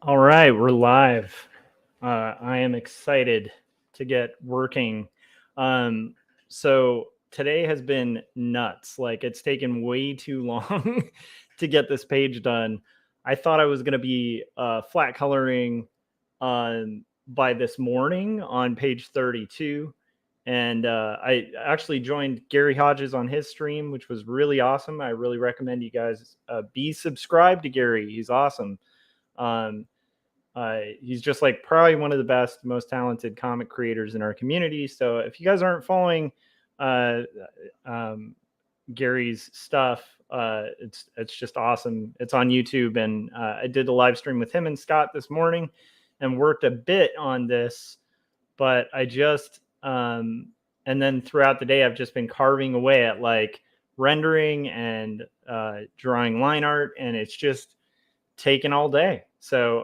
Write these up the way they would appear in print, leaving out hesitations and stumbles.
All right, we're live. I am excited to get working. Um, so today has been nuts. Like it's taken way too long to get this page done. I thought I was going to be flat coloring by this morning on page 32. And I actually joined Gary Hodges on his stream, which was really awesome. I really recommend you guys be subscribed to Gary. He's awesome. Um, he's just like probably one of the best, most talented comic creators in our community. So if you guys aren't following uh, um, Gary's stuff, it's just awesome. It's on YouTube, and I did a live stream with him and Scott this morning, and worked a bit on this. But I just and then throughout the day, I've just been carving away at like rendering and drawing line art, and it's just taken all day. So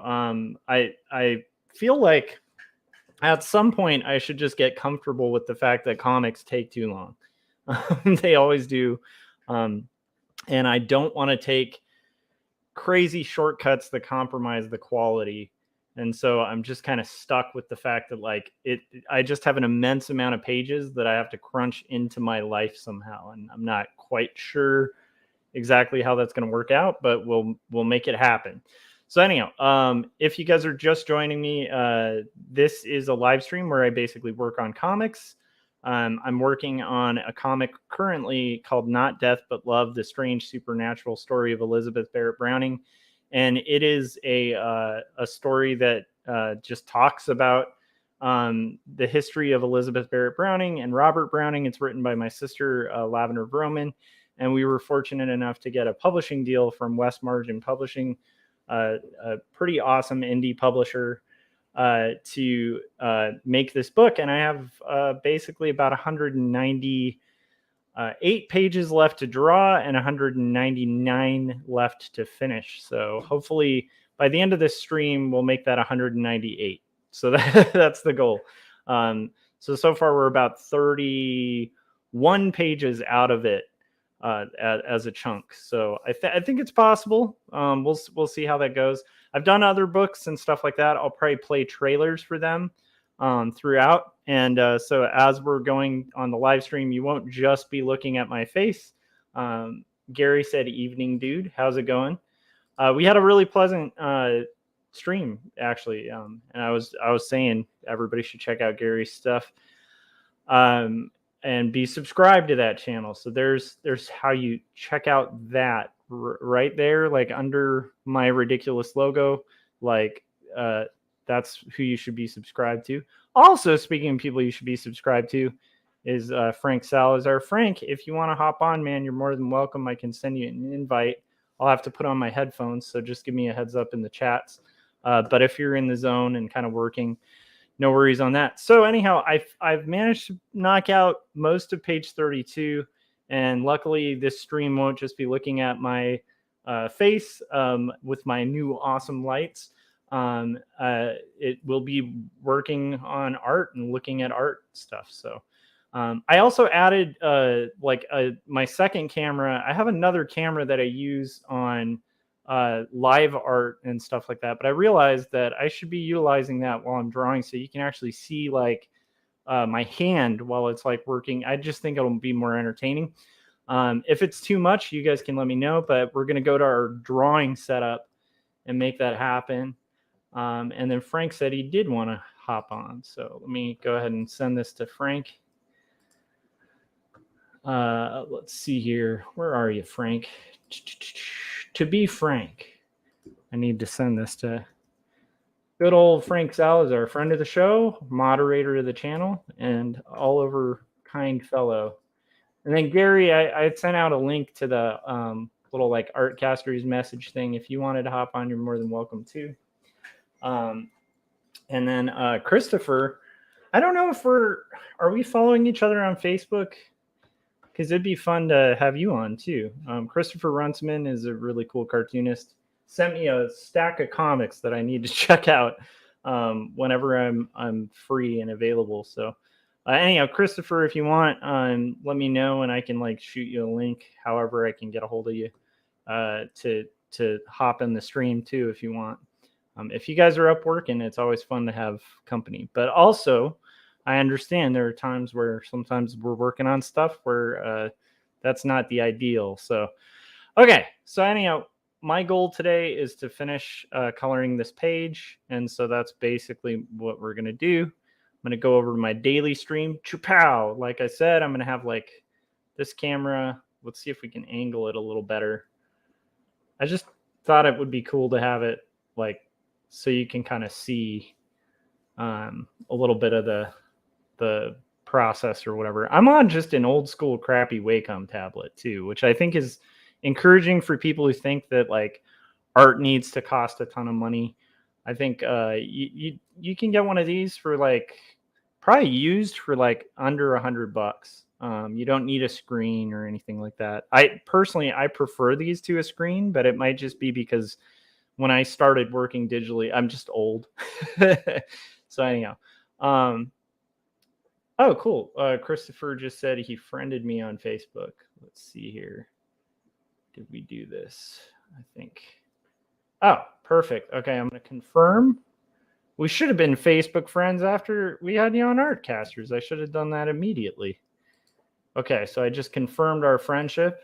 I feel like at some point I should just get comfortable with the fact that comics take too long. They always do, and I don't want to take crazy shortcuts that compromise the quality. And so I'm just kind of stuck with the fact that like I just have an immense amount of pages that I have to crunch into my life somehow, and I'm not quite sure exactly how that's going to work out, but we'll make it happen. So anyhow, if you guys are just joining me, this is a live stream where I basically work on comics. I'm working on a comic currently called Not Death But Love: The Strange Supernatural Story of Elizabeth Barrett Browning, and it is a story that just talks about the history of Elizabeth Barrett Browning and Robert Browning. It's written by my sister Lavender Vroman, and we were fortunate enough to get a publishing deal from West Margin Publishing, a pretty awesome indie publisher, to make this book. And I have basically about 198 pages left to draw and 199 left to finish. So hopefully by the end of this stream, we'll make that 198. So that's the goal. So far we're about 31 pages out of it as a chunk. So I think it's possible. We'll see how that goes. I've done other books and stuff like that. I'll probably play trailers for them throughout. And so as we're going on the live stream, you won't just be looking at my face. Gary said, "Evening, dude. How's it going?" We had a really pleasant stream actually, and I was saying everybody should check out Gary's stuff. And be subscribed to that channel. So there's how you check out that right there, like under my ridiculous logo. Like that's who you should be subscribed to. Also, speaking of people you should be subscribed to, is Frank Salazar. Frank, if you want to hop on, man, you're more than welcome. I can send you an invite. I'll have to put on my headphones, so just give me a heads up in the chats. But if you're in the zone and kind of working, no worries on that. So anyhow, I've managed to knock out most of page 32, and luckily this stream won't just be looking at my face with my new awesome lights. It will be working on art and looking at art stuff. So I also added my second camera. I have another camera that I use on live art and stuff like that, but I realized that I should be utilizing that while I'm drawing, so you can actually see like my hand while it's like working. I just think it'll be more entertaining. If it's too much, you guys can let me know, but we're going to go to our drawing setup and make that happen. And then Frank said he did want to hop on, so let me go ahead and send this to Frank. Let's see here. Where are you, Frank? To be frank, I need to send this to good old Frank Salazar, friend of the show, moderator of the channel, and all over kind fellow. And then Gary, I sent out a link to the little like Artcasters message thing. If you wanted to hop on, you're more than welcome to. And then Christopher, I don't know if are we following each other on Facebook? Because it'd be fun to have you on too. Christopher Runciman is a really cool cartoonist. Sent me a stack of comics that I need to check out whenever I'm free and available. So anyhow, Christopher, if you want, let me know and I can like shoot you a link. However, I can get a hold of you to hop in the stream too if you want. If you guys are up working, it's always fun to have company. But also, I understand there are times where sometimes we're working on stuff where that's not the ideal. So, okay. So anyhow, my goal today is to finish coloring this page. And so that's basically what we're going to do. I'm going to go over to my daily stream. Chupow. Like I said, I'm going to have like this camera. Let's see if we can angle it a little better. I just thought it would be cool to have it like so you can kind of see a little bit of the process or whatever. I'm on just an old school crappy Wacom tablet too, which I think is encouraging for people who think that like art needs to cost a ton of money. I think you can get one of these for like probably used for like under $100. You don't need a screen or anything like that. I personally prefer these to a screen, but it might just be because when I started working digitally, I'm just old. So anyhow, oh cool. Christopher just said he friended me on Facebook. Let's see here. Did we do this? I think. Oh, perfect. Okay, I'm going to confirm. We should have been Facebook friends after we had you on Artcasters. I should have done that immediately. Okay, so I just confirmed our friendship.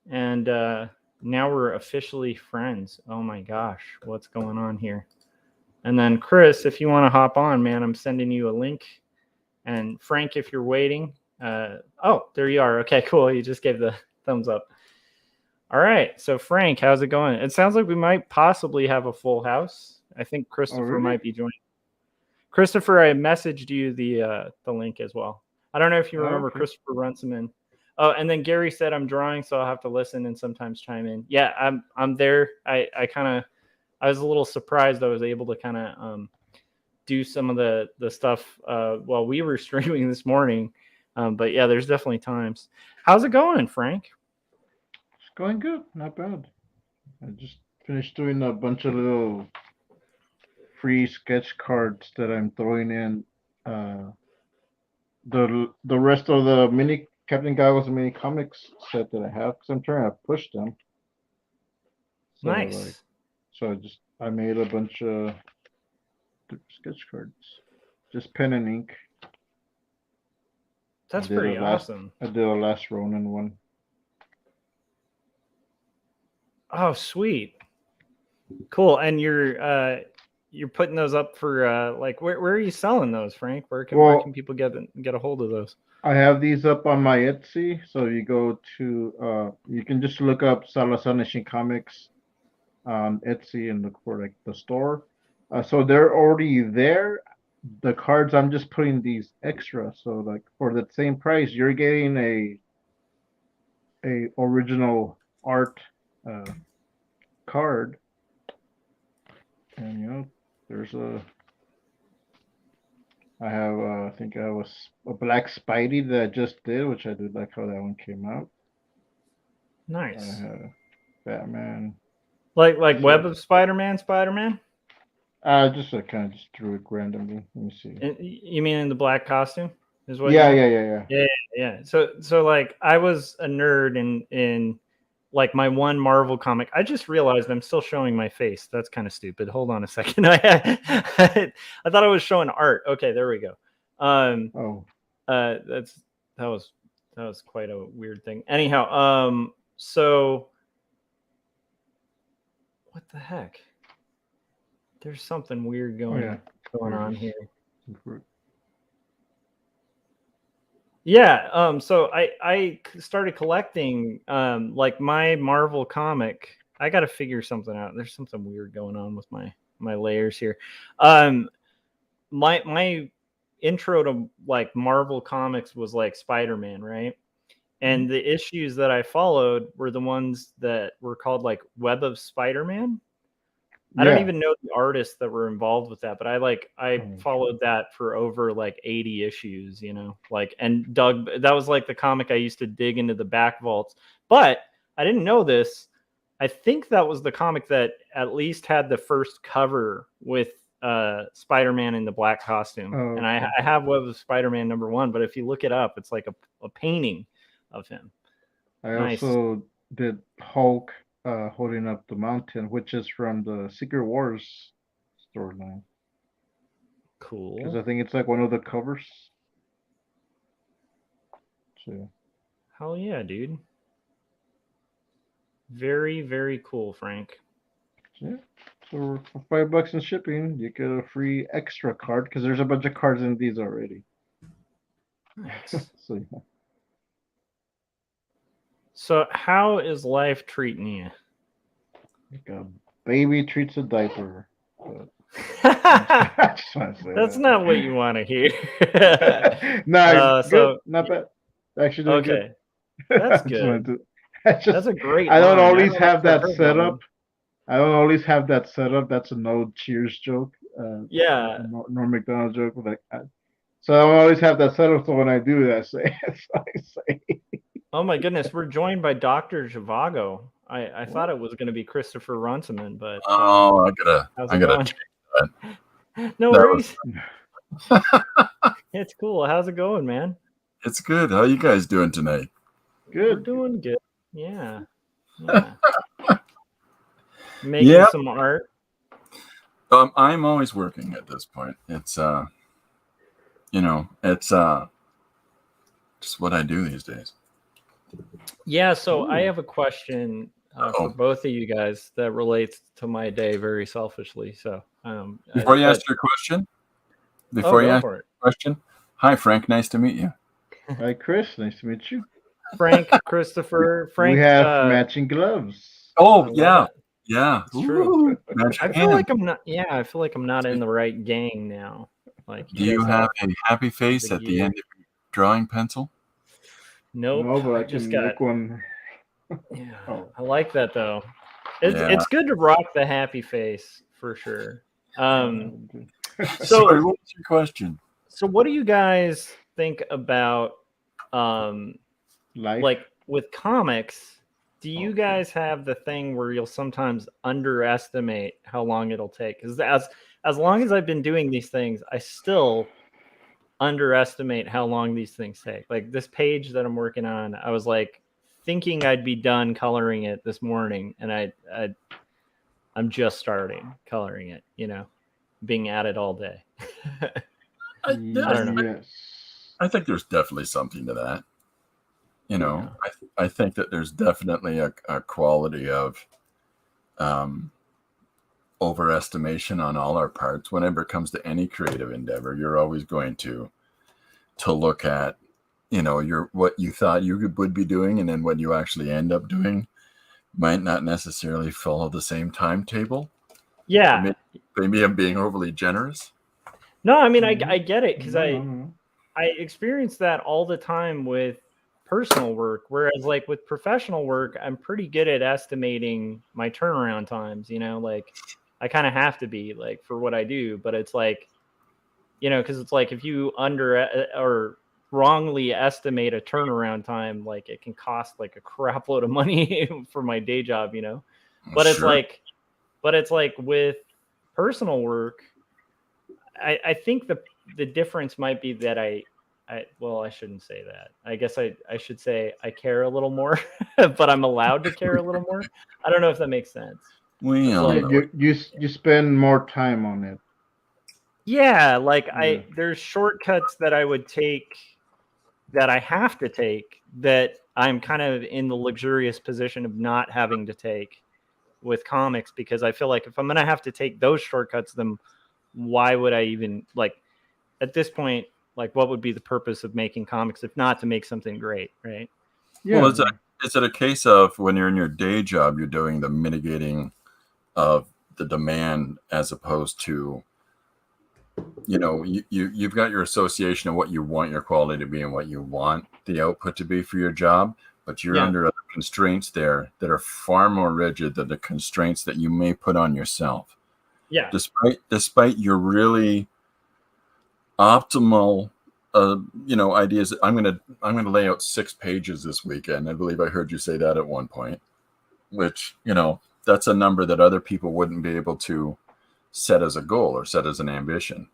And now we're officially friends. Oh my gosh, what's going on here? And then Chris, if you want to hop on, man, I'm sending you a link. And Frank, if you're waiting. Oh, there you are. Okay, cool. You just gave the thumbs up. All right. So Frank, how's it going? It sounds like we might possibly have a full house. I think Christopher might be joining. Christopher, I messaged you the link as well. I don't know if you remember Christopher Runciman. Oh, and then Gary said I'm drawing, so I'll have to listen and sometimes chime in. Yeah, I'm there. I was a little surprised I was able to kind of do some of the stuff while we were streaming this morning. But yeah, there's definitely times. How's it going, Frank? It's going good, not bad. I just finished doing a bunch of little free sketch cards that I'm throwing in. The rest of the mini Captain Goggles and mini comics set that I have because I'm trying to push them. So Nice. I made a bunch of sketch cards, just pen and ink. That's pretty awesome. I did a last Ronin one. Oh, sweet. Cool. And you're putting those up for like where are you selling those, Frank? Where can people get a hold of those? I have these up on my Etsy. So you go to you can just look up Salazar Nation Comics on Etsy and look for like the store. So they're already there. The cards I'm just putting these extra. So like for the same price, you're getting a original art card, and you know there's I think I have a black Spidey that I just did, which I did like how that one came out. Nice. I have Batman. Like Web of Spider-Man? Just I kind of just drew it randomly. Let me see. You mean in the black costume? Is what? Yeah. So like I was a nerd in like my one Marvel comic. I just realized I'm still showing my face. That's kind of stupid. Hold on a second. I thought I was showing art. Okay, there we go. That was quite a weird thing. Anyhow, so what the heck? There's something weird going on here. Yeah, so I started collecting like my Marvel comic. I got to figure something out. There's something weird going on with my layers here. My intro to like Marvel comics was like Spider-Man, right? And the issues that I followed were the ones that were called like Web of Spider-Man. I don't even know the artists that were involved with that, but I followed that for over like 80 issues, you know, like, and Doug, that was like the comic I used to dig into the back vaults, but I didn't know this. I think that was the comic that at least had the first cover with Spider-Man in the black costume. And I have Web of Spider-Man #1, but if you look it up, it's like a painting of him. I also did Hulk holding up the mountain, which is from the Secret Wars storyline. Because Cool. I think it's like one of the covers. So Hell yeah, dude. Very, very cool, Frank. yeah. So for $5 in shipping, you get a free extra card because there's a bunch of cards in these already. Nice. So yeah. So, how is life treating you? Like a baby treats a diaper. But I just want to say That's that. not what you want to hear. Nah, good, So, not bad. Actually doing good. okay, that's I just good. wanted to. I That's just a great I don't line. I always don't know have if I've that heard set that up. one. I don't always have that set up. That's a no cheers joke. Yeah. Norm Macdonald joke. Like, so I don't always have that set up. So when I do that, I say. Oh my goodness, we're joined by Dr. Zhivago. I thought it was going to be Christopher Runciman, but Oh, how's I it gotta going? change that. No That worries. It's cool. How's it going, man? It's good. How you guys doing tonight? We're Good. doing good. Yeah. Making some art. I'm always working at this point. It's it's just what I do these days. Yeah, so I Ooh. have a question for both of you guys that relates to my day very selfishly. So Before you ask your question, hi Frank, nice to meet you. Hi Chris, nice to meet you. Frank, Christopher, Frank. We have matching gloves. Oh yeah, yeah. It's true. I feel like I'm not. Yeah, I feel like I'm not in the right gang now. Like, do you have a happy face at the end of your drawing pencil? Nope. No, but I just can got make one. Yeah, oh. I like that though. It's good to rock the happy face for sure. Sorry, what was your question? So what do you guys think about Life? like with comics? Do you guys have the thing where you'll sometimes underestimate how long it'll take? Because as long as I've been doing these things, I still underestimate how long these things take. Like this page that I'm working on, I was like thinking I'd be done coloring it this morning, and I'm just starting coloring it, being at it all day. I don't know. Yes. I think there's definitely something to that. I think that there's definitely a quality of overestimation on all our parts. Whenever it comes to any creative endeavor, you're always going to look at, what you thought you would be doing, and then what you actually end up doing might not necessarily follow the same timetable. Yeah. Maybe I'm being overly generous. No, I mean, I get it, because I experience that all the time with personal work, whereas like with professional work, I'm pretty good at estimating my turnaround times, like I kind of have to be, like, for what I do. But it's like, because it's like if you or wrongly estimate a turnaround time, like it can cost like a crap load of money for my day job, but it's like with personal work, I think the difference might be that I shouldn't say that. I guess I should say I care a little more, but I'm allowed to care a little more. I don't know if that makes sense. You spend more time on it. Yeah, like there's shortcuts that I would take, that I have to take, that I'm kind of in the luxurious position of not having to take with comics, because I feel like if I'm going to have to take those shortcuts, then why would I even, like, at this point, like, what would be the purpose of making comics if not to make something great, right? Yeah. Well, is it a case of when you're in your day job, you're doing the mitigating of the demand, as opposed to, you've got your association of what you want your quality to be and what you want the output to be for your job, but you're under other constraints there that are far more rigid than the constraints that you may put on yourself. Yeah. Despite your really optimal, ideas. I'm gonna lay out 6 pages this weekend. I believe I heard you say that at one point, which, that's a number that other people wouldn't be able to set as a goal or set as an ambition.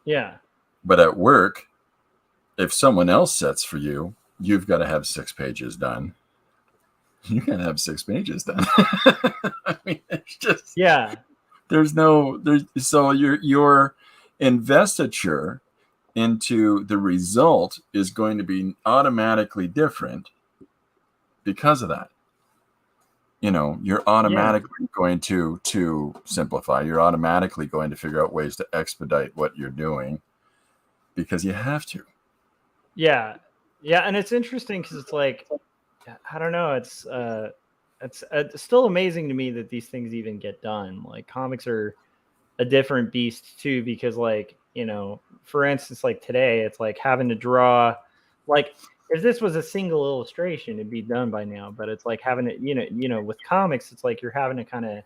Yeah. But at work, if someone else sets for you, you've got to have 6 pages done. you can have 6 pages done. I mean, it's just so your investiture into the result is going to be automatically different because of that. You're automatically going to simplify. You're automatically going to figure out ways to expedite what you're doing because you have to. Yeah. And it's interesting because it's like, I don't know. It's still amazing to me that these things even get done. Like comics are a different beast too, because like, for instance, like today, it's like having to draw, like if this was a single illustration, it'd be done by now. But it's like having it, with comics, it's like you're having to kind of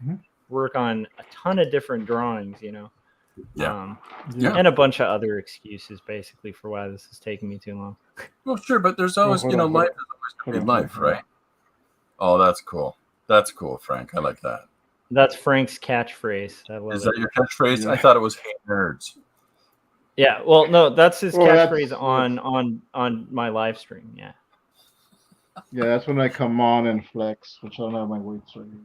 work on a ton of different drawings, Yeah. And a bunch of other excuses basically for why this is taking me too long. Well, sure, but there's always, life is always going to be life, right? Oh, that's cool. That's cool, Frank. I like that. That's Frank's catchphrase. I love it. Is that your catchphrase? Yeah. I thought it was "Hey nerds." Yeah, well, no, that's his catchphrase on my live stream. Yeah. Yeah, that's when I come on and flex, which I don't have my weights right here.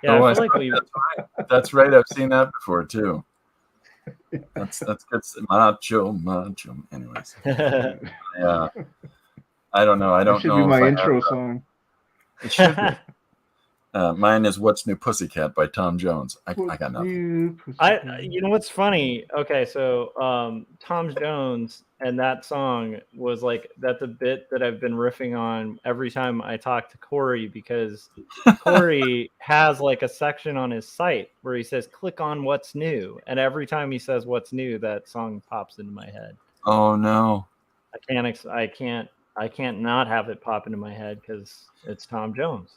Yeah, I feel like that's right. I've seen that before too. That's good. Macho. Anyways, yeah. I don't know. That should be my intro song. It should be. Mine is "What's New Pussycat" by Tom Jones. I got nothing. You know what's funny? Okay, so Tom Jones and that song was like, that's a bit that I've been riffing on every time I talk to Corey, because Corey has like a section on his site where he says, "Click on what's new," and every time he says "what's new," that song pops into my head. Oh no! I can't not have it pop into my head because it's Tom Jones.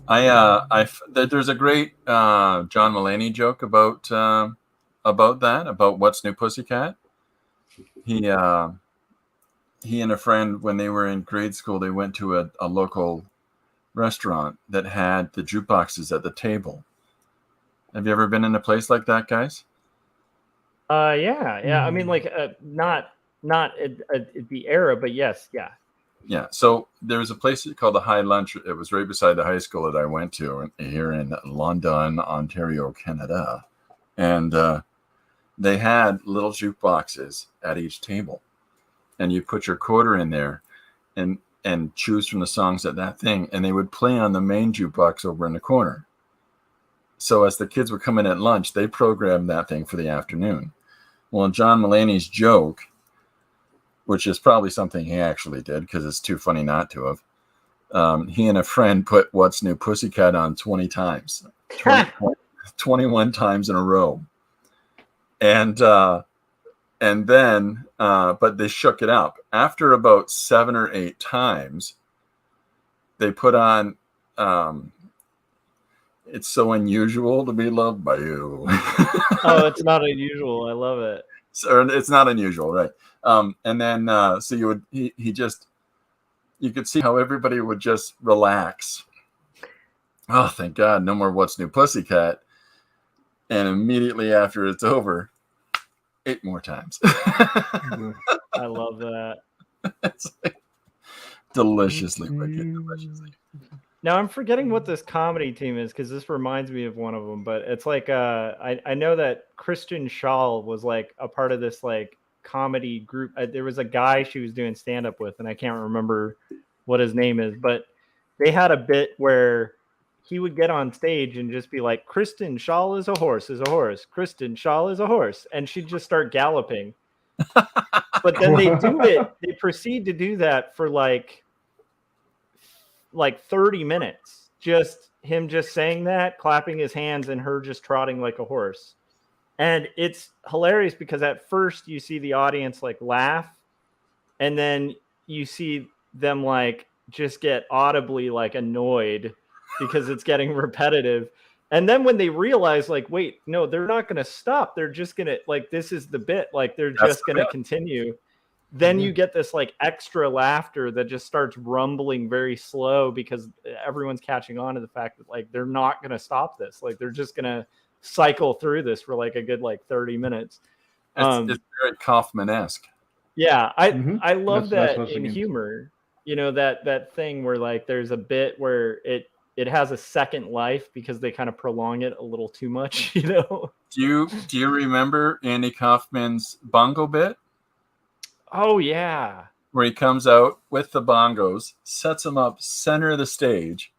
There's a great John Mulaney joke about that, about "What's New Pussycat." He and a friend, when they were in grade school, they went to a local restaurant that had the jukeboxes at the table. Have you ever been in a place like that, guys? Yeah. I mean, like not at the era, but yes, yeah. Yeah, so there was a place called the High Lunch. It was right beside the high school that I went to here in London, Ontario, Canada. And they had little jukeboxes at each table. And you put your quarter in there and choose from the songs at that thing. And they would play on the main jukebox over in the corner. So as the kids were coming at lunch, they programmed that thing for the afternoon. Well, John Mulaney's joke, which is probably something he actually did because it's too funny not to have. He and a friend put "What's New Pussycat" on 20 times, 21 times in a row. And then, but they shook it up. After about 7 or 8 times, they put on, "It's So Unusual to Be Loved by You." Oh, it's not unusual. I love it. So it's not unusual, right? And then, so you could see how everybody would just relax. Oh, thank God, no more "What's New Pussycat." And immediately after it's over, 8 more times. I love that. It's like deliciously wicked, deliciously. Now I'm forgetting what this comedy team is, because this reminds me of one of them, but it's like I know that Kristen Schaal was like a part of this like comedy group. There was a guy she was doing stand-up with, and I can't remember what his name is, but they had a bit where he would get on stage and just be like, "Kristen Schaal is a horse, is a horse. Kristen Schaal is a horse," and she'd just start galloping. But then they proceed to do that for like 30 minutes, just him just saying that, clapping his hands, and her just trotting like a horse. And it's hilarious because at first you see the audience like laugh, and then you see them like just get audibly like annoyed because it's getting repetitive. And then when they realize like, wait, no, they're not going to stop. They're just going to like, this is the bit, like they're just going to continue. Then you get this like extra laughter that just starts rumbling very slow because everyone's catching on to the fact that like they're not going to stop this. Like they're just going to cycle through this for like a good like 30 minutes. It's very Kaufman-esque. Yeah, I love that in humor. you know, that thing where like there's a bit where it has a second life because they kind of prolong it a little too much, you know. Do you remember Andy Kaufman's bongo bit? Oh yeah. Where he comes out with the bongos, sets them up center of the stage.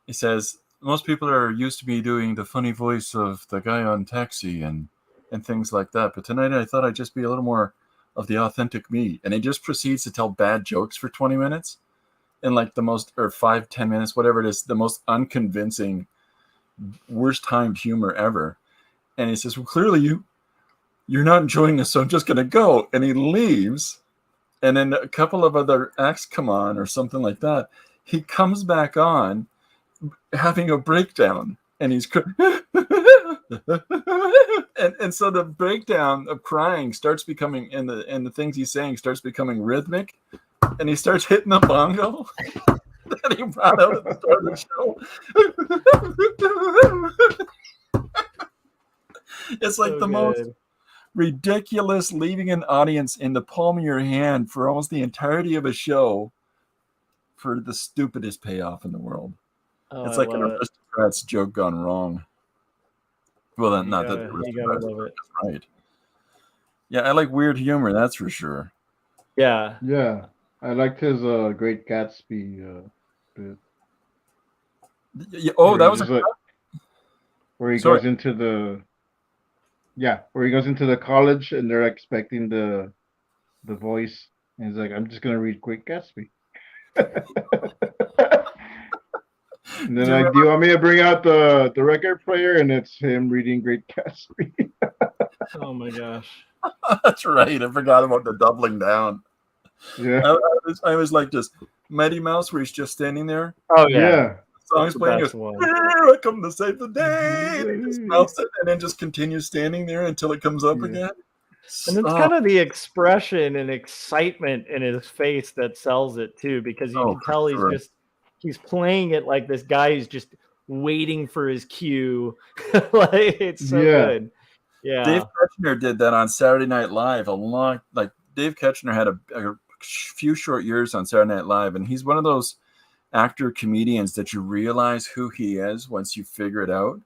He says, most people are used to me doing the funny voice of the guy on Taxi and things like that. But tonight I thought I'd just be a little more of the authentic me. And he just proceeds to tell bad jokes for 20 minutes in like the most, or 5-10 minutes, whatever it is, the most unconvincing, worst timed humor ever. And he says, well, clearly you're not enjoying this, so I'm just going to go. And he leaves. And then a couple of other acts come on or something like that. He comes back on having a breakdown, and he's and so the breakdown of crying starts becoming, and the things he's saying starts becoming rhythmic, and he starts hitting the bongo that he brought out at the start of the show. It's like so the most ridiculous, leaving an audience in the palm of your hand for almost the entirety of a show for the stupidest payoff in the world. Oh, it's like an aristocrat's joke gone wrong. Well, then, not that aristocrats are right. Yeah, I like weird humor, that's for sure. Yeah. Yeah. I liked his Great Gatsby bit. Oh, that was where he goes into the where he goes into the college and they're expecting the voice, and he's like, I'm just gonna read Great Gatsby. And then do you want me to bring out the record player? And it's him reading Great Gatsby. Oh my gosh. That's right. I forgot about the doubling down. Yeah. I was like just Mighty Mouse where he's just standing there. Oh yeah. The song's playing. I come to save the day. And he just mouse it and then just continues standing there until it comes up again. And it's kind of the expression and excitement in his face that sells it too, because you can tell he's playing it like this guy is just waiting for his cue. Like it's so good. Yeah. Dave Ketchner did that on Saturday Night Live Dave Ketchner had a few short years on Saturday Night Live, and he's one of those actor comedians that you realize who he is once you figure it out.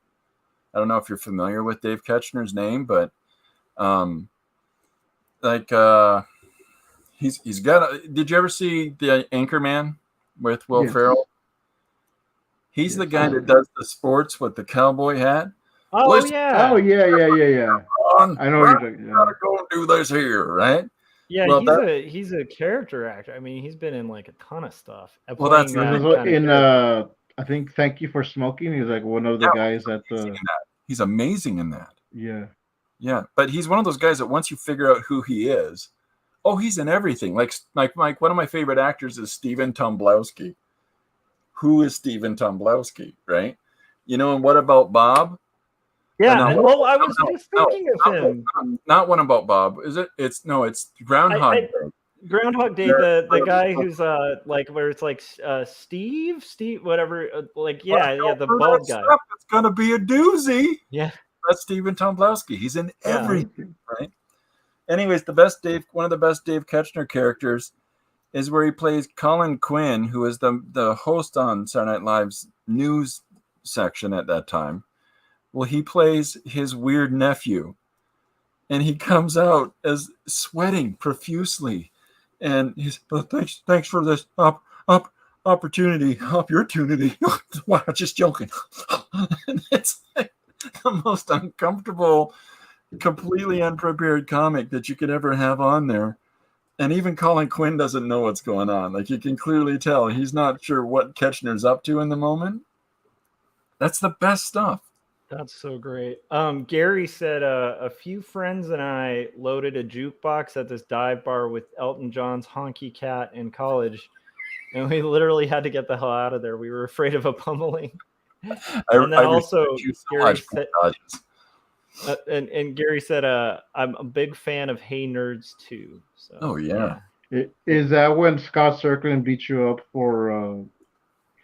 I don't know if you're familiar with Dave Ketchner's name, but he's got did you ever see the Anchorman with Will Ferrell? He's the guy that does the sports with the cowboy hat. Oh yeah. Oh yeah. I know you're gotta go and do this here, right? Yeah, he's a character actor. I mean, he's been in like a ton of stuff. Well, that's in I think Thank You for Smoking. He's like one of the guys at the. He's amazing in that. Yeah. Yeah, but he's one of those guys that once you figure out who he is, he's in everything. Like one of my favorite actors is Stephen Tomblowski. Who is Stephen Tomblowski, right? You know, and What About Bob? Yeah. I was just thinking of him. Not What About Bob. Is it? It's Groundhog Day. Groundhog Day, the guy who's like where it's like Steve, whatever, the bald guy. It's gonna be a doozy. Yeah. That's Stephen Tomblowski. He's in everything, right? Anyways, one of the best Dave Ketchner characters is where he plays Colin Quinn, who is the host on Saturday Night Live's news section at that time. Well, he plays his weird nephew, and he comes out as sweating profusely, and he's thanks for this opportunity. Wow, just joking. And it's like the most uncomfortable, completely unprepared comic that you could ever have on there. And even Colin Quinn doesn't know what's going on. Like, you can clearly tell he's not sure what Ketchner's up to in the moment. That's the best stuff. That's so great. Gary said a few friends and I loaded a jukebox at this dive bar with Elton John's Honky Cat in college, and we literally had to get the hell out of there. We were afraid of a pummeling. And then also Gary said, and Gary said, I'm a big fan of Hey Nerds too. So, oh yeah. Is that when Scott Serkland beat you up for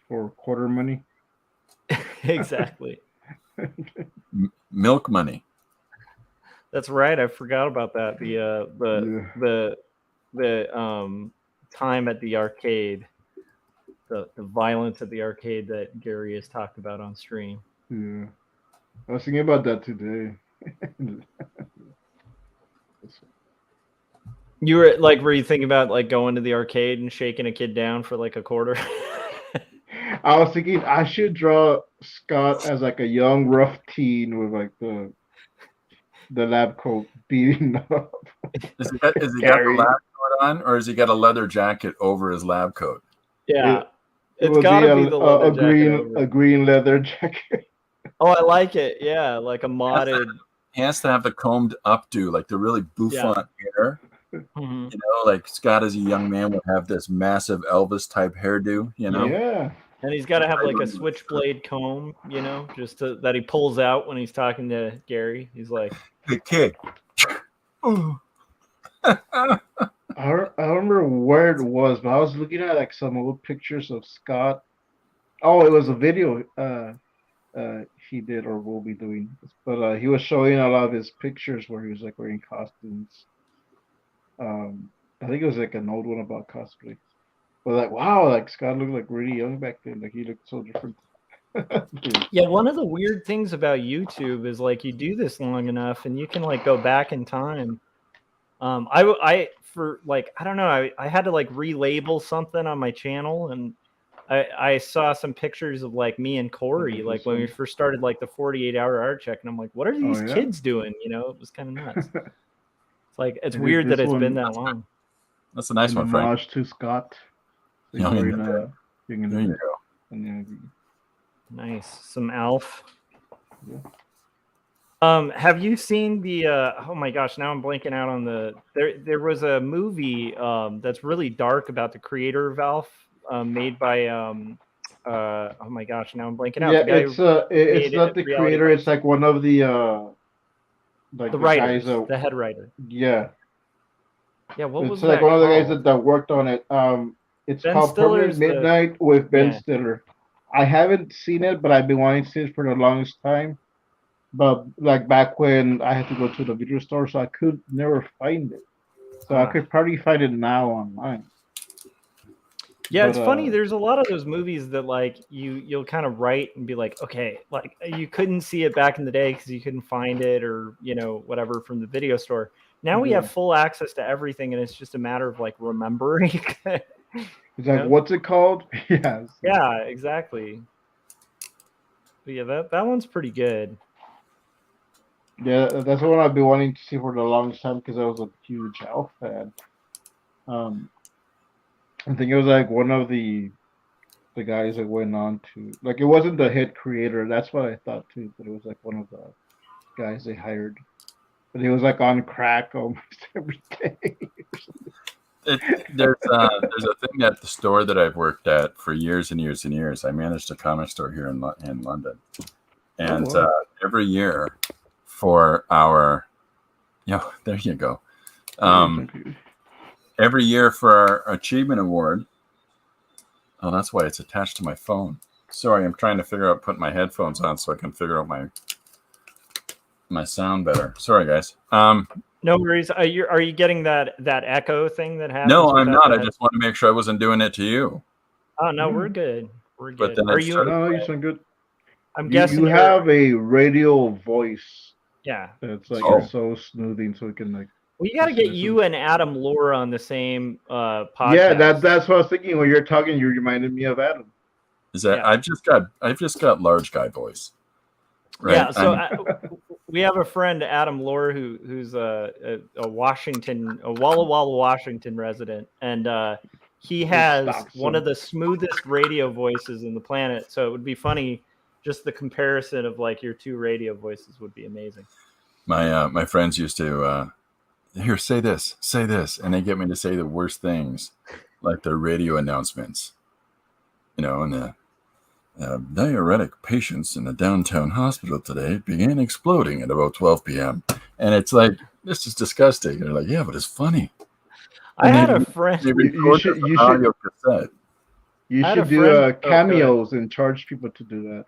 quarter money? Exactly. Milk money. That's right. I forgot about that. time at the arcade, the violence at the arcade that Gary has talked about on stream. Yeah. I was thinking about that today. You were you thinking about like going to the arcade and shaking a kid down for like a quarter? I was thinking I should draw Scott as like a young, rough teen with like the lab coat beating up. Is he got the lab coat on, or has he got a leather jacket over his lab coat? Yeah, It's gotta be the leather jacket a green leather jacket. Oh, I like it. Yeah, like a modded. He has to have the combed updo, like the really bouffant hair. Mm-hmm. You know, like Scott as a young man would have this massive Elvis type hairdo, you know? Yeah. And he's got to have like a switchblade comb, you know, just that he pulls out when he's talking to Gary. He's like, "Hey kid." I remember where it was, but I was looking at like some old pictures of Scott. Oh, it was a video he did or will be doing. But he was showing a lot of his pictures where he was like wearing costumes. I think it was like an old one about cosplay. But like, wow, like Scott looked like really young back then. Like he looked so different. Yeah, one of the weird things about YouTube is like you do this long enough and you can like go back in time. I don't know, I had to like relabel something on my channel, and I saw some pictures of like me and Corey like when we first started like the 48-hour art check, and I'm like, what are these kids doing? You know, it was kind of nuts. It's like it's weird that it's been that long. That's a nice one, Frank. Homage to Scott. There you go. Nice. Some Alf. Yeah. Have you seen the oh my gosh, now I'm blanking out on there was a movie that's really dark about the creator of Alf, made by oh my gosh, now I'm blanking out. Yeah, it's not the creator, it's like one of the like the writers, the head writer. Yeah. Yeah, what was that? It's like one of the guys that worked on it. It's Ben called Stiller's Permanent Midnight with Ben Stiller. I haven't seen it, but I've been wanting to see it for the longest time. But like back when I had to go to the video store, so I could never find it. So I could probably find it now online. Yeah, but it's funny. There's a lot of those movies that like you'll kind of write and be like, okay, like you couldn't see it back in the day because you couldn't find it or whatever from the video store. Now we have full access to everything, and it's just a matter of like remembering. It's like, what's it called? Yes. Yeah, exactly. But yeah, that one's pretty good. Yeah, that's the one I've been wanting to see for the longest time because I was a huge Alf fan. I think it was like one of the guys that went on to, like, it wasn't the head creator. That's what I thought too, but it was like one of the guys they hired. But he was like on crack almost every day. There's a thing at the store that I've worked at for years and years and years. I managed a comic store here in London, and every year for our, there you go. Every year for our achievement award. Oh, that's why it's attached to my phone. Sorry, I'm trying to figure out putting my headphones on so I can figure out my sound better. Sorry, guys. No worries. Are you getting that echo thing that happens? No, I'm not. I just want to make sure I wasn't doing it to you. Oh no, we're good. We're good. But then No, you sound good. I'm guessing you have a radio voice. Yeah. It's like so smoothing, so we can like. Well, you got to get you and Adam Lore on the same podcast. Yeah, that's what I was thinking when you're talking. You reminded me of Adam. Is that I've just got large guy voice. Right? Yeah. So we have a friend, Adam Lore, who's a Walla Walla, Washington resident, and he has one of the smoothest radio voices in the planet. So it would be funny, just the comparison of like your two radio voices would be amazing. My friends used to. Here, say this, and they get me to say the worst things, like their radio announcements. And the diuretic patients in the downtown hospital today began exploding at about 12 p.m. And it's like, this is disgusting. And they're like, yeah, but it's funny. I had a friend. You should do cameos and charge people to do that.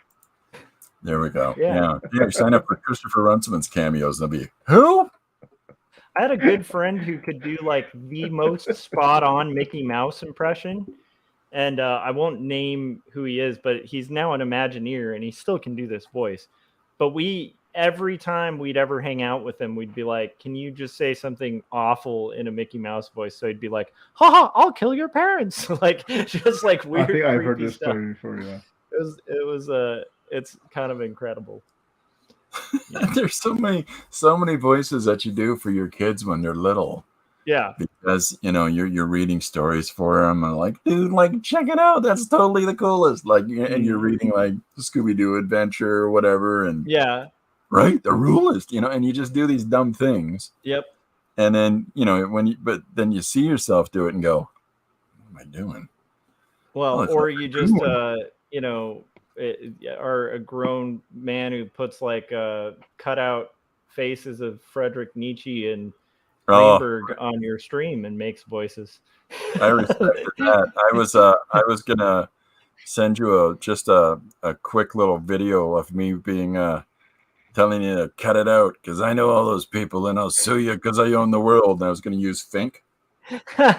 There we go. Yeah. Sign up for Christopher Runciman's cameos. And they'll be, who? I had a good friend who could do like the most spot on Mickey Mouse impression. And I won't name who he is, but he's now an Imagineer and he still can do this voice. But every time we'd ever hang out with him, we'd be like, can you just say something awful in a Mickey Mouse voice? So he'd be like, haha, I'll kill your parents. Like, just like I weird, think I've heard creepy this stuff. story before. Yeah. It's kind of incredible. There's so many voices that you do for your kids when they're little. Yeah. Because, you're reading stories for them and like, dude, like, check it out. That's totally the coolest. Like, and you're reading like Scooby-Doo Adventure or whatever. And yeah. Right. The rulest, and you just do these dumb things. Yep. And then, but then you see yourself do it and go, what am I doing? Well, or you just, are a grown man who puts like cutout faces of Friedrich Nietzsche and Greenberg on your stream and makes voices. I respected that. I was gonna send you a quick little video of me being telling you to cut it out because I know all those people and I'll sue you because I own the world. And I was gonna use Fink from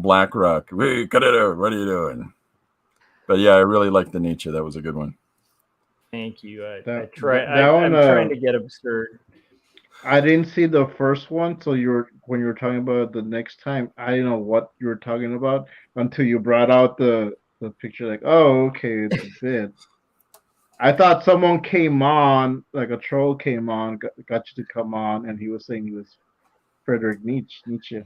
BlackRock. Hey, cut it out. What are you doing? But yeah, I really liked the Nietzsche. That was a good one. Thank you. I'm trying to get absurd. I didn't see the first one, so when you were talking about the next time, I didn't know what you were talking about until you brought out the picture. Like, oh, okay, it's a bit. I thought someone came on, like a troll came on, got you to come on, and he was saying he was Friedrich Nietzsche.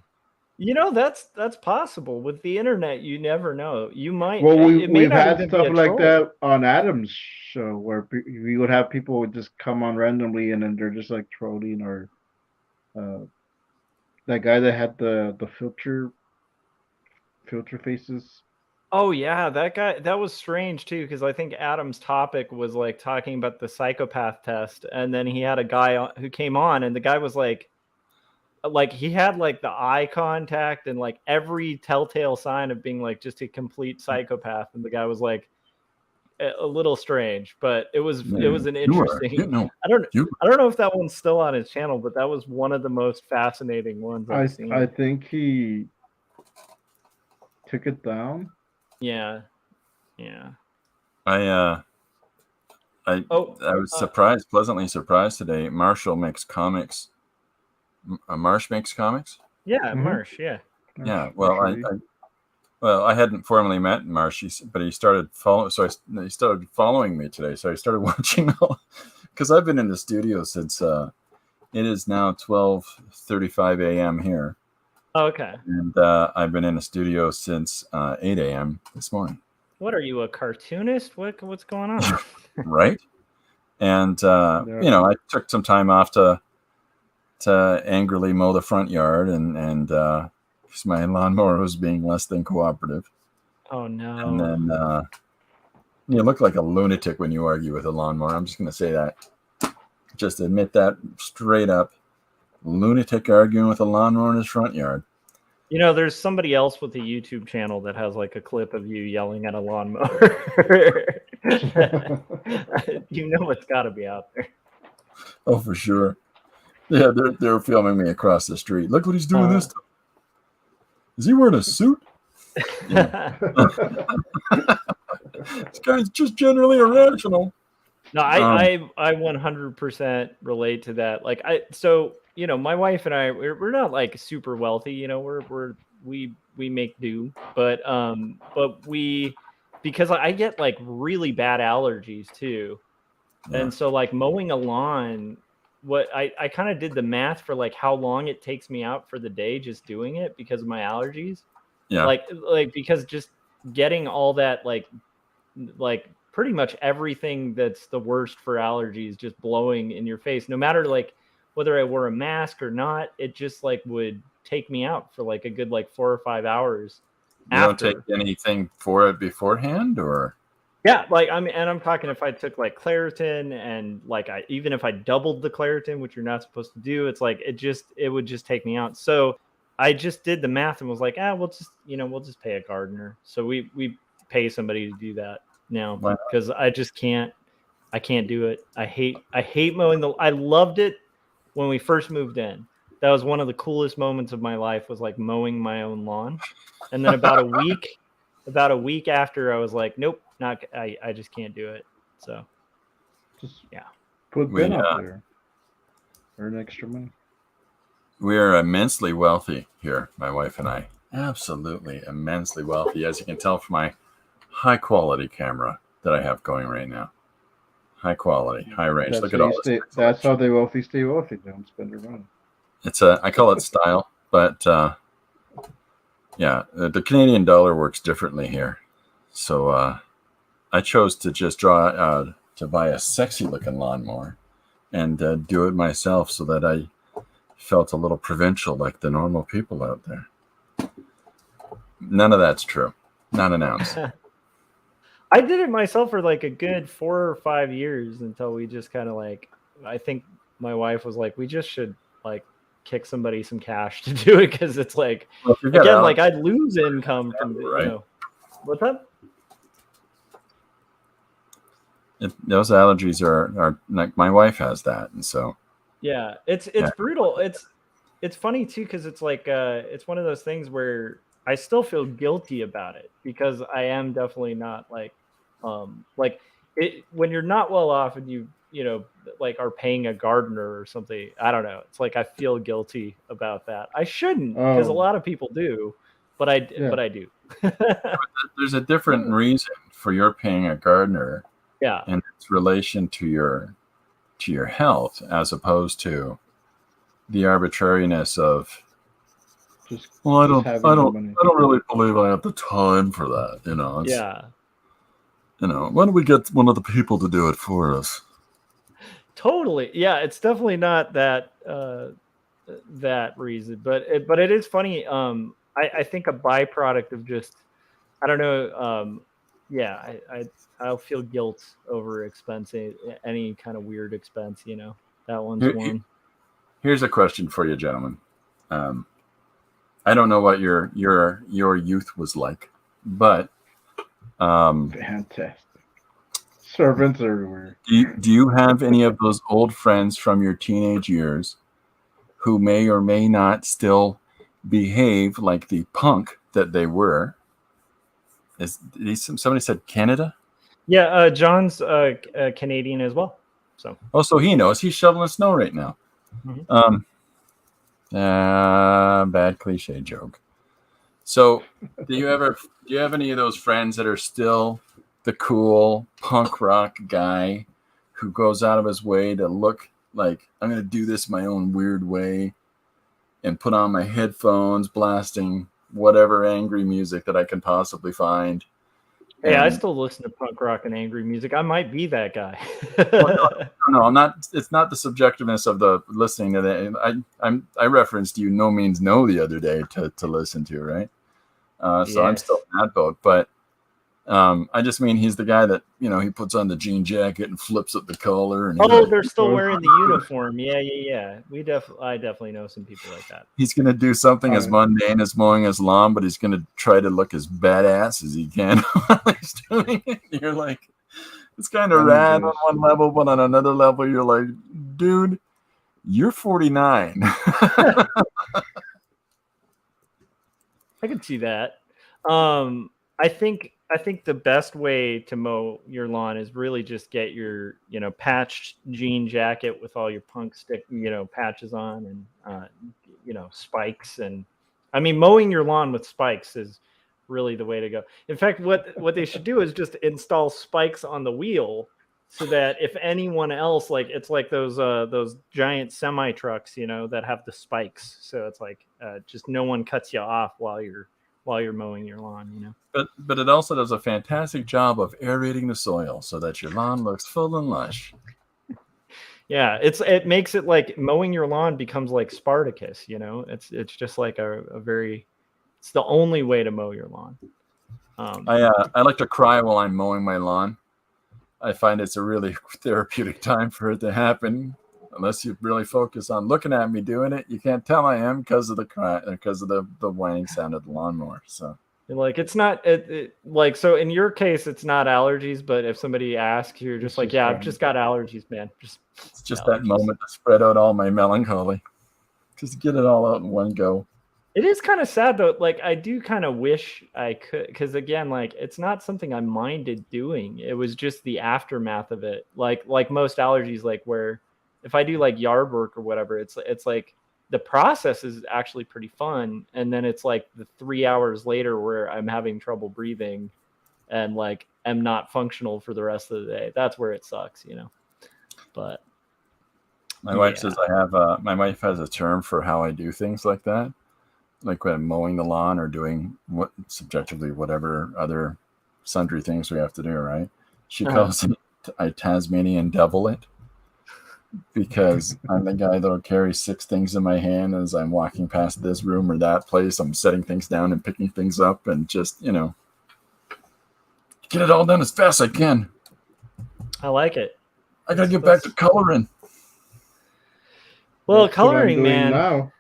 That's possible. With the internet, you never know. You might. Well, we've had stuff like that on Adam's show where we would have people just come on randomly and then they're just like trolling, or that guy that had the filter faces. Oh yeah, that guy. That was strange too, because I think Adam's topic was like talking about the psychopath test, and then he had a guy who came on, and the guy was like he had like the eye contact and like every telltale sign of being like just a complete psychopath, and the guy was like a little strange, but it was an interesting. I don't know if that one's still on his channel, but that was one of the most fascinating ones I've seen. I think he took it down. Yeah. I was pleasantly surprised today. Marshall makes comics. Marsh makes comics. Yeah, mm-hmm. Marsh. Yeah. Yeah. Well, I hadn't formally met Marsh, but he started following. So he started following me today. So I started watching because I've been in the studio since it is now 12:35 a.m. here. Oh, okay. And I've been in the studio since 8 a.m. this morning. What are you, a cartoonist? What's going on? Right. And I took some time off to angrily mow the front yard and because my lawnmower was being less than cooperative. Oh no. And then you look like a lunatic when you argue with a lawnmower. I'm just going to say that. Just admit that straight up. Lunatic arguing with a lawnmower in his front yard. There's somebody else with a YouTube channel that has like a clip of you yelling at a lawnmower. It's got to be out there. Oh, for sure. Yeah, they're filming me across the street. Look what he's doing this time. Is he wearing a suit? Yeah. This guy's just generally irrational. No, I 100% relate to that. Like my wife and I, we're not like super wealthy. We make do, but because I get like really bad allergies too, and so like mowing a lawn. What I kind of did the math for like how long it takes me out for the day just doing it because of my allergies. Yeah. Like because just getting all that like pretty much everything that's the worst for allergies just blowing in your face, no matter like whether I wore a mask or not, it just like would take me out for like a good like 4 or 5 hours. You don't take anything for it beforehand, or? Yeah, I'm talking if I took like Claritin and like even if I doubled the Claritin, which you're not supposed to do, it's like it would just take me out. So I just did the math and was like, we'll just pay a gardener. So we pay somebody to do that now because I just can't do it. I hate mowing I loved it when we first moved in. That was one of the coolest moments of my life, was like mowing my own lawn. And then about a week after, I was like, nope, I just can't do it. So Just yeah. put Ben up there. Earn extra money. We are immensely wealthy here, my wife and I. Absolutely immensely wealthy, as you can tell from my high quality camera that I have going right now. High quality, high range. That's Look at all this. That's how the wealthy stay wealthy. Don't spend their money. I call it style, but yeah, the Canadian dollar works differently here. So I chose to just to buy a sexy looking lawnmower and do it myself, so that I felt a little provincial like the normal people out there. None of that's true. Not an ounce. I did it myself for like a good 4 or 5 years until we just kind of like, I think my wife was like, we just should like kick somebody some cash to do it, because it's like, again, like I'd lose income from right. You know, what's up? Those allergies are like, my wife has that, and so yeah, it's brutal. It's funny too, because it's like it's one of those things where I still feel guilty about it, because I am definitely not like it when you're not well off and you know, like are paying a gardener or something. I don't know. It's like I feel guilty about that. I shouldn't, because a lot of people do, but I do. There's a different reason for your paying a gardener. Yeah. And its relation to your health, as opposed to the arbitrariness of I don't really believe I have the time for that. You know, you know, why don't we get one of the people to do it for us? Totally. Yeah, it's definitely not that that reason, but it is funny. I think a byproduct of just, I don't know. Yeah, I'll feel guilt over expensing any kind of weird expense. You know, that one's one. Here's a question for you, gentlemen. I don't know what your youth was like, but fantastic. Servants everywhere. Do you have any of those old friends from your teenage years who may or may not still behave like the punk that they were? Somebody said Canada? Yeah, John's Canadian as well. So he knows. He's shoveling snow right now. Mm-hmm. Bad cliche joke. So do you have any of those friends that are still the cool punk rock guy who goes out of his way to look like, I'm going to do this my own weird way, and put on my headphones, blasting whatever angry music that I can possibly find? Hey, I still listen to punk rock and angry music. I might be that guy. No, I'm not. It's not the subjectiveness of the listening to that. I referenced You No Means No the other day to listen to, right? So yes. I'm still in that boat, but I just mean he's the guy that, you know, he puts on the jean jacket and flips up the collar. And they're still wearing the uniform. Yeah. I definitely know some people like that. He's gonna do something as mundane as mowing his lawn, but he's gonna try to look as badass as he can while he's doing it. You're like, it's kind of rad on one level, but on another level, you're like, dude, you're 49. I can see that. I think the best way to mow your lawn is really just get your, you know, patched jean jacket with all your punk stick, you know, patches on, and you know, spikes. And I mean, mowing your lawn with spikes is really the way to go. In fact, what they should do is just install spikes on the wheel, so that if anyone else, like, it's like those giant semi trucks, you know, that have the spikes. So it's like just no one cuts you off while you're mowing your lawn, you know. But it also does a fantastic job of aerating the soil so that your lawn looks full and lush. Yeah, it makes it like mowing your lawn becomes like Spartacus, you know. It's just like it's the only way to mow your lawn. I like to cry while I'm mowing my lawn. I find it's a really therapeutic time for it to happen. Unless you really focus on looking at me doing it, you can't tell I am, because of the cry, because of the whining sound of the lawnmower. So Like it's not like, so in your case it's not allergies, but if somebody asks, you're just It's like, just yeah, I've fine. just got allergies, man. It's just allergies. that moment to spread out all my melancholy. Just get it all out in one go. It is kind of sad though. Like I do kind of wish I could, because again, like it's not something I minded doing. It was just the aftermath of it. Like most allergies, like where if I do like yard work or whatever, it's like the process is actually pretty fun, and then it's like the 3 hours later where I'm having trouble breathing, and like am not functional for the rest of the day. That's where it sucks, you know. But My wife says I have. My wife has a term for how I do things like that. Like when I'm mowing the lawn or doing what subjectively whatever other sundry things we have to do, right? She calls it I Tasmanian devil it, because I'm the guy that'll carry 6 things in my hand as I'm walking past this room or that place. I'm setting things down and picking things up and just, get it all done as fast as I can. I like it. I gotta get back to coloring. Well, That's what I'm coloring, doing man. now.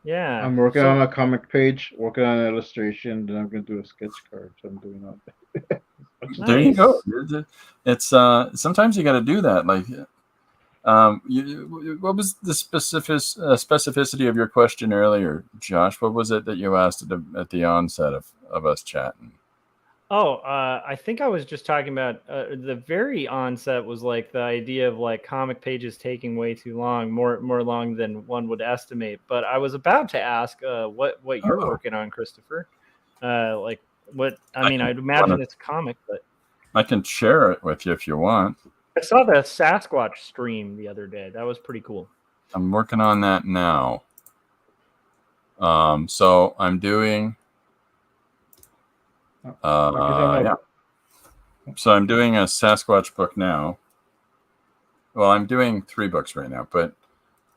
Yeah. I'm working on a comic page, working on an illustration, then I'm going to do a sketch card. So I'm doing all that. There you go. It's sometimes you got to do that. Like, what was the specificity of your question earlier, Josh? What was it that you asked at the onset of us chatting? Oh, I think I was just talking about the very onset was like the idea of like comic pages taking way too long, more long than one would estimate. But I was about to ask what you're working on, Christopher. Like what? I mean, I'd imagine it's a comic, but I can share it with you if you want. I saw the Sasquatch stream the other day. That was pretty cool. I'm working on that now. So I'm doing. Yeah. So I'm doing a Sasquatch book now. Well, I'm doing 3 books right now, but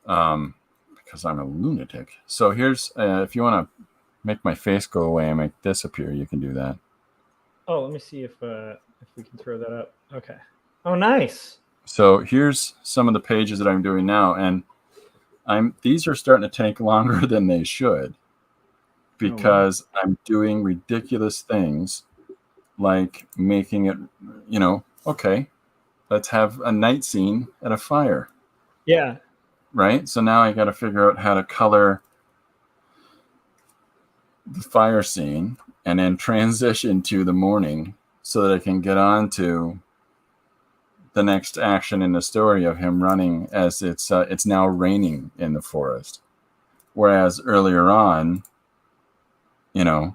because I'm a lunatic. So here's if you want to make my face go away and make this appear, you can do that. Oh, let me see if we can throw that up. Okay. Oh, nice. So here's some of the pages that I'm doing now, and these are starting to take longer than they should, because I'm doing ridiculous things like making it, okay, let's have a night scene at a fire. Yeah. Right? So now I got to figure out how to color the fire scene and then transition to the morning so that I can get on to the next action in the story of him running as it's now raining in the forest. Whereas earlier on, it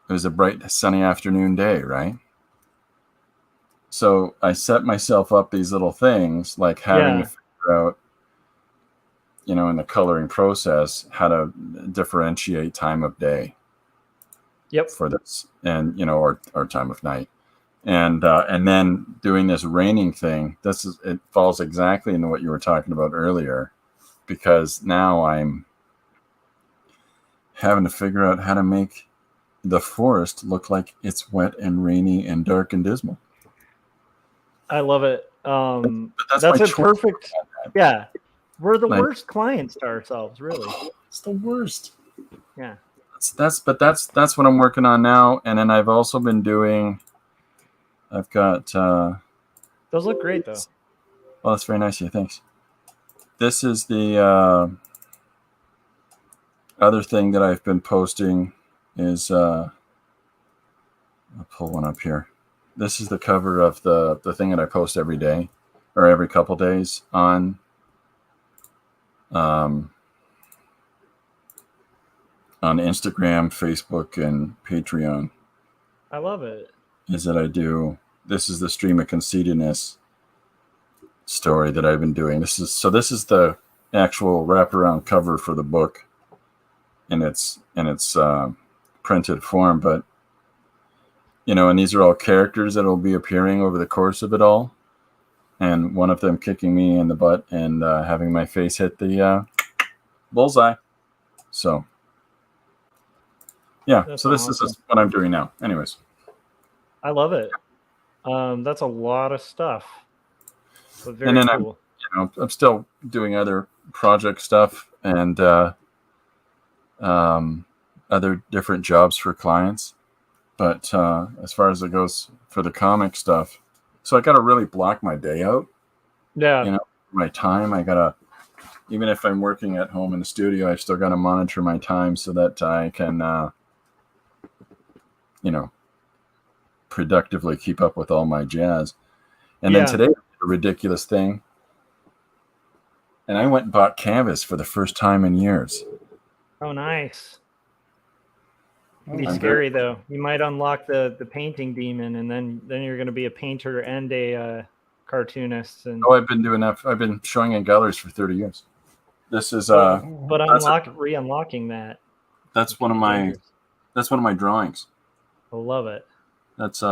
was a bright sunny afternoon day, right? So I set myself up these little things like having to figure out, in the coloring process, how to differentiate time of day. Yep. For this, and or time of night, and then doing this raining thing. It falls exactly into what you were talking about earlier, because now I'm having to figure out how to make the forest look like it's wet and rainy and dark and dismal. I love it. That's a perfect. Yeah, we're the worst clients to ourselves, really. It's the worst. Yeah. That's what I'm working on now, and then I've also been doing. I've got. Those look great, though. Well, that's very nice of you. Thanks. This is the other thing that I've been posting. Is I'll pull one up here. This is the cover of the thing that I post every day, or every couple days on. On Instagram, Facebook, and Patreon. I love it. Is that this is the Stream of Conceitedness story that I've been doing. This is the actual wraparound cover for the book in its printed form, but and these are all characters that will be appearing over the course of it all, and one of them kicking me in the butt and having my face hit the bullseye. So yeah, that's so this awesome. Is what I'm doing now. Anyways. I love it. That's a lot of stuff. But very and then cool. I'm still doing other project stuff and other different jobs for clients. But as far as it goes for the comic stuff, so I got to really block my day out. Yeah. You know, my time. I got to, even if I'm working at home in the studio, I've still got to monitor my time so that I can, productively keep up with all my jazz. And then today, a ridiculous thing. And I went and bought canvas for the first time in years. Oh, nice. It'd be scary though. You might unlock the painting demon, and then you're going to be a painter and a cartoonist. And I've been doing that. I've been showing in galleries for 30 years. This is but re-unlocking that. That's one of my drawings. I love it. That's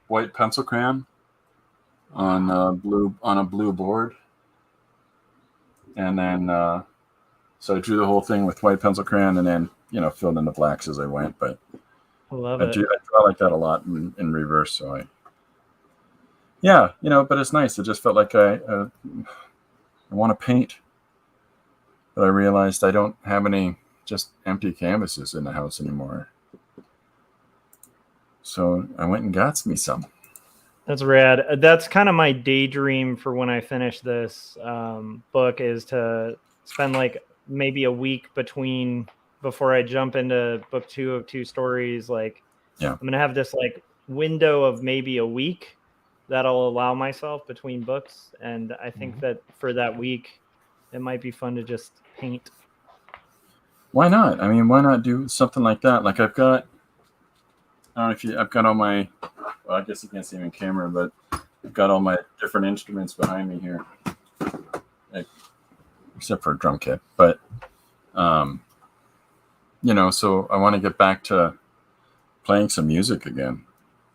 white pencil crayon on a blue board, and then so I drew the whole thing with white pencil crayon, and then filled in the blacks as I went. But I love it. I draw like that a lot in reverse. So but it's nice. It just felt like I want to paint, but I realized I don't have any just empty canvases in the house anymore. So I went and got me some. That's rad. That's kind of my daydream for when I finish this book, is to spend like maybe a week before I jump into book 2 of 2 stories. Like, I'm going to have this like window of maybe a week that I'll allow myself between books. And I think that for that week, it might be fun to just paint. Why not? I mean, why not do something like that? Like I've got all my, well, I guess you can't see me in camera, but I've got all my different instruments behind me here, except for a drum kit. But, so I want to get back to playing some music again.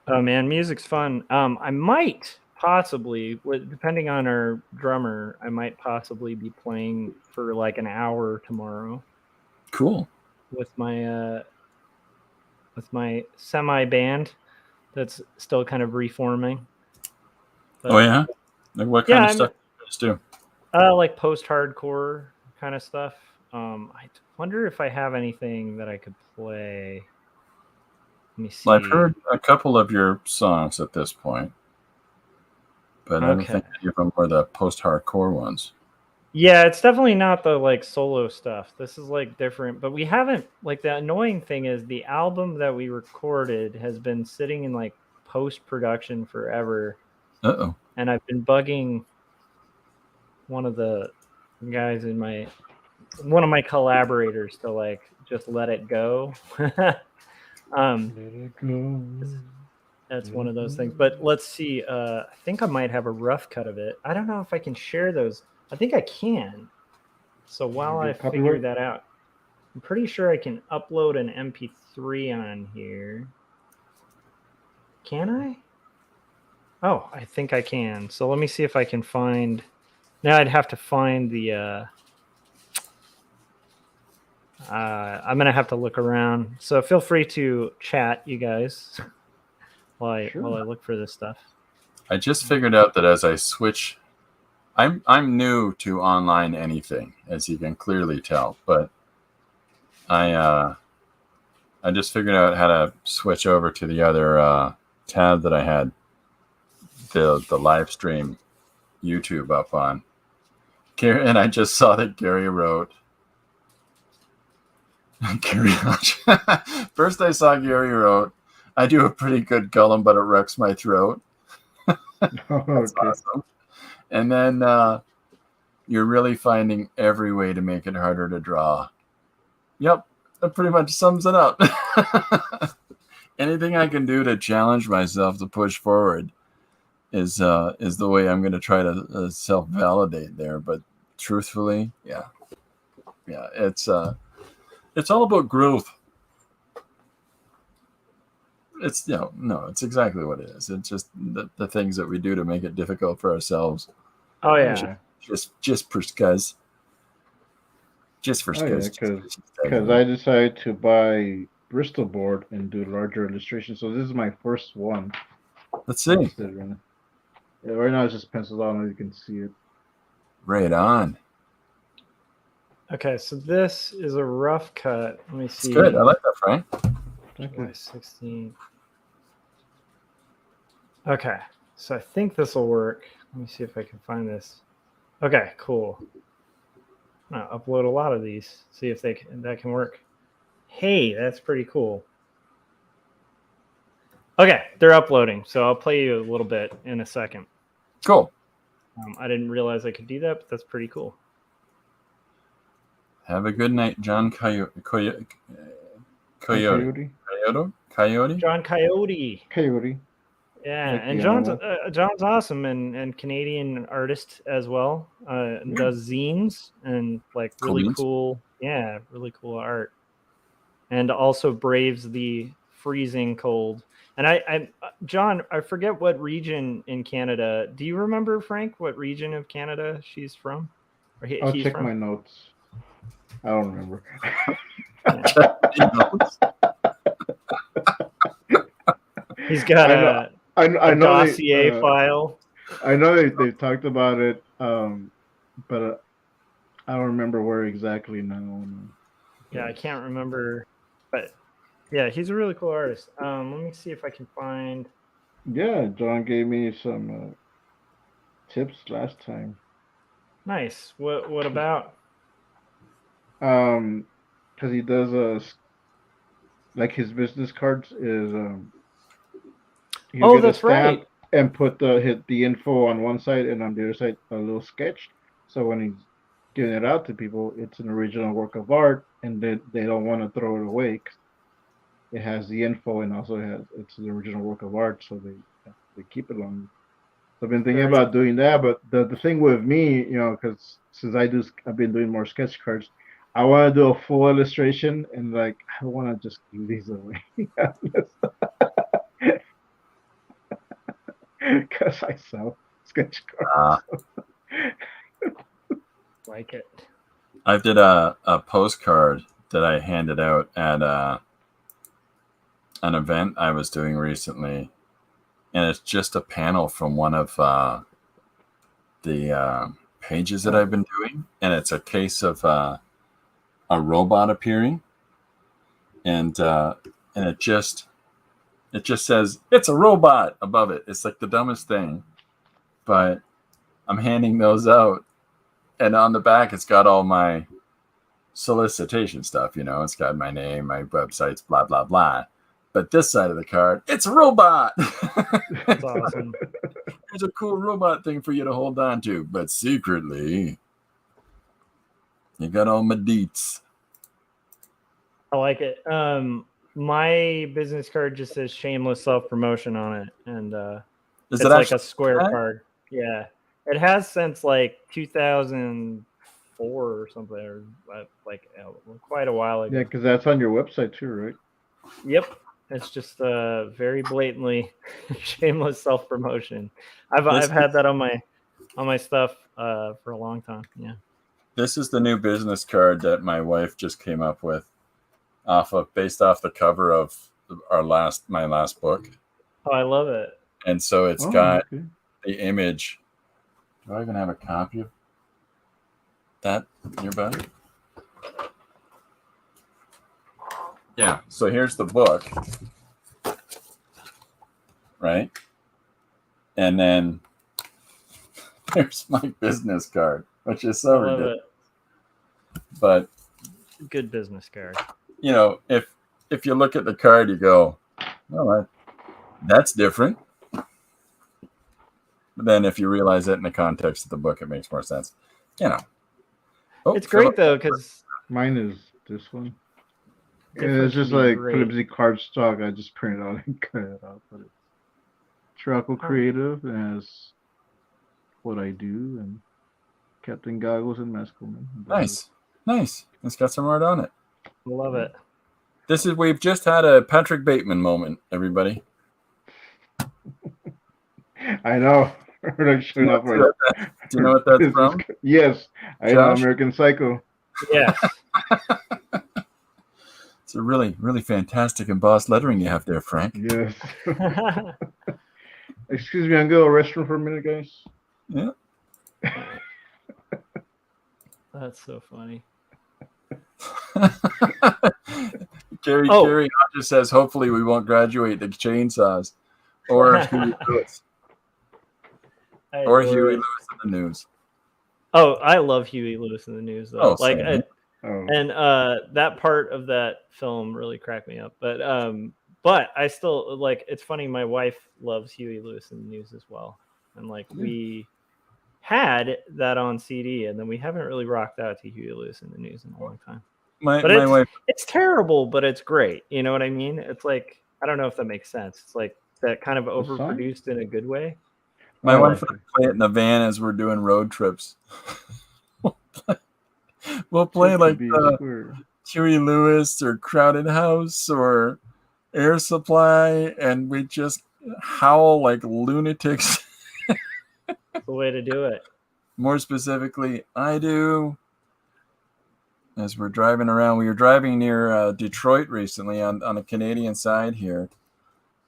Oh man, music's fun. I might possibly, depending on our drummer, I might possibly be playing for like an hour tomorrow. Cool. With my semi band that's still kind of reforming. But, oh yeah, like what kind of stuff do you guys do? Like post-hardcore kind of stuff. I wonder if I have anything that I could play. Let me see. Well, I've heard a couple of your songs at this point, but I don't think any of them were the post-hardcore ones. Yeah, it's definitely not the like solo stuff. This is like different, but we haven't, like, the annoying thing is the album that we recorded has been sitting in like post-production forever. Uh-oh. And I've been bugging one of the guys one of my collaborators to like just let it go. Let it go. That's one of those things. But let's see. I think I might have a rough cut of it. I don't know if I can share those. I think I can. So while I figure that out, I'm pretty sure I can upload an MP3 on here. Can I? Oh, I think I can. So let me see if I can find. Now I'd have to find the. I'm gonna have to look around. So feel free to chat, you guys, while I look for this stuff. I just figured out that as I switch. I'm new to online anything, as you can clearly tell, but I just figured out how to switch over to the other tab that I had the Livestream YouTube up on. And I just saw that Gary wrote. First I saw Gary wrote, "I do a pretty good Gollum, but it wrecks my throat." That's awesome. And then you're really finding every way to make it harder to draw. Yep, that pretty much sums it up. Anything I can do to challenge myself to push forward is the way I'm going to try to self-validate there. But truthfully, yeah, it's all about growth. It's it's exactly what it is. It's just the things that we do to make it difficult for ourselves. Oh yeah, just for scuzz. Just for scuzz. Because I decided to buy Bristol board and do larger illustrations. So this is my first one. Let's see. Right now it's just penciled out, and you can see it. Right on. Okay, so this is a rough cut. Let me It's see. good. I like that, Frank. Thank July you. 16th. Okay, so I think this will work. Let me see if I can find this. Okay, cool. I'm gonna upload a lot of these. See if that can work. Hey, that's pretty cool. Okay, they're uploading, so I'll play you a little bit in a second. Cool. I didn't realize I could do that, but that's pretty cool. Have a good night, John Coyote. Coyote. John Coyote. Coyote. Yeah, Like and the John's animal. John's awesome and Canadian artist as well. Yeah. Does zines and like Cool really beans. cool, really cool art, and also braves the freezing cold. And I John, I forget what region in Canada. Do you remember, Frank, what region of Canada she's from? Or I'll he's check from? my notes. I don't remember. He's got I a know dossier file. I know they talked about it, but I don't remember where exactly now. Yeah, I can't remember, but yeah, he's a really cool artist. Let me see if I can find. Yeah, John gave me some tips last time. Nice. What about? Because he does like his business cards is he'll Oh, get a that's stamp right. and put the info on one side and on the other side a little sketch. So when he's giving it out to people, it's an original work of art, and they don't want to throw it away. 'Cause it has the info and also it's the original work of art, so they keep it long. So I've been thinking Very about doing that, but the thing with me, because since I've been doing more sketch cards, I want to do a full illustration, and like I don't want to just give these away because I sell sketch cards. like it. I did a postcard that I handed out at an event I was doing recently, and it's just a panel from one of the pages that I've been doing, and it's a case of a robot appearing, and it just says it's a robot above it. It's like the dumbest thing, but I'm handing those out, and on the back it's got all my solicitation stuff. It's got my name, my websites, blah blah blah. But this side of the card, it's a robot. That's awesome. There's a cool robot thing for you to hold on to, but secretly, you got all my deets. I like it. My business card just says shameless self-promotion on it, and Is it's it like a actually square card. Yeah, it has since like 2004 or something, or like quite a while ago. Yeah, because that's on your website too, right? Yep. It's just very blatantly shameless self-promotion. I've had that on my stuff for a long time. Yeah. This is the new business card that my wife just came up with, based off the cover of my last book. Oh, I love it. And so it's got the image. Do I even have a copy of that nearby? Yeah. So here's the book, right? And then there's my business card, which is so ridiculous. But good business card. If you look at the card, you go, "Well, that's different." But then, if you realize it in the context of the book, it makes more sense. It's great though, because mine is this one. It's just like flimsy cardstock. I just print it out and cut it out. But it's Traco Creative, and it's what I do, and Captain Goggles and Mescalman. Nice. It's got some art on it. Love it. We've just had a Patrick Bateman moment, everybody. I know. Do you know what that's from? Yes, I know. American Psycho. Yes. It's a really, really fantastic embossed lettering you have there, Frank. Yes. Excuse me, I'm going to the restroom for a minute, guys. Yeah. That's so funny. Gary Oh. Gary just says, hopefully we won't graduate to chainsaws, or Huey Lewis, or Huey Lewis in the news. Oh, I love Huey Lewis in the News though. Oh, Like, same. and that part of that film really cracked me up. But I still like. It's funny. My wife loves Huey Lewis in the News as well, and like we had that on CD, and then we haven't really rocked out to Huey Lewis in the News in a long time. My But wife. it's terrible, but it's great. You know what I mean? It's like, I don't know if that makes sense. It's like that kind of overproduced in a good way. My wife and I play it in the van as we're doing road trips. We'll play like Huey Lewis or Crowded House or Air Supply, and we just howl like lunatics. That's the way to do it. More specifically, I do. As we're driving around, we were driving near Detroit recently on the Canadian side here.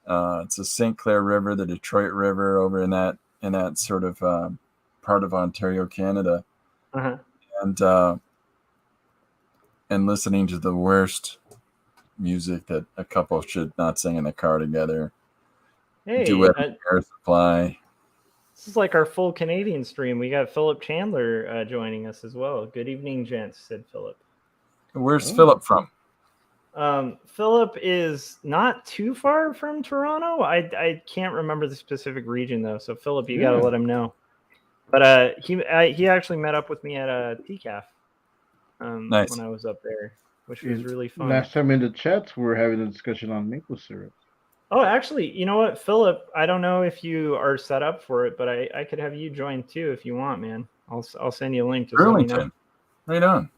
It's the St. Clair River, the Detroit River, over in that sort of part of Ontario, Canada, and listening to the worst music that a couple should not sing in the car together. Hey, Duet Air Supply. This is like our full Canadian stream. We got Philip Chandler joining us as well. Good evening, gents, said Philip. Where's Philip from? Philip is not too far from Toronto. I can't remember the specific region though. So Philip, you got to let him know. But he actually met up with me at TCAF nice. when I was up there, which was really fun. Last time in the chats, we were having a discussion on maple syrup. Oh, actually, you know what, Philip? I don't know if you are set up for it, but I could have you join too if you want, man. I'll send you a link. Just let me know. Right on.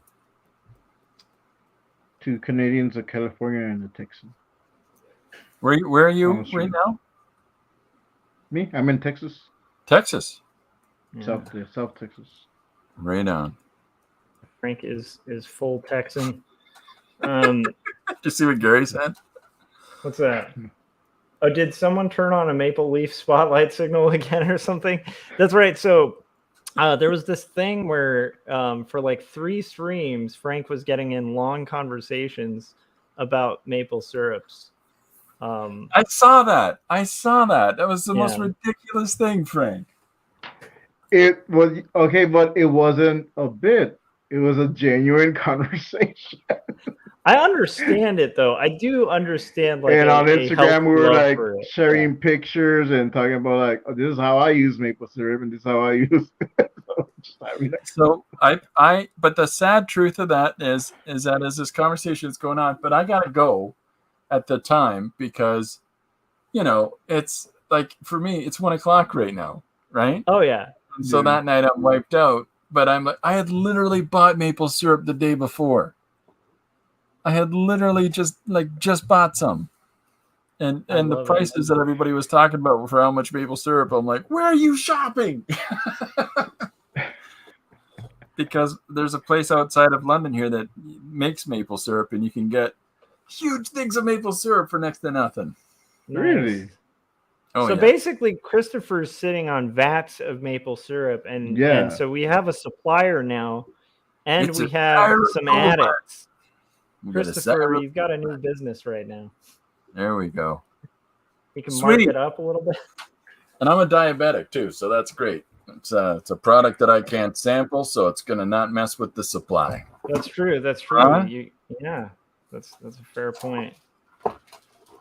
To Canadians of California and the Texans. Where are you right now? Me? I'm in Texas. Texas. South Texas. Right on. Frank is full Texan. Did you see what Gary said? What's that? Oh, did someone turn on a Maple Leaf spotlight signal again or something? That's right. So there was this thing where for like 3 streams, Frank was getting in long conversations about maple syrups. I saw that. That was the most ridiculous thing, Frank. It was okay, but it wasn't a bit. It was a genuine conversation. I understand it though. I do understand. Like, and on Instagram, we were like sharing pictures and talking about like, oh, this is how I use maple syrup, and this is how I use. So but the sad truth of that is that as this conversation is going on, but I gotta go at the time because, it's like for me, it's 1:00 right now, right? Oh yeah. So that night I'm wiped out, but I'm like, I had literally bought maple syrup the day before. I had literally just bought some, and the prices that everybody was talking about for how much maple syrup, I'm like, where are you shopping? Because there's a place outside of London here that makes maple syrup, and you can get huge things of maple syrup for next to nothing. Really? Oh, so basically, Christopher's sitting on vats of maple syrup, and so we have a supplier now, and we have some addicts. Christopher, you've got a new business right now. There we go. You can mark it up a little bit. And I'm a diabetic too, so that's great. It's a product that I can't sample, so it's going to not mess with the supply. That's true. That's true. That's a fair point.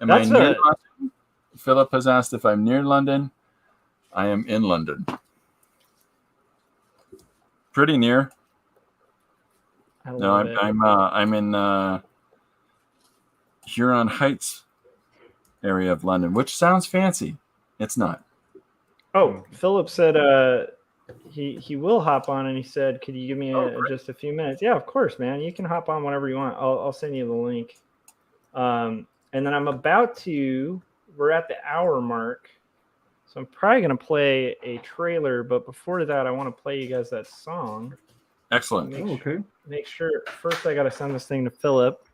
Am I near London? Philip has asked if I'm near London. I am in London. Pretty near. I'm in Huron Heights area of London, which sounds fancy. It's not. Oh, Philip said he will hop on, and he said, "Could you give me just a few minutes?" Yeah, of course, man. You can hop on whenever you want. I'll send you the link. And then we're at the hour mark, so I'm probably gonna play a trailer. But before that, I want to play you guys that song. Excellent. Make sure first I got to send this thing to Philip.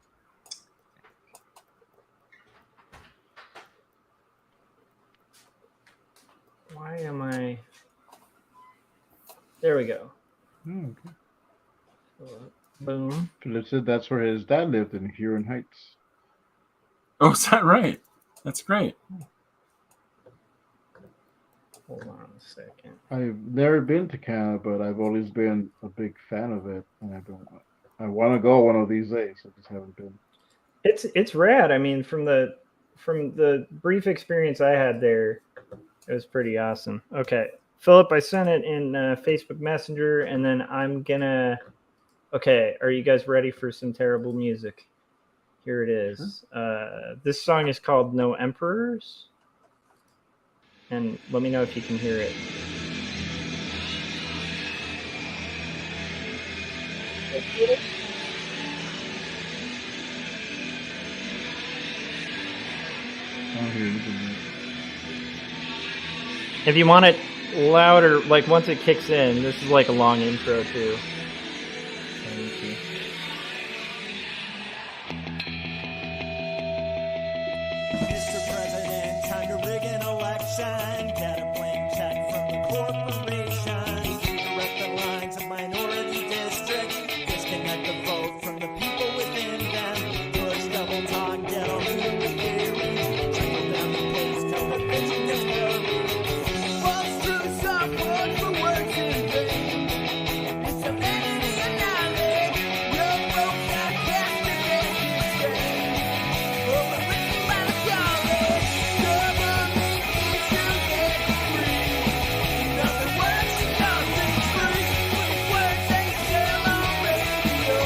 Why am I? There we go. Okay. Boom. Philip said that's where his dad lived in Huron Heights. Oh, is that right? That's great. Hold on a second. I've never been to Canada, but I've always been a big fan of it, and I want to go one of these days. I just haven't been. It's rad. I mean, from the brief experience I had there, it was pretty awesome. Okay, Philip, I sent it in Facebook Messenger, and then I'm gonna. Okay, are you guys ready for some terrible music? Here it is. Sure. This song is called "No Emperors," and let me know if you can hear it. If you want it louder, like once it kicks in, this is like a long intro too. Mr. President, time to rig an election. Get a blank check from the corporation. Direct the lines of minority districts. Disconnect the vote from the people within them. Push double talk, get on the theory. Trickle down the police, tell the vision is blurry. What's true, some words for words in vain. It's a vanity annihilate. Your vote got cast against its grain. Overwritten by the college. Government needs to get free. Nothing works and nothing's free. With words they sell on radio.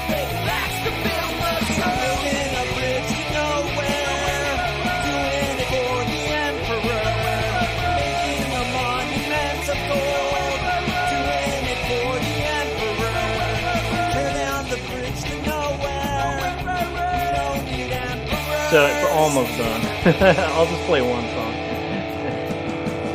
They relax to build the show. Building a bridge to nowhere. Doing it for the emperor. Making a monument of gold. Doing it for the emperor. Tear down the bridge to nowhere. We don't need emperors. So it's almost done. I'll just play one song.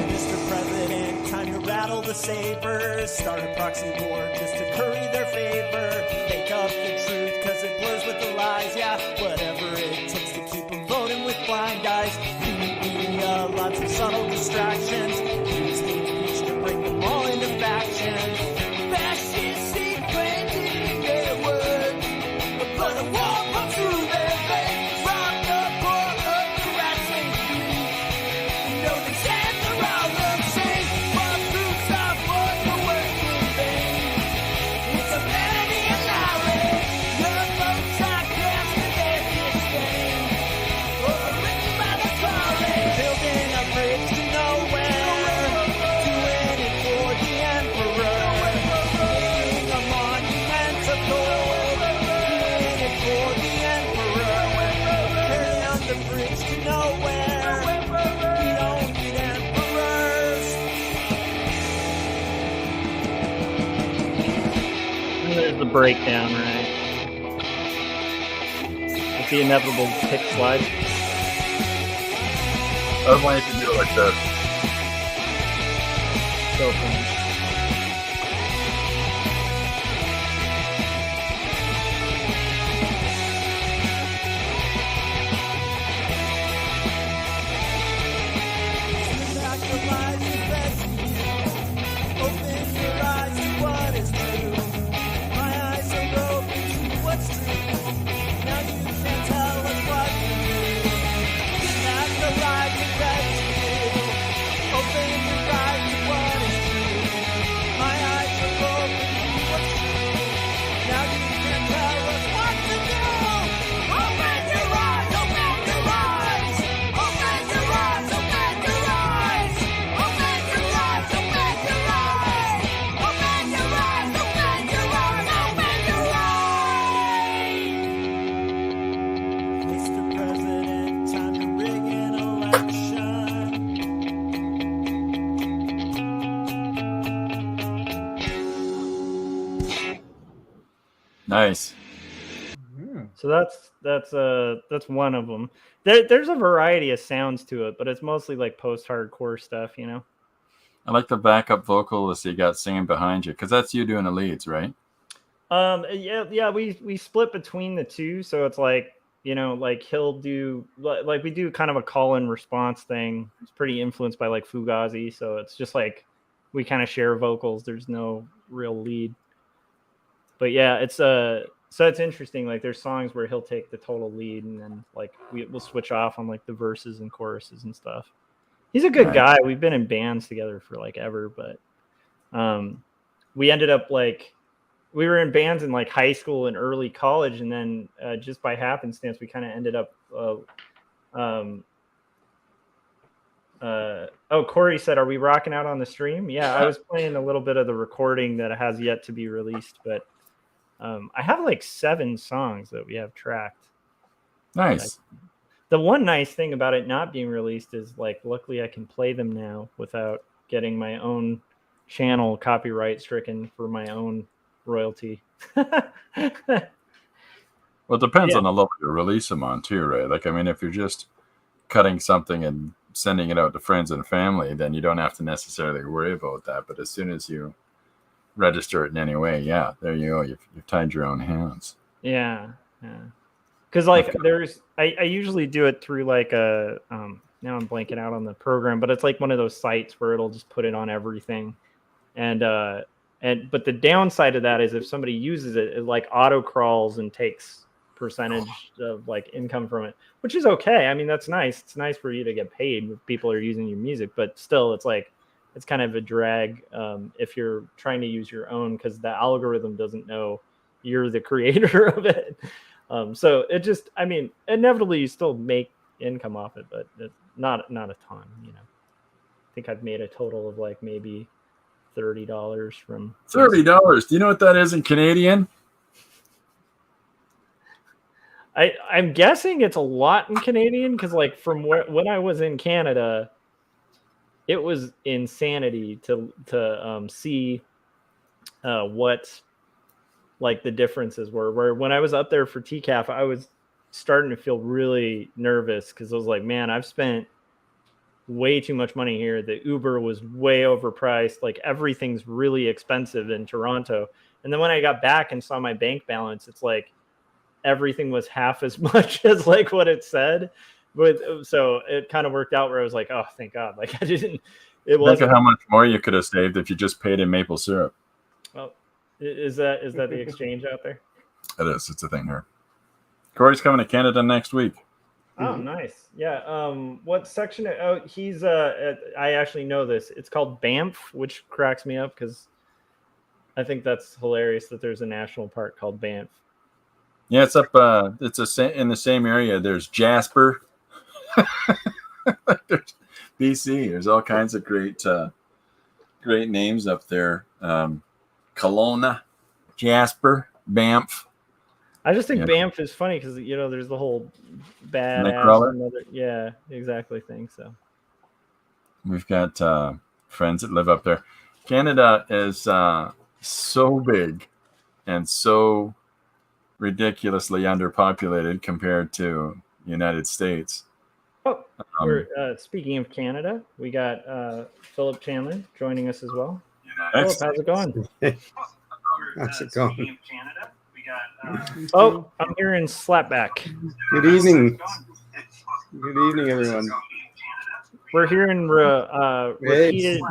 Mr. President, time to rattle the sabers. Start a proxy war just to curry their favor. Make up the truth cause it blurs with the lies. Yeah, whatever it takes to keep them voting with blind eyes. Media, lots of subtle distractions. Use hate speech to bring them all into factions. Fascists sequencing their words. But a war pumps through their veins. Rob the poor of the rats they feed. You know they said they're all the same. But proofs of what the words in vain. It's a vanity annihilate. Your votes are cast against its grain. Overwritten by the college. Building a bridge to nowhere. Doing it for the emperor. Making a monument of gold. Doing it for the emperor. Tear down the bridge to nowhere. We don't need emperors. And there's the breakdown, right? It's the inevitable pick slide. I wanted to do it like this. So fun. Back the lies you fed to you. Open your eyes to what is true. My eyes are open to what's true. Now you can tell us what to do. Back the lies you fed to you. Open your eyes to what is true. My eyes are open to what's true. Now you can tell us what to do. Open your eyes, open your eyes. Open your eyes, open your eyes. Open your eyes, open your eyes. Open your eyes, open your eyes, open your eyes. Mr. President, time to rig an election. Nice. Yeah. So that's one of them. There's a variety of sounds to it, but it's mostly like post-hardcore stuff, you know. I like the backup vocalist you got singing behind you because that's you doing the leads, right? Yeah, we split between the two, so it's like, you know, like he'll do like we do kind of a call and response thing. It's pretty influenced by like Fugazi, so it's just like we kind of share vocals. There's no real lead. But yeah, it's so it's interesting. Like there's songs where he'll take the total lead, and then like we'll switch off on like the verses and choruses and stuff. He's a good Right. guy. We've been in bands together for like ever, but we ended up like we were in bands in like high school and early college, and then just by happenstance we kind of ended up Corey said, are we rocking out on the stream? Yeah, I was playing a little bit of the recording that has yet to be released, but I have like 7 songs that we have tracked. Nice. The one nice thing about it not being released is like luckily I can play them now without getting my own channel copyright stricken for my own royalty. Well, it depends on the level you release them on too, right? Like, I mean, if you're just cutting something and sending it out to friends and family, then you don't have to necessarily worry about that. But as soon as you register it in any way, yeah, there you go. You've tied your own hands. Yeah. Because like I usually do it through like a now I'm blanking out on the program, but it's like one of those sites where it'll just put it on everything, and but the downside of that is if somebody uses it, it like auto crawls and takes percentage of like income from it, which is okay. I mean, that's nice. It's nice for you to get paid if people are using your music, but still it's like it's kind of a drag if you're trying to use your own, because the algorithm doesn't know you're the creator of it. So it just, I mean, inevitably you still make income off it, but not a ton, you know. I think I've made a total of like maybe $30 from $30. Do you know what that is in Canadian? I'm guessing it's a lot in Canadian, because like from when I was in Canada, it was insanity to see what like the differences were. Where when I was up there for TCAF, I was starting to feel really nervous because I was like, man, I've spent way too much money here. The Uber was way overpriced. Like everything's really expensive in Toronto. And then when I got back and saw my bank balance, it's like everything was half as much as like what it said. But so it kind of worked out where I was like, oh, thank God. Like I didn't, it wasn't. Think of how much more you could have saved if you just paid in maple syrup. Well, is that the exchange out there? It is. It's a thing here. Corey's coming to Canada next week. Oh, nice. Yeah. What section? Oh, he's I actually know this. It's called Banff, which cracks me up because I think that's hilarious that there's a national park called Banff. Yeah, it's up. It's in the same area. There's Jasper. There's BC. There's all kinds of great names up there. Kelowna, Jasper, Banff. I just think Banff is funny because you know there's the whole badass, yeah, exactly thing. So we've got friends that live up there. Canada is so big and so ridiculously underpopulated compared to the United States. Oh, we're speaking of Canada, we got Philip Chandler joining us as well. Philip, how's it going? How's it going? Speaking of Canada, we got I'm hearing Slapback. Good evening. Good evening, everyone. We're hearing repeated.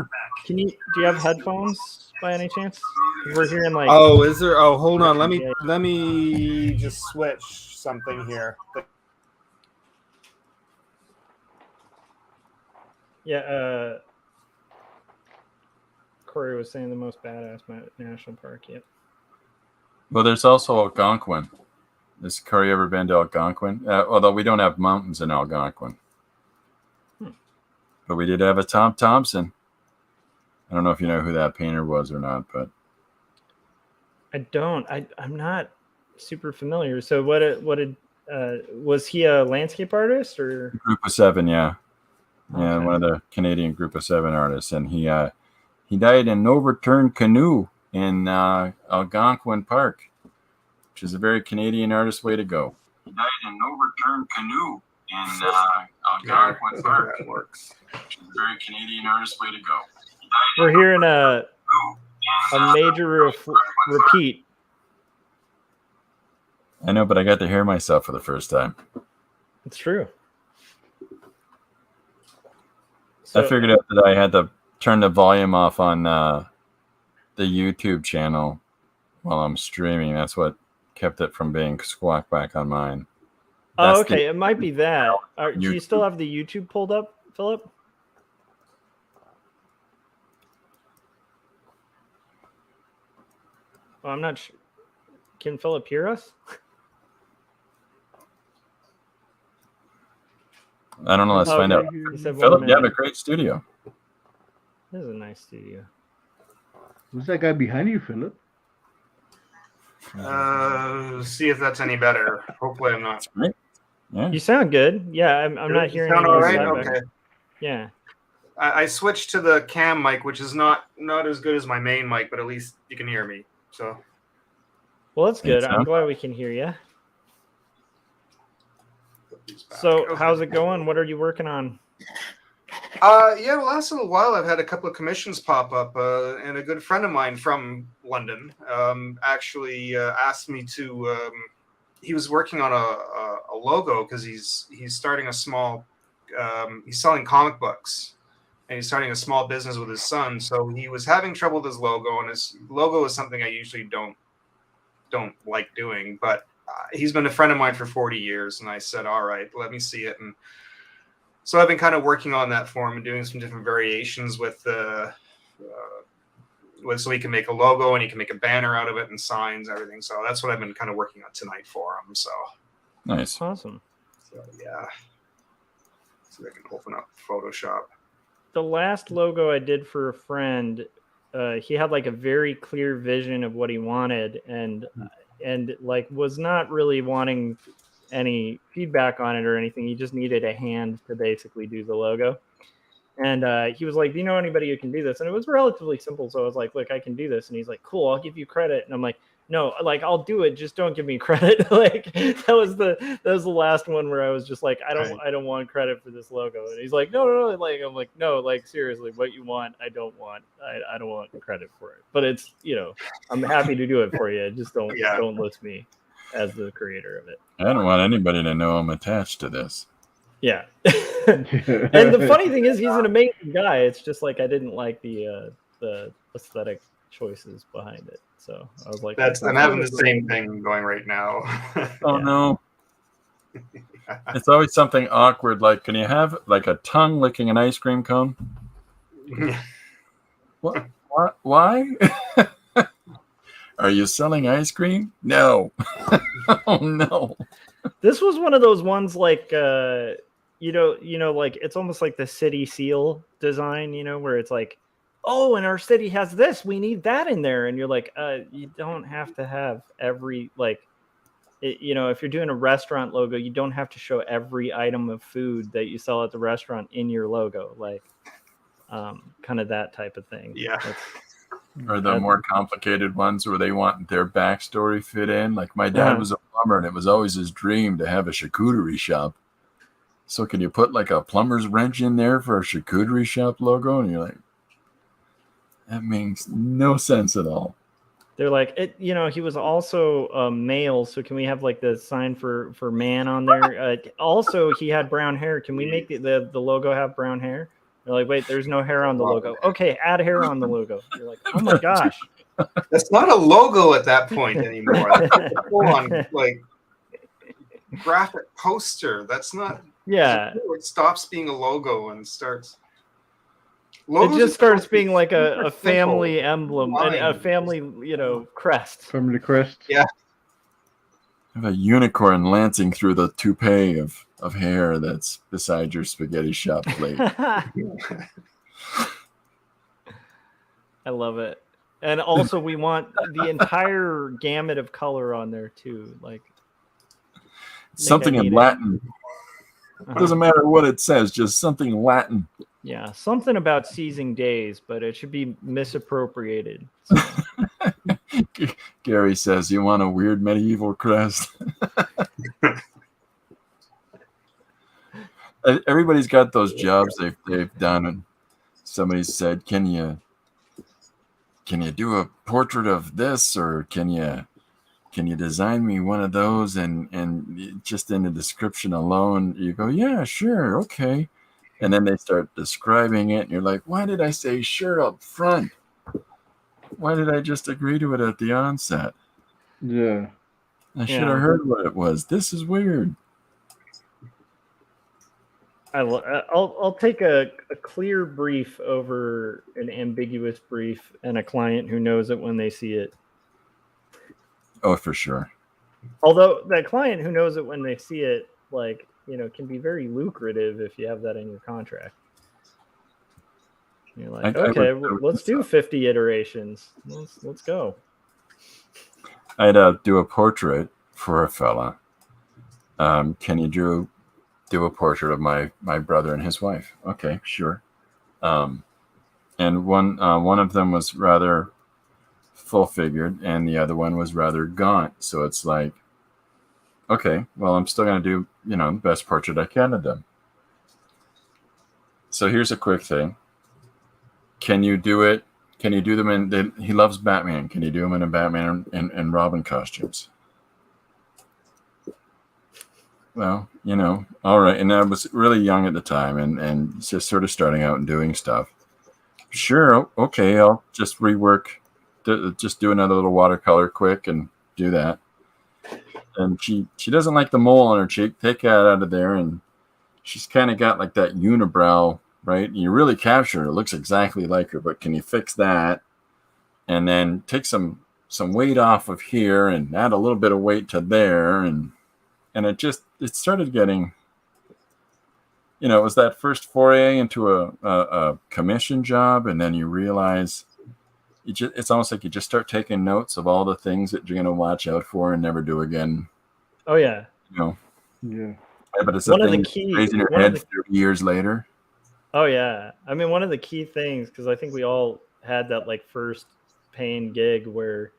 Do you have headphones by any chance? We're hearing like. Oh, is there? Oh, hold on. Let me just switch something here. Yeah. Corey was saying the most badass national park. Yep. Well, there's also Algonquin. Has Corey ever been to Algonquin? Although we don't have mountains in Algonquin. But we did have a Tom Thompson. I don't know if you know who that painter was or not, but I don't. I'm not super familiar. So what did was he a landscape artist or Group of Seven? Yeah, yeah, Okay. one of the Canadian Group of Seven artists, and he died in an overturned canoe in Algonquin Park, which is a very Canadian artist way to go. He died in an overturned canoe in Algonquin Park, which is a very Canadian artist way to go. We're hearing a major repeat. I know, but I got to hear myself for the first time. It's true. I figured out that I had to turn the volume off on the YouTube channel while I'm streaming. That's what kept it from being squawk back on mine. Oh, That's okay. It might be that. Do you still YouTube. have the YouTube pulled up, Philip? Well, I'm not sure. Can Philip hear us? I don't know. Let's find out. He said 1 Philip, you have a minute. great studio. This is a nice studio. Who's that guy behind you, Philip? See if that's any better. Hopefully, I'm not. Right? Yeah. You sound good. Yeah, I'm not hearing Sound any all right? feedback. Okay. Yeah. I switched to the cam mic, which is not as good as my main mic, but at least you can hear me. So. Well, that's good. I'm sound- glad we can hear you. Put these back. So, Okay. how's it going? What are you working on? Yeah, the last little while I've had a couple of commissions pop up, and a good friend of mine from London actually asked me to. He was working on a logo because he's starting a small. He's selling comic books, and he's starting a small business with his son. So he was having trouble with his logo, and his logo is something I usually don't like doing, but he's been a friend of mine for 40 years, and I said, all right, let me see it. And so I've been kind of working on that for him and doing some different variations with so he can make a logo and he can make a banner out of it and signs, everything. So that's what I've been kind of working on tonight for him. So Nice. Awesome. yeah. So I can open up Photoshop. The last logo I did for a friend, he had like a very clear vision of what he wanted, and like was not really wanting any feedback on it or anything. He just needed a hand to basically do the logo. And he was like, do you know anybody who can do this? And it was relatively simple. So I was like, look, I can do this. And he's like, cool, I'll give you credit. And I'm like, no, like I'll do it, just don't give me credit. Like that was the last one where I was just like, I don't want credit for this logo. And he's like, no. Like I'm like, no, like seriously, what you want, I don't want credit for it. But it's, I'm happy to do it for you. Just don't list me as the creator of it. I don't want anybody to know I'm attached to this. Yeah. And the funny thing is, he's an amazing guy. It's just like I didn't like the aesthetic choices behind it. So I was like, I'm having the same thing going right now. Oh no. It's always something awkward. Like, can you have like a tongue licking an ice cream cone? What? Why? Are you selling ice cream? No. Oh no. This was one of those ones like like it's almost like the city seal design, where it's like, oh, and our city has this, we need that in there. And you're like, you don't have to have every, like, if you're doing a restaurant logo, you don't have to show every item of food that you sell at the restaurant in your logo, like kind of that type of thing. Yeah. Or the more complicated ones where they want their backstory fit in. Like my dad was a plumber, and it was always his dream to have a charcuterie shop. So can you put like a plumber's wrench in there for a charcuterie shop logo? And you're like, that makes no sense at all. They're like, he was also male, so can we have like the sign for man on there? Also, he had brown hair. Can we make the logo have brown hair? They're like, wait, there's no hair on the logo. Okay, add hair on the logo. You're like, oh my gosh. That's not a logo at that point anymore. That's a full-on, like, graphic poster. That's not. Yeah. It stops being a logo and starts. It just starts being like a family emblem and a family, crest. Family crest. Yeah. Have a unicorn lancing through the toupee of hair that's beside your spaghetti shop plate. I love it. And also we want the entire gamut of color on there too. Like something in Latin. It doesn't matter what it says, just something Latin. Yeah, something about seizing days, but it should be misappropriated. So. Gary says, you want a weird medieval crest? Everybody's got those jobs they've done, and somebody said, can you do a portrait of this, or can you design me one of those? And just in the description alone, you go, yeah, sure, okay. And then they start describing it, and you're like, why did I say sure up front? why did I just agree to it at the onset? Yeah. I should have heard what it was. This is weird. I'll take a clear brief over an ambiguous brief and a client who knows it when they see it. Oh, for sure. Although that client who knows it when they see it, like, you know, can be very lucrative if you have that in your contract. You're like, let's do 50 iterations. Let's go. I'd do a portrait for a fella. Can you do a portrait of my brother and his wife? Okay, sure. And one of them was rather full figured, and the other one was rather gaunt. So it's like, okay, well, I'm still gonna do, you know, the best portrait I can of them. So here's a quick thing. Can you do it? Can you do them in? He loves Batman. Can you do them in a Batman and Robin costumes? Well, you know, all right. And I was really young at the time, and just sort of starting out and doing stuff. Sure, okay, I'll just rework, just do another little watercolor quick and do that. And she doesn't like the mole on her cheek. Take that out of there, and she's kind of got like that unibrow, right? And you really capture her. It looks exactly like her, but can you fix that? And then take some weight off of here and add a little bit of weight to there, and it started getting, you know, it was that first foray into a commission job, and then you realize it's almost like you just start taking notes of all the things that you're going to watch out for and never do again. Oh yeah. You know. Yeah. But it's one of the key raising your head 30 years later. Oh yeah. I mean, one of the key things, because I think we all had that like first paying gig where,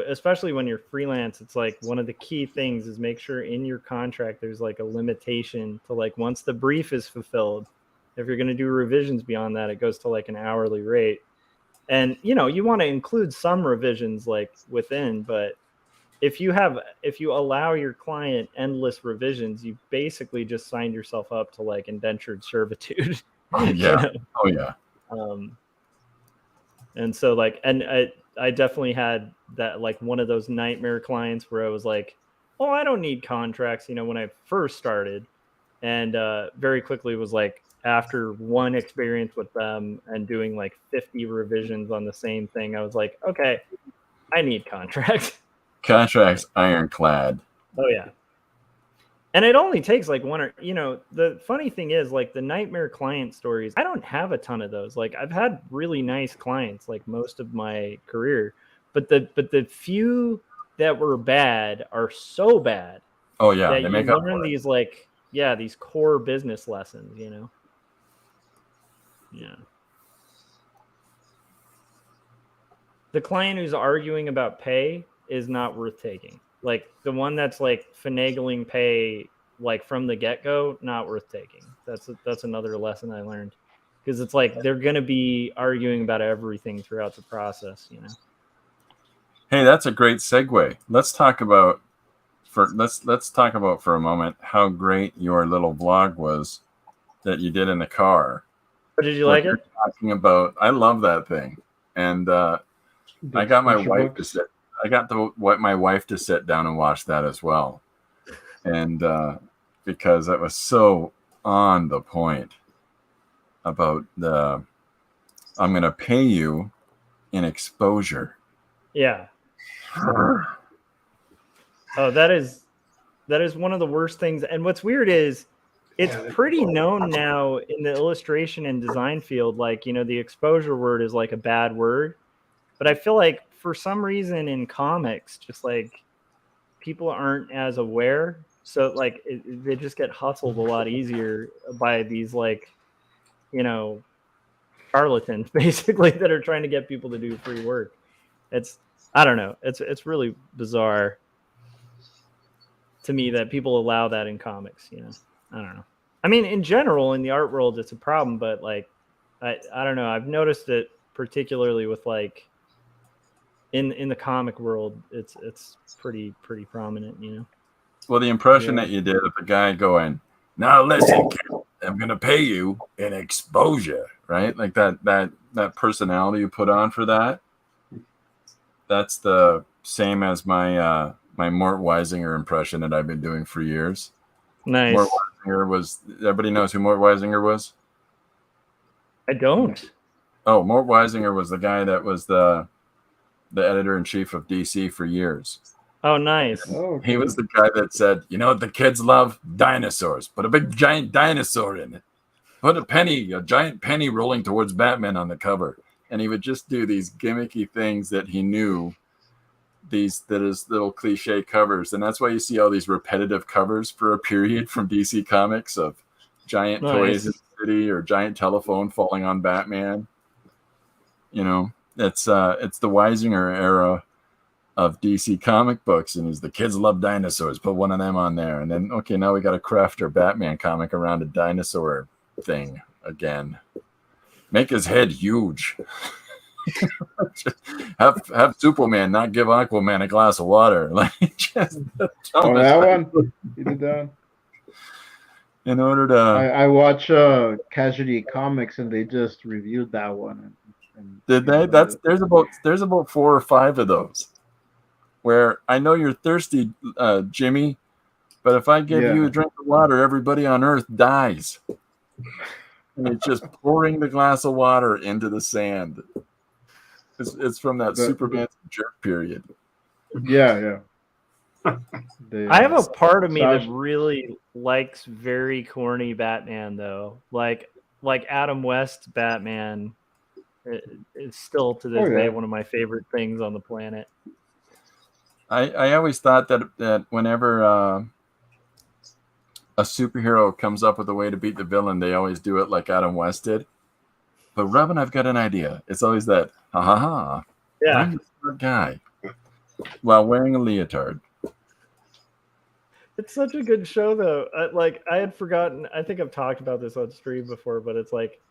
especially when you're freelance, it's like one of the key things is make sure in your contract there's like a limitation to like once the brief is fulfilled, if you're going to do revisions beyond that, it goes to like an hourly rate. And you know, you want to include some revisions like within, but if you allow your client endless revisions, you basically just signed yourself up to like indentured servitude. Oh yeah. You know? Oh yeah. And so like, and I definitely had that, like one of those nightmare clients where I was like, oh, I don't need contracts, you know, when I first started. And very quickly was like, after one experience with them and doing like 50 revisions on the same thing, I was like, okay, I need contracts. Contracts ironclad. Oh yeah. And it only takes like one, or, you know, the funny thing is like the nightmare client stories, I don't have a ton of those. Like I've had really nice clients like most of my career, but the few that were bad are so bad. Oh yeah. That you learn these like, yeah, these core business lessons, you know? Yeah. The client who's arguing about pay is not worth taking. Like the one that's like finagling pay like from the get-go, not worth taking. That's another lesson I learned, because it's like they're going to be arguing about everything throughout the process, you know. Hey, that's a great segue. Let's talk about for a moment how great your little vlog was that you did in the car. But did you like it? Talking about, I love that thing, and I got my wife to sit. I got my wife to sit down and watch that as well, and because that was so on the point about I'm going to pay you in exposure. Yeah. Oh, that is one of the worst things. And what's weird is it's pretty known now in the illustration and design field. Like, you know, the exposure word is like a bad word, but I feel like for some reason in comics, just like people aren't as aware. So like they just get hustled a lot easier by these like, you know, charlatans basically that are trying to get people to do free work. I don't know. It's really bizarre to me that people allow that in comics, you know. I don't know. I mean, in general, in the art world, it's a problem, but like, I don't know. I've noticed it particularly with like in the comic world, it's pretty prominent, you know. Well, the impression that you did of the guy going, "Now listen, kid, I'm going to pay you in exposure," right? Like that personality you put on for that. That's the same as my my Mort Weisinger impression that I've been doing for years. Nice. Mort Weisinger was. Everybody knows who Mort Weisinger was. I don't. Oh, Mort Weisinger was the guy that was the editor-in-chief of DC for years. Oh, nice. Oh, He was the guy that said, you know what the kids love? Dinosaurs. Put a big giant dinosaur in it. Put a giant penny rolling towards Batman on the cover. And he would just do these gimmicky things that he knew, that is little cliche covers. And that's why you see all these repetitive covers for a period from DC Comics of giant toys in the city or giant telephone falling on Batman. You know, it's the Weisinger era of DC comic books, and the kids love dinosaurs. Put one of them on there, and then okay, now we got to craft our Batman comic around a dinosaur thing again. Make his head huge. have Superman not give Aquaman a glass of water. Like just that one. You did that. In order to, I watch Casualty Comics, and they just reviewed that one. And did they? There's about 4 or 5 of those. Where I know you're thirsty, Jimmy, but if I give you a drink of water, everybody on Earth dies. And it's just pouring the glass of water into the sand. It's from that Superman jerk period. Yeah. I have a part of me that really likes very corny Batman, though. Like Adam West Batman is still to this day one of my favorite things on the planet. I always thought that whenever a superhero comes up with a way to beat the villain, they always do it like Adam West did. But Robin, I've got an idea. It's always that, yeah, I'm a smart guy, while wearing a leotard. It's such a good show, though. I had forgotten. I think I've talked about this on stream before, but it's like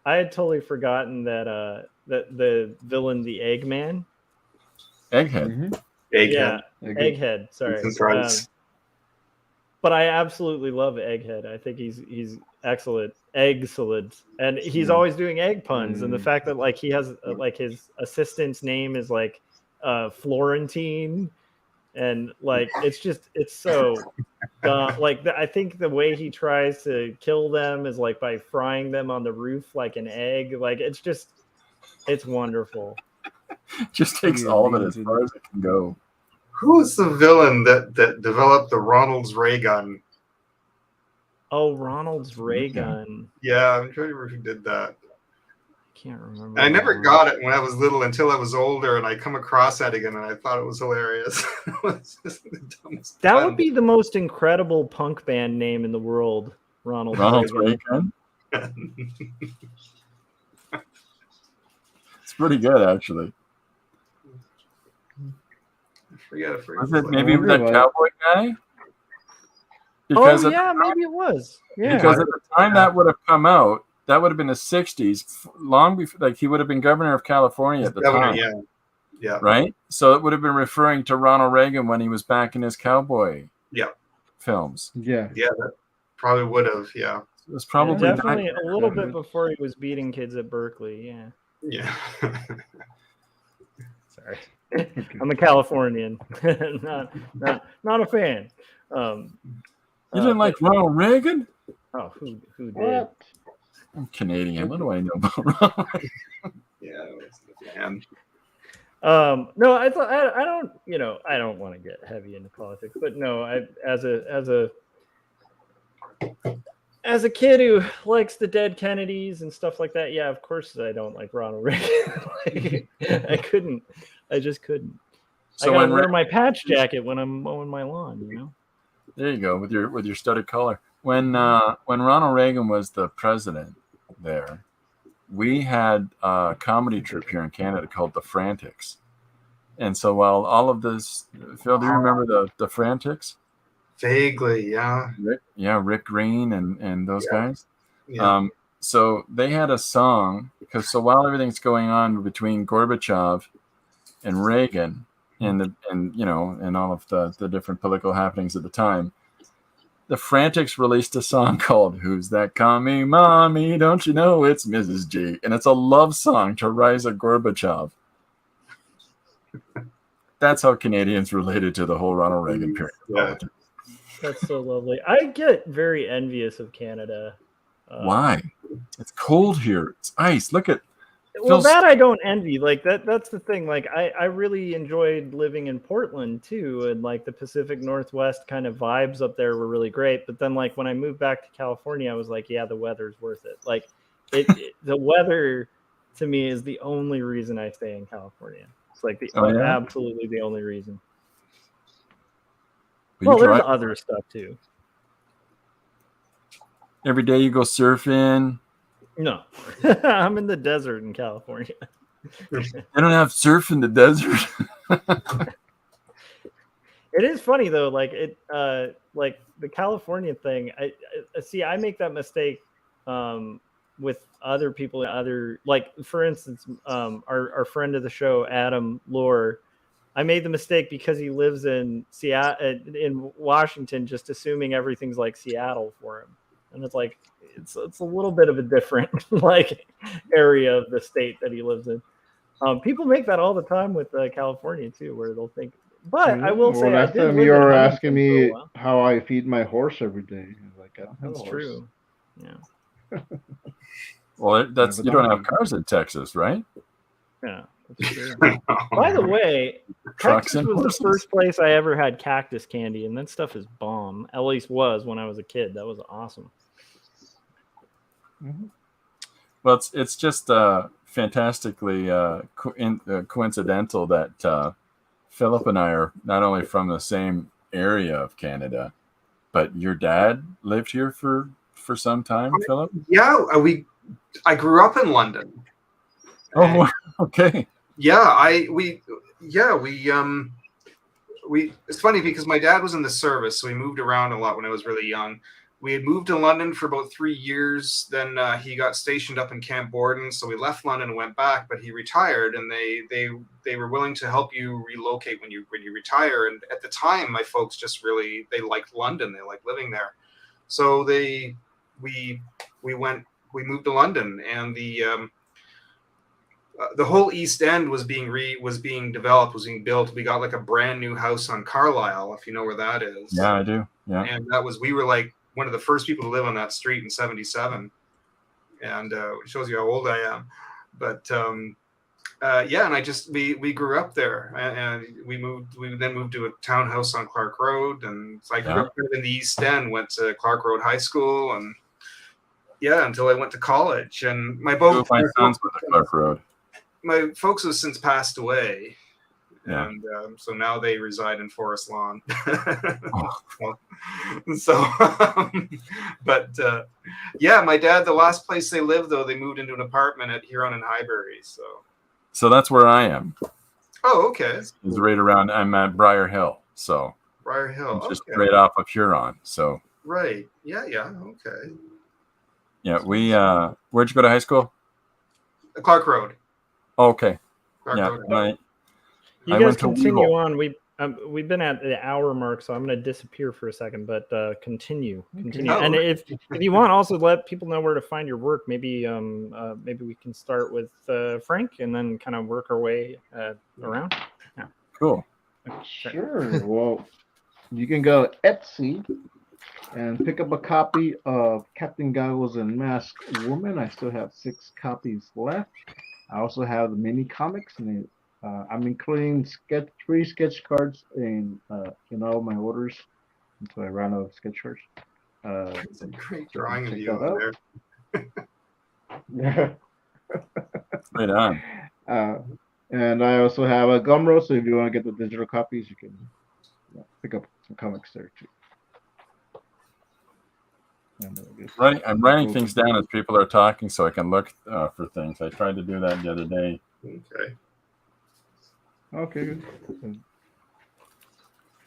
I had totally forgotten that that the villain, the Eggman, Egghead. Mm-hmm. Egghead. Sorry, but I absolutely love Egghead. I think he's excellent, excellent, and he's always doing egg puns. And the fact that like he has like his assistant's name is like Florentine, and like it's so dumb. Like I think the way he tries to kill them is like by frying them on the roof like an egg. Like it's wonderful. Just takes all of it as far as it can go. Who is the villain that developed the Ronald's ray gun? Oh, Ronald's ray gun. Yeah, I'm trying to remember who did that. Can't remember. And I never got it when I was little until I was older, and I come across that again, and I thought it was hilarious. It was just the dumbest that fun. would be the most incredible punk band name in the world. Ronald's ray gun. It's pretty good, actually. Was it maybe that cowboy guy? Because maybe it was. Yeah. Because at the time that would have come out, that would have been the 60s, long before, like he would have been governor of California at the time. Yeah. Right? So it would have been referring to Ronald Reagan when he was back in his cowboy films. Yeah, that probably would have, It was probably definitely a little bit before he was beating kids at Berkeley, Yeah. Sorry. I'm a Californian. not a fan. You didn't like Ronald Reagan? Oh, who did? What? I'm Canadian. What do I know about Ronald Reagan? Yeah, I was a fan. No, I thought I don't. I don't want to get heavy into politics, but no, as a kid who likes the dead Kennedys and stuff like that, yeah, of course I don't like Ronald Reagan. I just couldn't. So I gotta wear my patch jacket when I'm mowing my lawn, There you go, with your studded collar. When Ronald Reagan was the president there, we had a comedy troupe here in Canada called the Frantics. And so while all of this, Phil, do you remember the Frantics? Vaguely, yeah. Rick Green and those guys. Yeah. So they had a song so while everything's going on between Gorbachev and Reagan and all of the different political happenings at the time, the Frantics released a song called "Who's That Commie Mommy? Don't You Know It's Mrs. G?" And it's a love song to Raisa Gorbachev. that's how Canadians related to the whole Ronald Reagan period. of Yeah. politics. That's so lovely. I get very envious of Canada. Why? It's cold here. It's ice. Look at. Well, that I don't envy. Like that's the thing. Like I really enjoyed living in Portland too, and like the Pacific Northwest kind of vibes up there were really great. But then like when I moved back to California, I was like, yeah, the weather's worth it. Like the weather to me is the only reason I stay in California. It's like absolutely the only reason. Well, there's other stuff too. Every day you go surfing. No, I'm in the desert in California. I don't have surf in the desert. It is funny though, like like the California thing. I see. I make that mistake with other people. Like for instance, our friend of the show, Adam Lohr. I made the mistake because he lives in Seattle, in Washington, just assuming everything's like Seattle for him, and it's like. It's a little bit of a different like area of the state that he lives in. People make that all the time with California too, where they'll think. But I will say, last time you were asking me how I feed my horse every day. Like, I don't have that's a horse. True. Yeah. Well, that's you don't have cars in Texas, right? Yeah, that's true. By the way, Texas was the first place I ever had cactus candy, and that stuff is bomb. At least was when I was a kid. That was awesome. Mm-hmm. Well, it's just fantastically coincidental that Philip and I are not only from the same area of Canada, but your dad lived here for some time, Philip? Yeah, I grew up in London. Oh, okay. Yeah, we it's funny because my dad was in the service, so we moved around a lot when I was really young. We had moved to London for about 3 years. Then he got stationed up in Camp Borden. So we left London and went back, but he retired, and they were willing to help you relocate when you retire. And at the time, my folks just they liked London. They liked living there. So we moved to London, and the whole East End was being developed, was being built. We got like a brand new house on Carlisle, if you know where that is. Yeah, I do. Yeah. And we were like one of the first people to live on that street in 77, and it shows you how old I am. But and we grew up there, and we then moved to a townhouse on Clark Road, and so I grew up in the East End, went to Clark Road High School, and until I went to college. And my sons went to Clark Road. My folks have since passed away. Yeah. And so now they reside in Forest Lawn. My dad, the last place they lived, though, they moved into an apartment at Huron and Highbury. So that's where I am. Oh, okay. It's right around. I'm at Briar Hill. So Briar Hill, just right off of Huron. So right. Yeah. Okay. Yeah, we. Where'd you go to high school? Clark Road. Okay. Clark Road. You guys continue on. We've been at the hour mark, so I'm going to disappear for a second. But continue. Oh. And if you want, also let people know where to find your work. Maybe we can start with Frank and then kind of work our way around. Yeah. Cool. Sure. Well, you can go to Etsy and pick up a copy of Captain Goggles and Masked Woman. I still have 6 copies left. I also have the mini comics, and I'm including 3 sketch cards in all my orders until I run out of sketch cards. It's a great drawing of you over there. Right on. And I also have a Gumroad, so if you want to get the digital copies, you can pick up some comics there too. Right, I'm writing things down as people are talking so I can look for things. I tried to do that the other day. Okay. Good.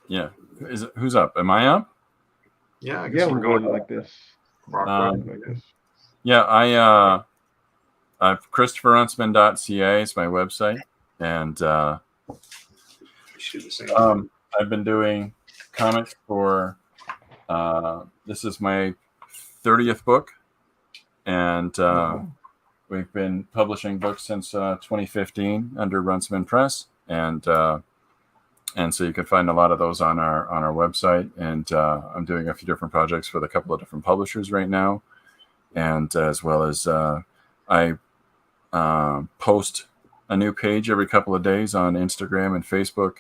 Yeah. Who's up? Am I up? Yeah, I guess we're going like this. Yeah, I have ChristopherHuntsman.ca is my website, and I've been doing comics for this is my 30th book, and we've been publishing books since 2015 under Runciman Press, and And so you can find a lot of those on our website. And I'm doing a few different projects with a couple of different publishers right now, and as well as I post a new page every couple of days on Instagram and Facebook,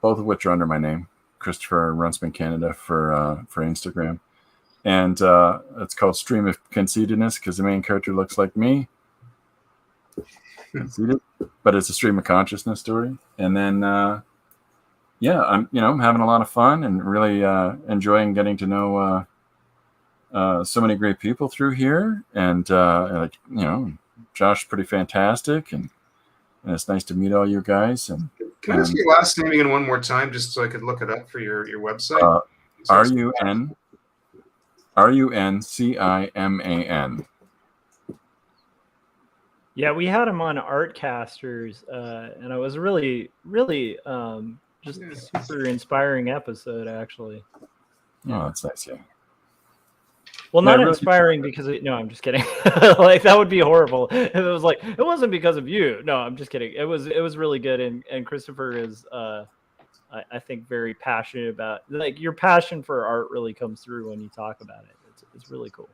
both of which are under my name, Christopher Runsman Canada for Instagram. And it's called Stream of Conceitedness because the main character looks like me. Conceited, but it's a stream of consciousness story. And then, I'm having a lot of fun and really enjoying getting to know so many great people through here. And Josh's pretty fantastic, and it's nice to meet all you guys. And can I ask your last name again one more time, just so I could look it up for your website? Runciman. Yeah, we had him on Artcasters, and it was really, really just a super inspiring episode, actually. Oh, that's nice, yeah. Well, not inspiring because no, I'm just kidding. Like that would be horrible. If it was like it wasn't because of you. No, I'm just kidding. It was really good, and Christopher is I think very passionate about, like, your passion for art really comes through when you talk about it. It's really cool.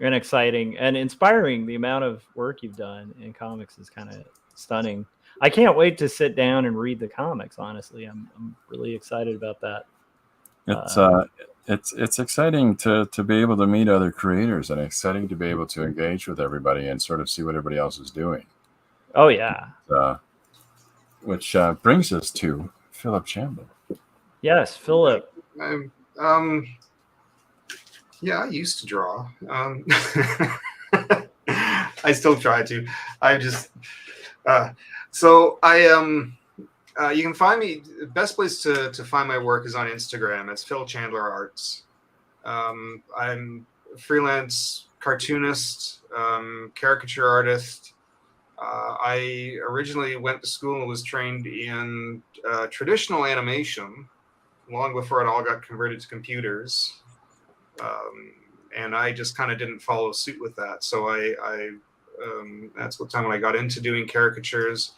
And exciting and inspiring. The amount of work you've done in comics is kind of stunning. I can't wait to sit down and read the comics. Honestly, I'm really excited about that. It's exciting to be able to meet other creators, and exciting to be able to engage with everybody and sort of see what everybody else is doing. Oh yeah. Which brings us to Philip Kemble. Yes, Philip. Yeah, I used to draw. I still try to. I just you can find me. The best place to find my work is on Instagram. It's Phil Chandler Arts. I'm a freelance cartoonist, caricature artist. I originally went to school and was trained in traditional animation long before it all got converted to computers. And I just kind of didn't follow suit with that. So that's what time when I got into doing caricatures.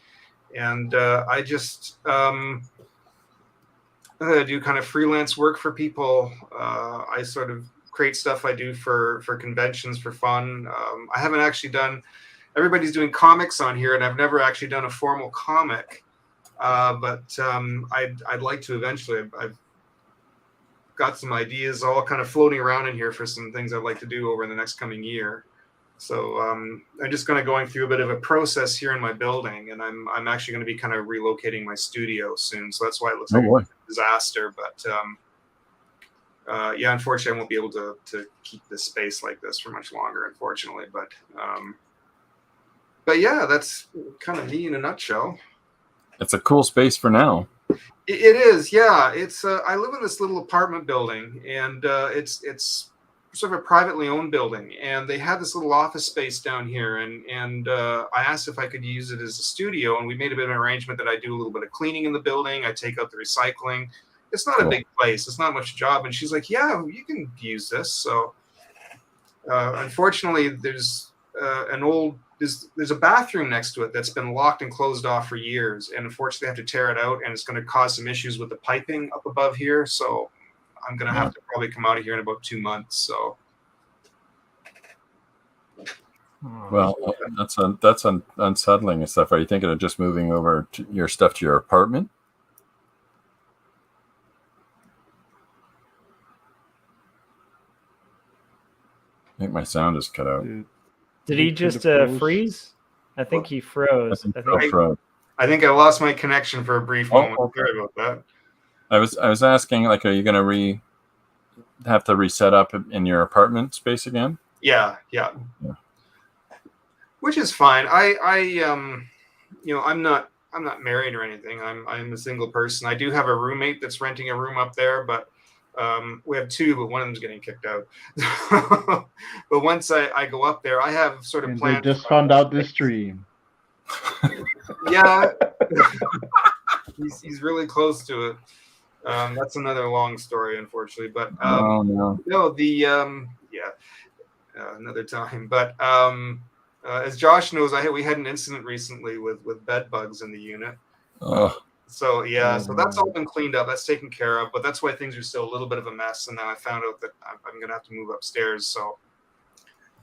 And I just do kind of freelance work for people. I sort of create stuff I do for conventions for fun. I haven't actually done, everybody's doing comics on here, and I've never actually done a formal comic. But I'd like to eventually. I've got some ideas all kind of floating around in here for some things I'd like to do over the next coming year. So I'm just going through a bit of a process here in my building, and I'm actually going to be kind of relocating my studio soon. So that's why it looks like a disaster. But unfortunately, I won't be able to keep this space like this for much longer, unfortunately. But yeah, that's kind of me in a nutshell. It's a cool space for now. It is, yeah. It's I live in this little apartment building, and it's sort of a privately owned building, and they had this little office space down here, and I asked if I could use it as a studio, and we made a bit of an arrangement that I do a little bit of cleaning in the building. I take out the recycling. It's not a big place. It's not much job. And she's like, yeah, you can use this. So unfortunately, there's there's a bathroom next to it that's been locked and closed off for years, and unfortunately I have to tear it out, and it's going to cause some issues with the piping up above here. So I'm going to have to probably come out of here in about 2 months. So, well, that's unsettling and stuff. Are you thinking of just moving over your stuff to your apartment? I think my sound is cut out. Did he just freeze? I think he froze. I think I lost my connection for a brief moment. Okay. Sorry about that. I was asking, like, are you going to have to reset up in your apartment space again? Yeah. Which is fine. I'm not married or anything. I'm a single person. I do have a roommate that's renting a room up there, but we have two, but one of them's getting kicked out. But once I go up there, I have sort of planned. They just found out this stream. Yeah, he's really close to it. That's another long story, unfortunately. But another time. But as Josh knows, we had an incident recently with bed bugs in the unit. So yeah, so that's all Oh. been cleaned up. That's taken care of. But that's why things are still a little bit of a mess. And then I found out that I'm gonna have to move upstairs. So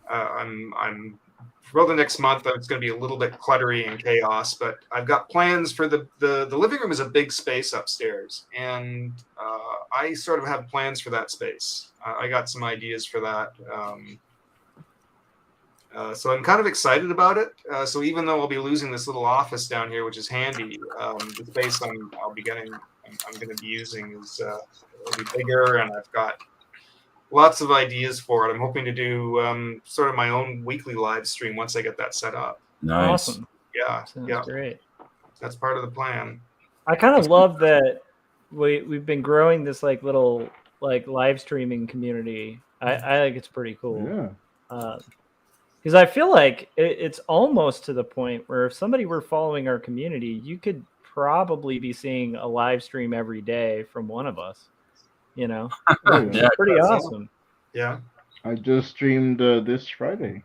I'm for the next month. It's gonna be a little bit cluttery and chaos. But I've got plans for the living room is a big space upstairs, and I sort of have plans for that space. I got some ideas for that. So I'm kind of excited about it. So even though I'll be losing this little office down here, which is handy, the space I'm going to be using is will be bigger, and I've got lots of ideas for it. I'm hoping to do sort of my own weekly live stream once I get that set up. Nice. Awesome. Yeah, Sounds yeah, great. that's part of the plan. I kind of love that we've been growing this like little like live streaming community. I think it's pretty cool. Yeah. Because I feel like it's almost to the point where if somebody were following our community, you could probably be seeing a live stream every day from one of us. You know, Oh, it's yeah. pretty that's awesome. Yeah. I just streamed this Friday,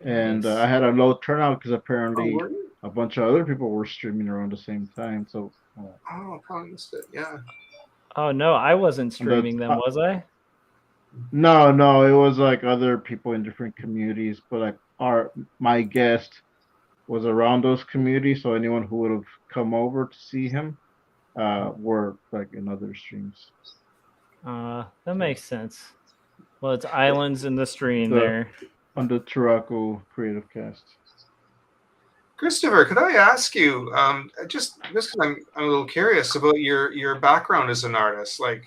and Nice. I had a low turnout because apparently were you? a bunch of other people were streaming around the same time. So Oh, I probably missed it. Yeah. Oh no, I wasn't streaming them, was I? no, it was like other people in different communities, but like my guest was around those communities, so anyone who would have come over to see him were like in other streams. That makes sense. Well, it's islands in the stream The- there. On the Turaco Creative Cast. Christopher, could I ask you, just because I'm a little curious about your background as an artist? Like,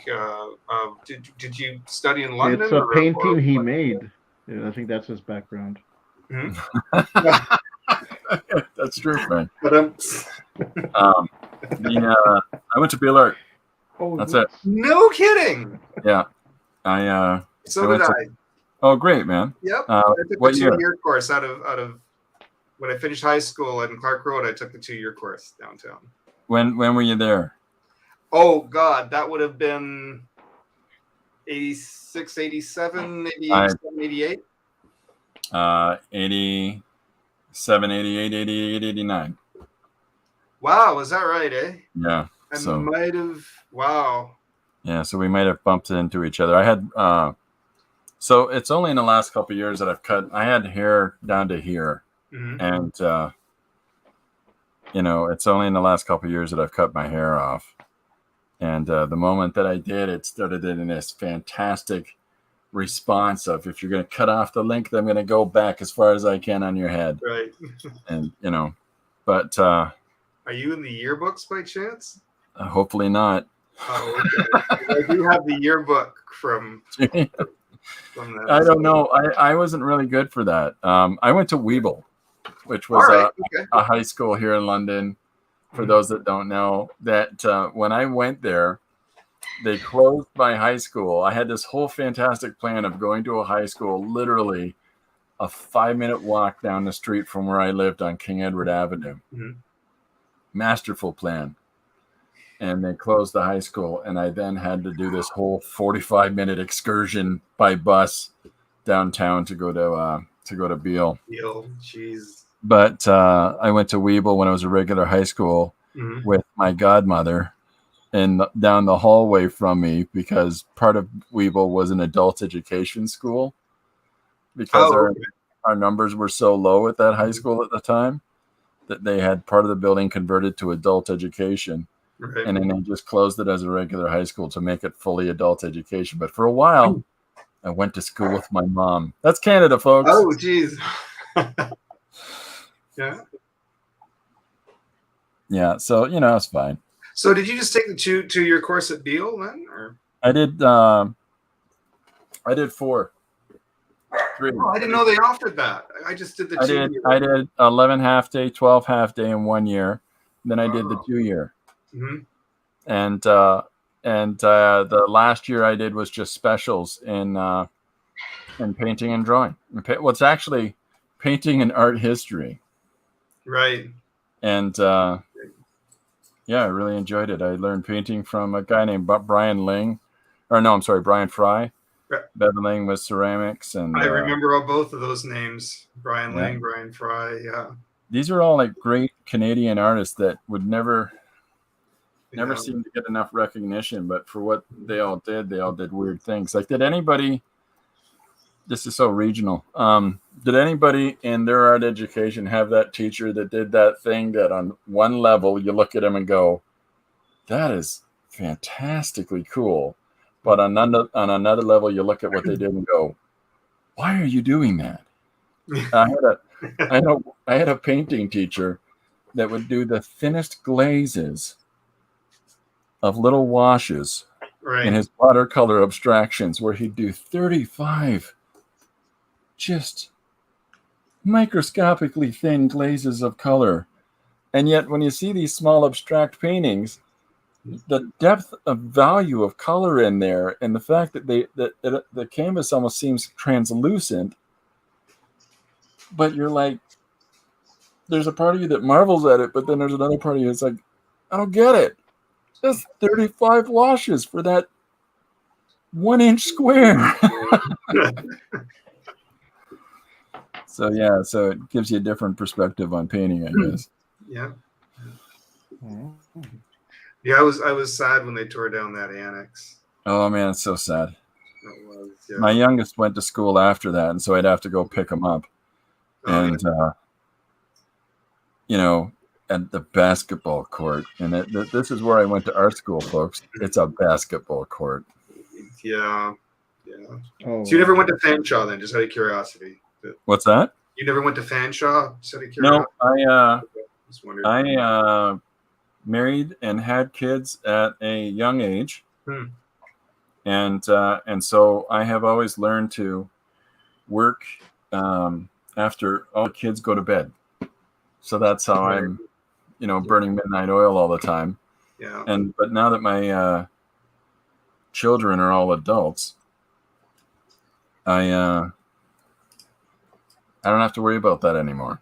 did you study in London? It's a or painting he made. Yeah, I think that's his background. That's true, man. But I went to Beal Art. Oh, That's it. no kidding. Yeah. I So I did went I. Oh, great, man. Yep. I took what the year? 2-year course out of when I finished high school in Clark Road. I took the 2-year course downtown. When were you there? Oh God, that would have been 86, 87, 88, 88. 87, 88, 88, 89. Wow, was that right, eh? Yeah. I So might have. Wow. yeah, so we might have bumped into each other. I had so it's only in the last couple of years that I've cut. I had hair down to here, Mhm. and it's only in the last couple of years that I've cut my hair off. And the moment that I did, it started in this fantastic response of, if you're going to cut off the length, I'm going to go back as far as I can on your head. Right. And but Are you in the yearbooks by chance? hopefully not. Oh, okay. I do have the yearbook from that. I don't know. I wasn't really good for that. I went to Weeble, which was All right, okay. a high school here in London. For those that don't know, that when I went there, they closed my high school. I had this whole fantastic plan of going to a high school, literally a 5-minute walk down the street from where I lived on King Edward Avenue. Mhm. Masterful plan. And they closed the high school, and I then had to do this whole 45-minute excursion by bus downtown to go to Beal. Deal. Jeez. But I went to Weeble when I was a regular high school Mhm. with my godmother, and down the hallway from me, because part of Weeble was an adult education school, because our numbers were so low at that high school at the time that they had part of the building converted to adult education. Right. And then they just closed it as a regular high school to make it fully adult education. But for a while, I went to school with my mom. That's Canada, folks. Oh, geez. Yeah. Yeah. So, it's fine. So did you just take the 2-year course at Beal then? Or? I did 4. 3. Oh, I didn't know they offered that. I just did the 2-year. I did 11 half day, 12 half day in 1 year. Then I did the 2-year. Mm-hmm. And the last year I did was just specials in painting and drawing. What's actually painting and art history. Right. And I really enjoyed it. I learned painting from a guy named Brian Fry. Right. Beveling with ceramics, and I remember both of those names: Brian Yeah. Ling, Brian Fry. Yeah. These are all like great Canadian artists that would never Never seemed to get enough recognition, but for what they all did weird things. Like, did anybody, this is so regional, did anybody in their art education have that teacher that did that thing that on one level you look at them and go, that is fantastically cool, but on another level you look at what they did and go, why are you doing that? I had a painting teacher that would do the thinnest glazes of little washes in his watercolor abstractions, where he'd do 35 just microscopically thin glazes of color. And yet when you see these small abstract paintings, the depth of value of color in there, and the fact that the canvas almost seems translucent, but you're like, there's a part of you that marvels at it, but then there's another part of you that's like, I don't get it. That's 35 washes for that 1 inch square. So it gives you a different perspective on painting, I guess. Yeah. Yeah, I was sad when they tore down that annex. Oh man, it's so sad. It was, yeah. My youngest went to school after that, and so I'd have to go pick him up. And at the basketball court, and this is where I went to art school, folks. It's a basketball court. Yeah. Oh, so you never went to Fanshawe then, just out of curiosity? What's that? You never went to Fanshawe, just out of curiosity? No, Just wondered. I married and had kids at a young age, and so I have always learned to work after all the kids go to bed. So that's how I'm, burning midnight oil all the time. Yeah. But now that my children are all adults, I don't have to worry about that anymore.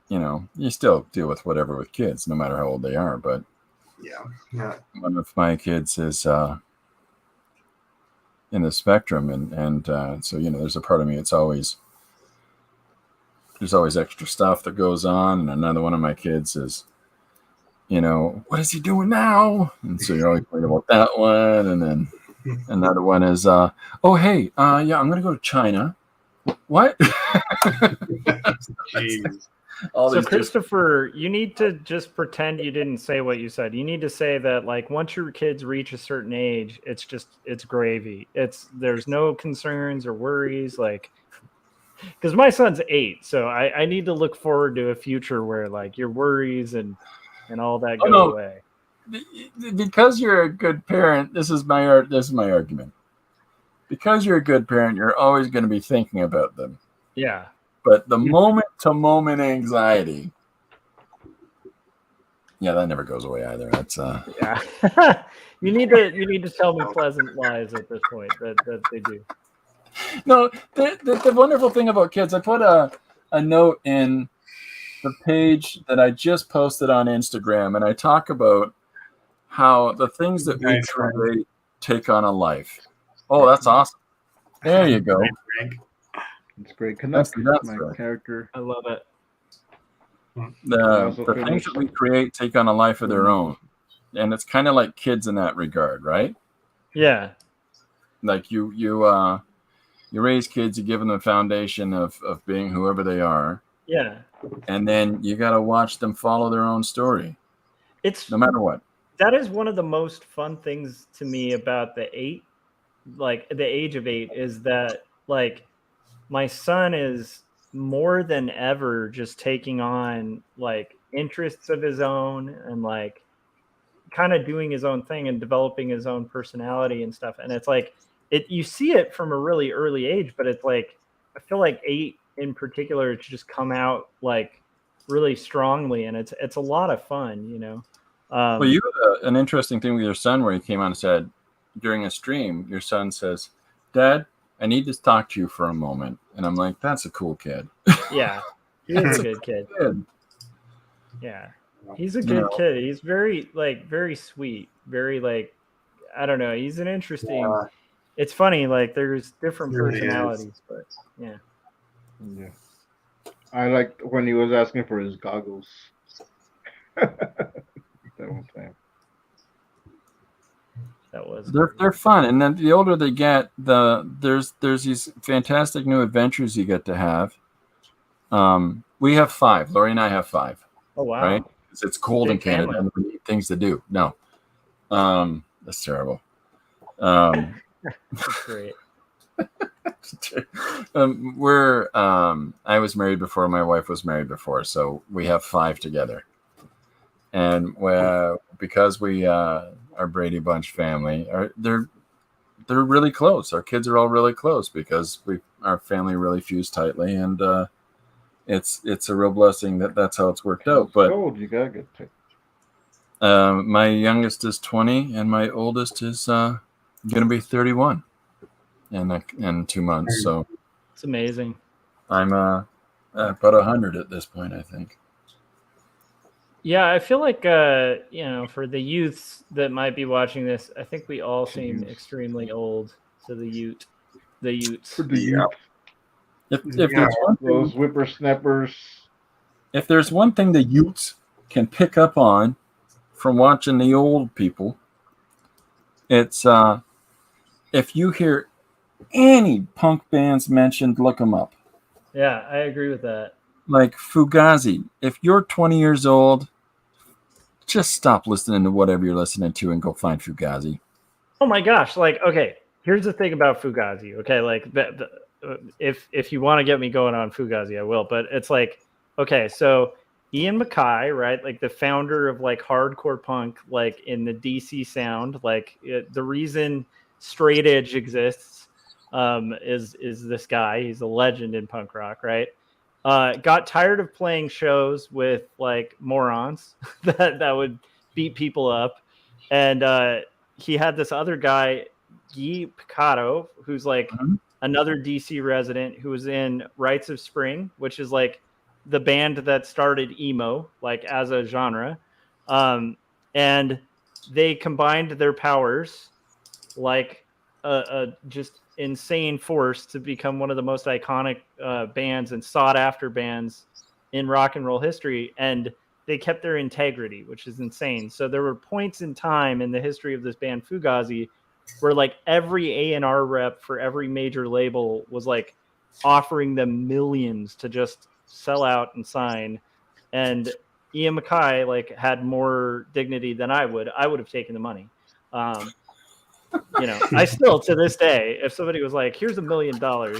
You still deal with whatever with kids, no matter how old they are. But yeah. One of my kids is in the spectrum, and so there's a part of me. There's always extra stuff that goes on, and another one of my kids is, what is he doing now? And so you're always worried about that one, and then another one is, I'm going to go to China. What? Jeez. So Christopher, you need to just pretend you didn't say what you said. You need to say that, like, once your kids reach a certain age, it's gravy. There's no concerns or worries, like, because my son's 8, so I need to look forward to a future where, like, your worries and all that go away. Because you're a good parent, this is my argument. Because you're a good parent, you're always going to be thinking about them. Yeah. But the moment-to-moment anxiety, that never goes away either. That's yeah. You need to tell me pleasant lies at this point that they do. No, the wonderful thing about kids, I put a note in the page that I just posted on Instagram, and I talk about how the things that we create take on a life. Oh, that's awesome. There you go. It's great. Connect that's my right. character. I love it. The things that we create take on a life of their own. And it's kind of like kids in that regard, right? Yeah. Like you raise kids, you give them the foundation of being whoever they are. Yeah. And then you got to watch them follow their own story. It's no matter what. That is one of the most fun things to me about the age of 8 is that, like, my son is more than ever just taking on, like, interests of his own and, like, kind of doing his own thing and developing his own personality and stuff. And it's like, you see it from a really early age, but it's like, I feel like 8 in particular, it's just come out, like, really strongly, and it's a lot of fun, Well, you had an interesting thing with your son where he came on and said during a stream, your son says, "Dad, I need to talk to you for a moment." And I'm like, that's a cool kid. Yeah, he's a good kid. Yeah, he's a good kid. He's very sweet, very, like, I don't know. He's an interesting. Yeah. It's funny, like, there's different personalities, but yeah. Yeah. I liked when he was asking for his goggles. That one thing. That was They're fun, and then the older they get, there's these fantastic new adventures you get to have. We have 5. Lori and I have 5. Oh wow! Right? 'Cause it's cold in Big Canada family. and we need things to do. No, that's terrible. That's great. I was married before, my wife was married before, so we have 5 together, and because we are Brady Bunch family, they're really close. Our kids are all really close because our family really fused tightly, and it's a real blessing that's how it's worked out. But gold, you gotta get tight. my youngest is 20, and my oldest is gonna be 31 in 2 months. So It's amazing. I'm about 100 at this point, I think. Yeah, I feel like for the youths that might be watching this, I think we all seem extremely old to the Utes. For the youth. If there's one thing, Those whippersnappers. if there's one thing the Utes can pick up on from watching the old people, it's if you hear any punk bands mentioned, look them up. Yeah, I agree with that. Like Fugazi. If you're 20 years old, just stop listening to whatever you're listening to and go find Fugazi. Oh my gosh! Like, okay, here's the thing about Fugazi. Okay, like if you want to get me going on Fugazi, I will. But it's like, okay, so Ian MacKaye, right? Like the founder of like hardcore punk, like in the DC sound, like the reason straight edge exists is this guy. He's a legend in punk rock, right? Got tired of playing shows with like morons that would beat people up, and he had this other guy, Guy Picotto, who's like another DC resident who was in Rites of Spring, which is like the band that started emo, like as a genre. And they combined their powers like a just insane force to become one of the most iconic bands and sought after bands in rock and roll history. And they kept their integrity, which is insane. So there were points in time in the history of this band Fugazi where like every A&R rep for every major label was like offering them millions to just sell out and sign. And Ian MacKaye like had more dignity than I would have taken the money. I still to this day, if somebody was like, here's $1 million,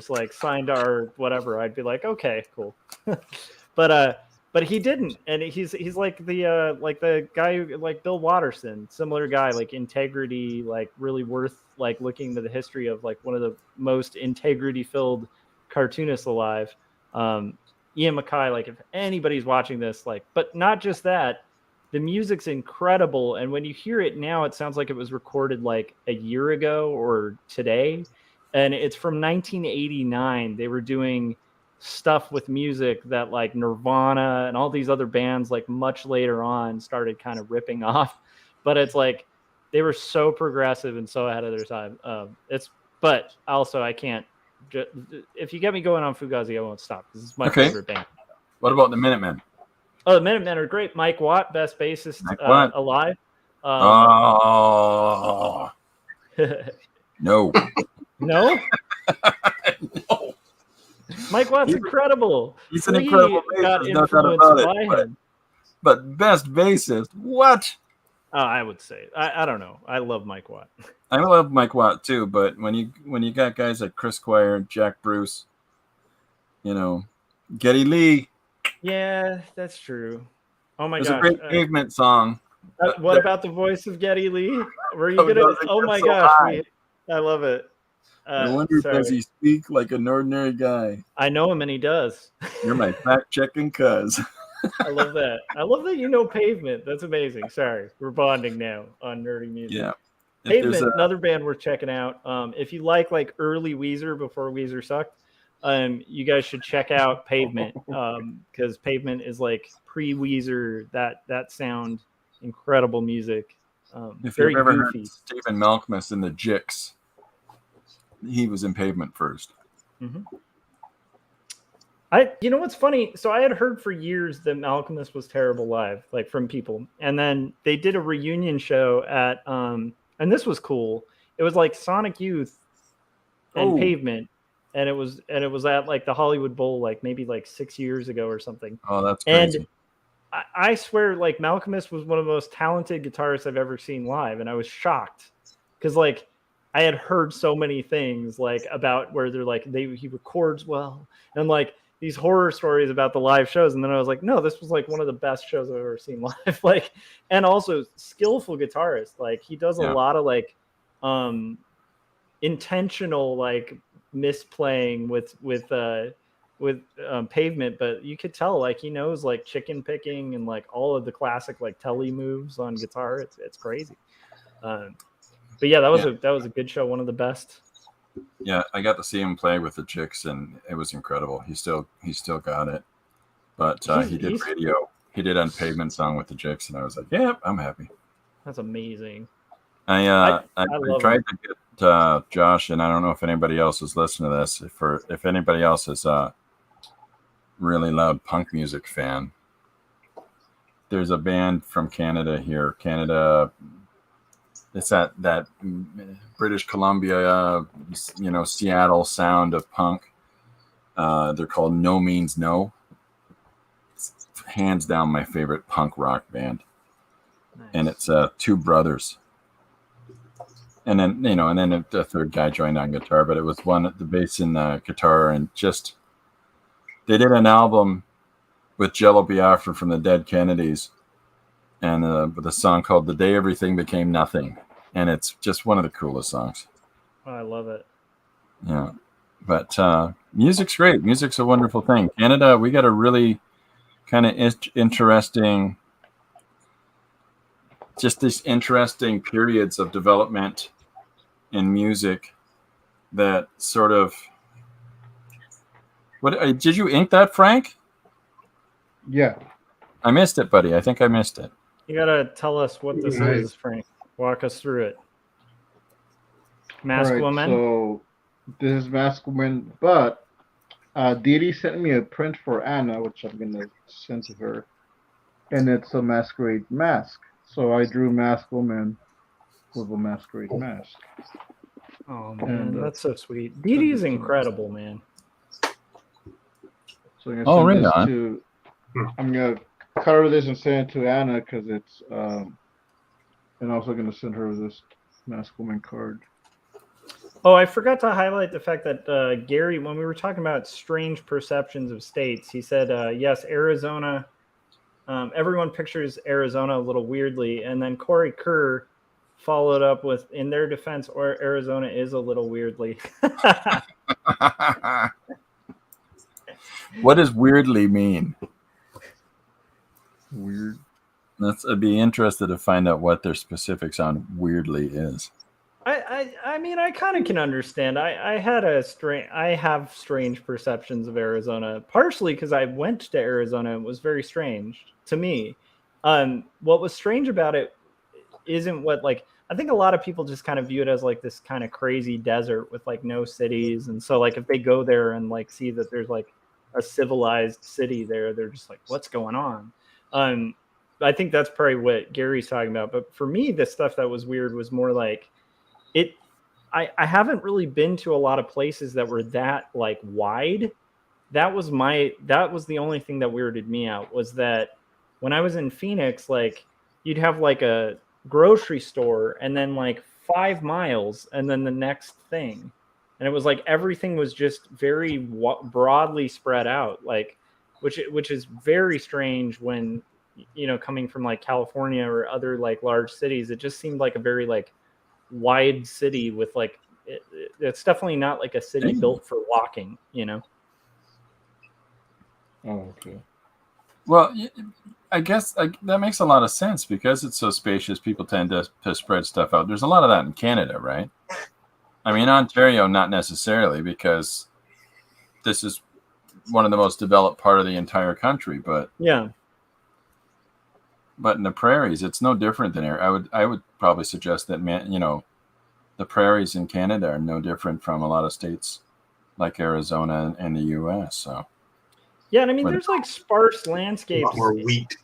like signed our whatever, I'd be like, okay, cool. But he didn't, and he's like the guy like Bill Watterson, similar guy, like integrity, like really worth like looking into the history of like one of the most integrity filled cartoonists alive. Ian MacKaye, like if anybody's watching this, like, but not just that, the music's incredible, and when you hear it now, it sounds like it was recorded like a year ago or today, and it's from 1989. They were doing stuff with music that like Nirvana and all these other bands like much later on started kind of ripping off, but it's like they were so progressive and so ahead of their time. But also I can't, if you get me going on Fugazi, I won't stop because it's my favorite band. What about the Minutemen? Oh, the Minutemen are great. Mike Watt, best bassist alive. No. No? No. Mike Watt's incredible. He's an incredible bassist. Got No doubt influenced about by it. him. But best bassist? What? I would say. I don't know. I love Mike Watt. I love Mike Watt too, but when you got guys like Chris Squire, Jack Bruce, Geddy Lee. Yeah, that's true. Oh my gosh. gosh. There's a great Pavement song. What about the voice of Geddy Lee? Were you gonna? Oh my gosh, I love it. I wonder, does he speak like an ordinary guy? I know him, and he does. You're my fact-checking cuz. I love that. I love that you know Pavement. That's amazing. Sorry, we're bonding now on nerdy music. Yeah. Pavement, another band worth checking out. If you like early Weezer before Weezer sucked, you guys should check out Pavement because Pavement is like pre-Weezer. That sound, incredible music. If very you've ever goofy. heard Stephen Malkmus in the Jicks, he was in Pavement first. Mm-hmm. You know what's funny? So I had heard for years that Malkmus was terrible live, like from people, and then they did a reunion show at and this was cool. It was like Sonic Youth and Pavement, and it was at like the Hollywood Bowl, like maybe like 6 years ago or something. Oh, that's crazy. And I swear, like Malcolmus was one of the most talented guitarists I've ever seen live, and I was shocked because like I had heard so many things like about where they're like he records well and like these horror stories about the live shows, and then I was like, no, this was like one of the best shows I've ever seen live. Like, and also skillful guitarist. Like he does a lot of like intentional like misplaying with Pavement, but you could tell like he knows like chicken picking and like all of the classic like telly moves on guitar. It's crazy. But yeah, that was a good show, one of the best. Yeah, I got to see him play with the Chicks, and it was incredible. He still got it, but he did radio. He did on Pavement song with the Chicks, and I was like, yeah, I'm happy. That's amazing. I tried to get Josh, and I don't know if anybody else is listening to this. If anybody else is a really loud punk music fan, there's a band from Canada here. Canada, it's that British Columbia, Seattle sound of punk. They're called No Means No. It's hands down my favorite punk rock band. Nice. And it's two brothers. And then, the third guy joined on guitar, but it was one at the bass and guitar, and just they did an album with Jello Biafra from the Dead Kennedys, and with a song called "The Day Everything Became Nothing," and it's just one of the coolest songs. Oh, I love it. Yeah, but music's great. Music's a wonderful thing. Canada, we got a really kind of interesting, just these interesting periods of development in music that sort of. What did you ink that, Frank? Yeah, I missed it, buddy. I think I missed it. You gotta tell us what this is, Frank. Walk us through it. Mask Woman. So this is Mask Woman, but Dee Dee sent me a print for Anna, which I'm gonna send to her, and it's a masquerade mask. So I drew Mask Woman with a masquerade mask. Oh man, that's so sweet. Dee Dee is incredible, man. So I'm gonna color this and send it to Anna because it's and also gonna send her this Mask Woman card. Oh, I forgot to highlight the fact that Gary, when we were talking about strange perceptions of states, he said yes, Arizona. Everyone pictures Arizona a little weirdly, and then Corey Kerr followed up with, in their defense, or Arizona is a little weirdly. What does weirdly mean? Weird. I'd be interested to find out what their specifics on weirdly is. I mean, I kind of can understand. I have strange perceptions of Arizona, partially because I went to Arizona. It was very strange to me. What was strange about it isn't what, like, I think a lot of people just kind of view it as like this kind of crazy desert with like no cities. And so like if they go there and like see that there's like a civilized city there, they're just like, what's going on? I think that's probably what Gary's talking about. But for me, the stuff that was weird was more like I haven't really been to a lot of places that were that like wide. That was the only thing that weirded me out, was that when I was in Phoenix, like you'd have like a grocery store and then like 5 miles and then the next thing. And it was like everything was just very broadly spread out, like which is very strange when, coming from like California or other like large cities. It just seemed like a very like wide city with like it's definitely not like a city built for walking. Oh, okay. Well, I guess that makes a lot of sense because it's so spacious. People tend to spread stuff out. There's a lot of that in Canada, right? I mean, Ontario, not necessarily, because this is one of the most developed part of the entire country. But yeah, but in the prairies, it's no different than here. I would probably suggest that the prairies in Canada are no different from a lot of states like Arizona and the U.S. So Yeah, and I mean, But- there's like sparse A landscapes. lot more wheat.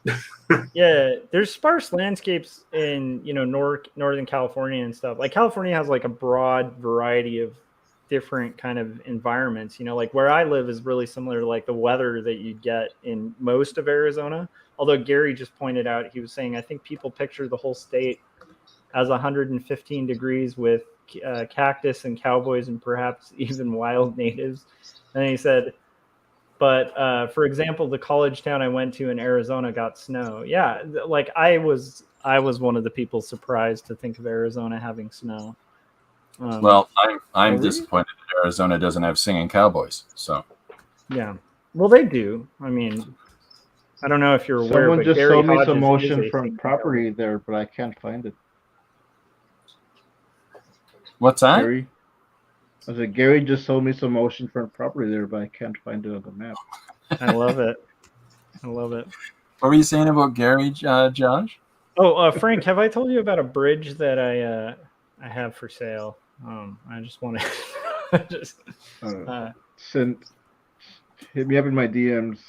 Yeah, there's sparse landscapes in Northern California and stuff. Like California has like a broad variety of different kind of environments. Like where I live is really similar to like the weather that you get in most of Arizona. Although Gary just pointed out, he was saying I think people picture the whole state as 115 degrees with cactus and cowboys and perhaps even wild natives. And he said, but for example, the college town I went to in Arizona got snow. Yeah, like I was one of the people surprised to think of Arizona having snow. Well, I'm really? disappointed that Arizona doesn't have singing cowboys. So Yeah, well, they do. I mean, I don't know if you're aware, Someone but just Gary sold me Hodges some is motion a from singing property there, but I can't find it. what's that? Gary, I said Gary just sold me some motion from property there, but I can't find it on the map. cowboy. I love it. I love it. What were you saying about Gary, Josh? Oh, Frank, have I told you about a bridge that I have for sale? I just want to just Hit me up in my DMs.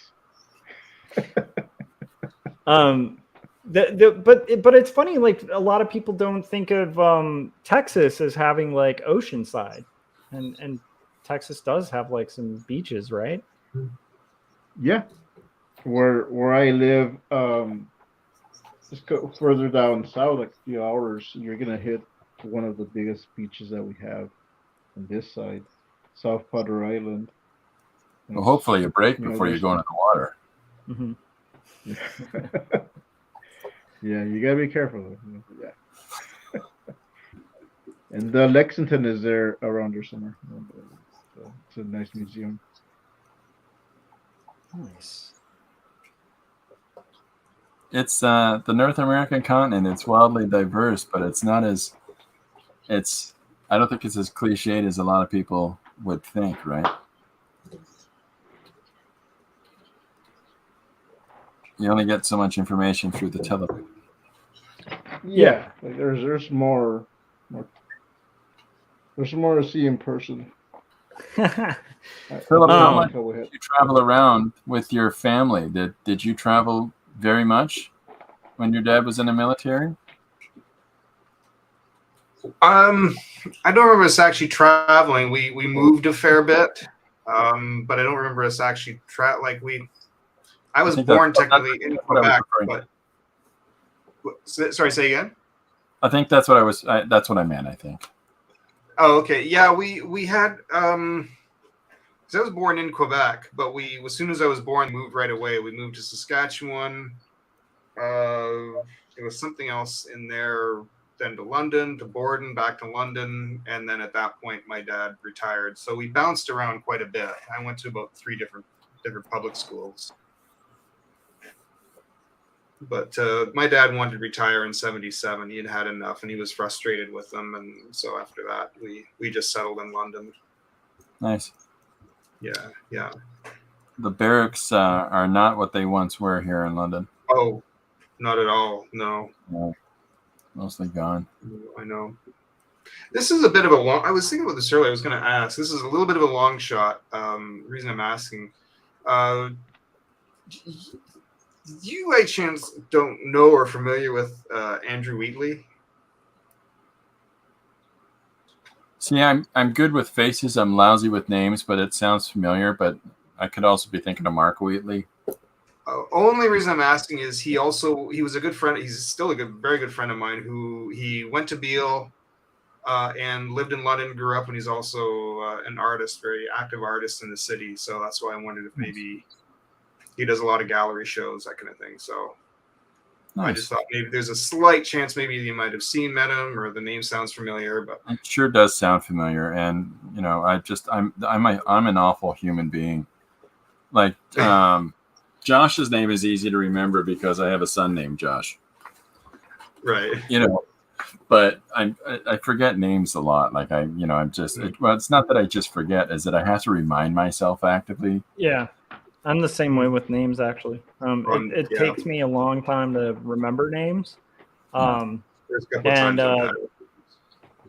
But it's funny, like a lot of people don't think of Texas as having like oceanside, and Texas does have like some beaches, right? Yeah, where I live, just go further down south, like a few hours, you're gonna hit one of the biggest beaches that we have on this side, South Padre Island. Well, hopefully you break before you go into the water. Mm-hmm. Yeah, you gotta be careful. Yeah. And Lexington is there around there somewhere. So it's a nice museum. Nice. It's the North American continent. It's wildly diverse, but it's not as I don't think it's as cliched as a lot of people would think, right? You only get so much information through the television. Yeah, like there's more to see in person. Philip, how much Go ahead. did you travel around with your family? Did you travel very much when your dad was in the military? I don't remember us actually traveling. We moved a fair bit, but I don't remember us actually I was think born that's technically in what I was Quebec, referring but sorry, say again. I think that's what that's what I meant, I think. Oh, okay. Yeah, we had 'cause I was born in Quebec, but as soon as I was born, moved right away. We moved to Saskatchewan. There was something else in there, then to London, to Borden, back to London, and then at that point, my dad retired. So we bounced around quite a bit. I went to about 3 different public schools. But my dad wanted to retire in '77. He had had enough, and he was frustrated with them. And so after that, we just settled in London. Nice. Yeah. The barracks are not what they once were here in London. Oh, not at all. No. Mostly gone. I know. This is a bit of a long. I was thinking about this earlier. I was going to ask. This is a little bit of a long shot. The reason I'm asking. You by chance don't know or familiar with Andrew Wheatley? See, I'm good with faces. I'm lousy with names, but it sounds familiar. But I could also be thinking of Mark Wheatley. Only reason I'm asking is he was a good friend. He's still a very good friend of mine. Who he went to Beale and lived in London, grew up, and he's also an artist, very active artist in the city. So that's why I wondered if maybe he does a lot of gallery shows, that kind of thing. So nice. I just thought maybe there's a slight chance maybe you might have met him, or the name sounds familiar. But it sure does sound familiar. And I'm an awful human being. Like Josh's name is easy to remember because I have a son named Josh. Right. But I forget names a lot. Like it's not that I just forget, is that I have to remind myself actively. Yeah. I'm the same way with names, actually. It takes me a long time to remember names. There's a couple times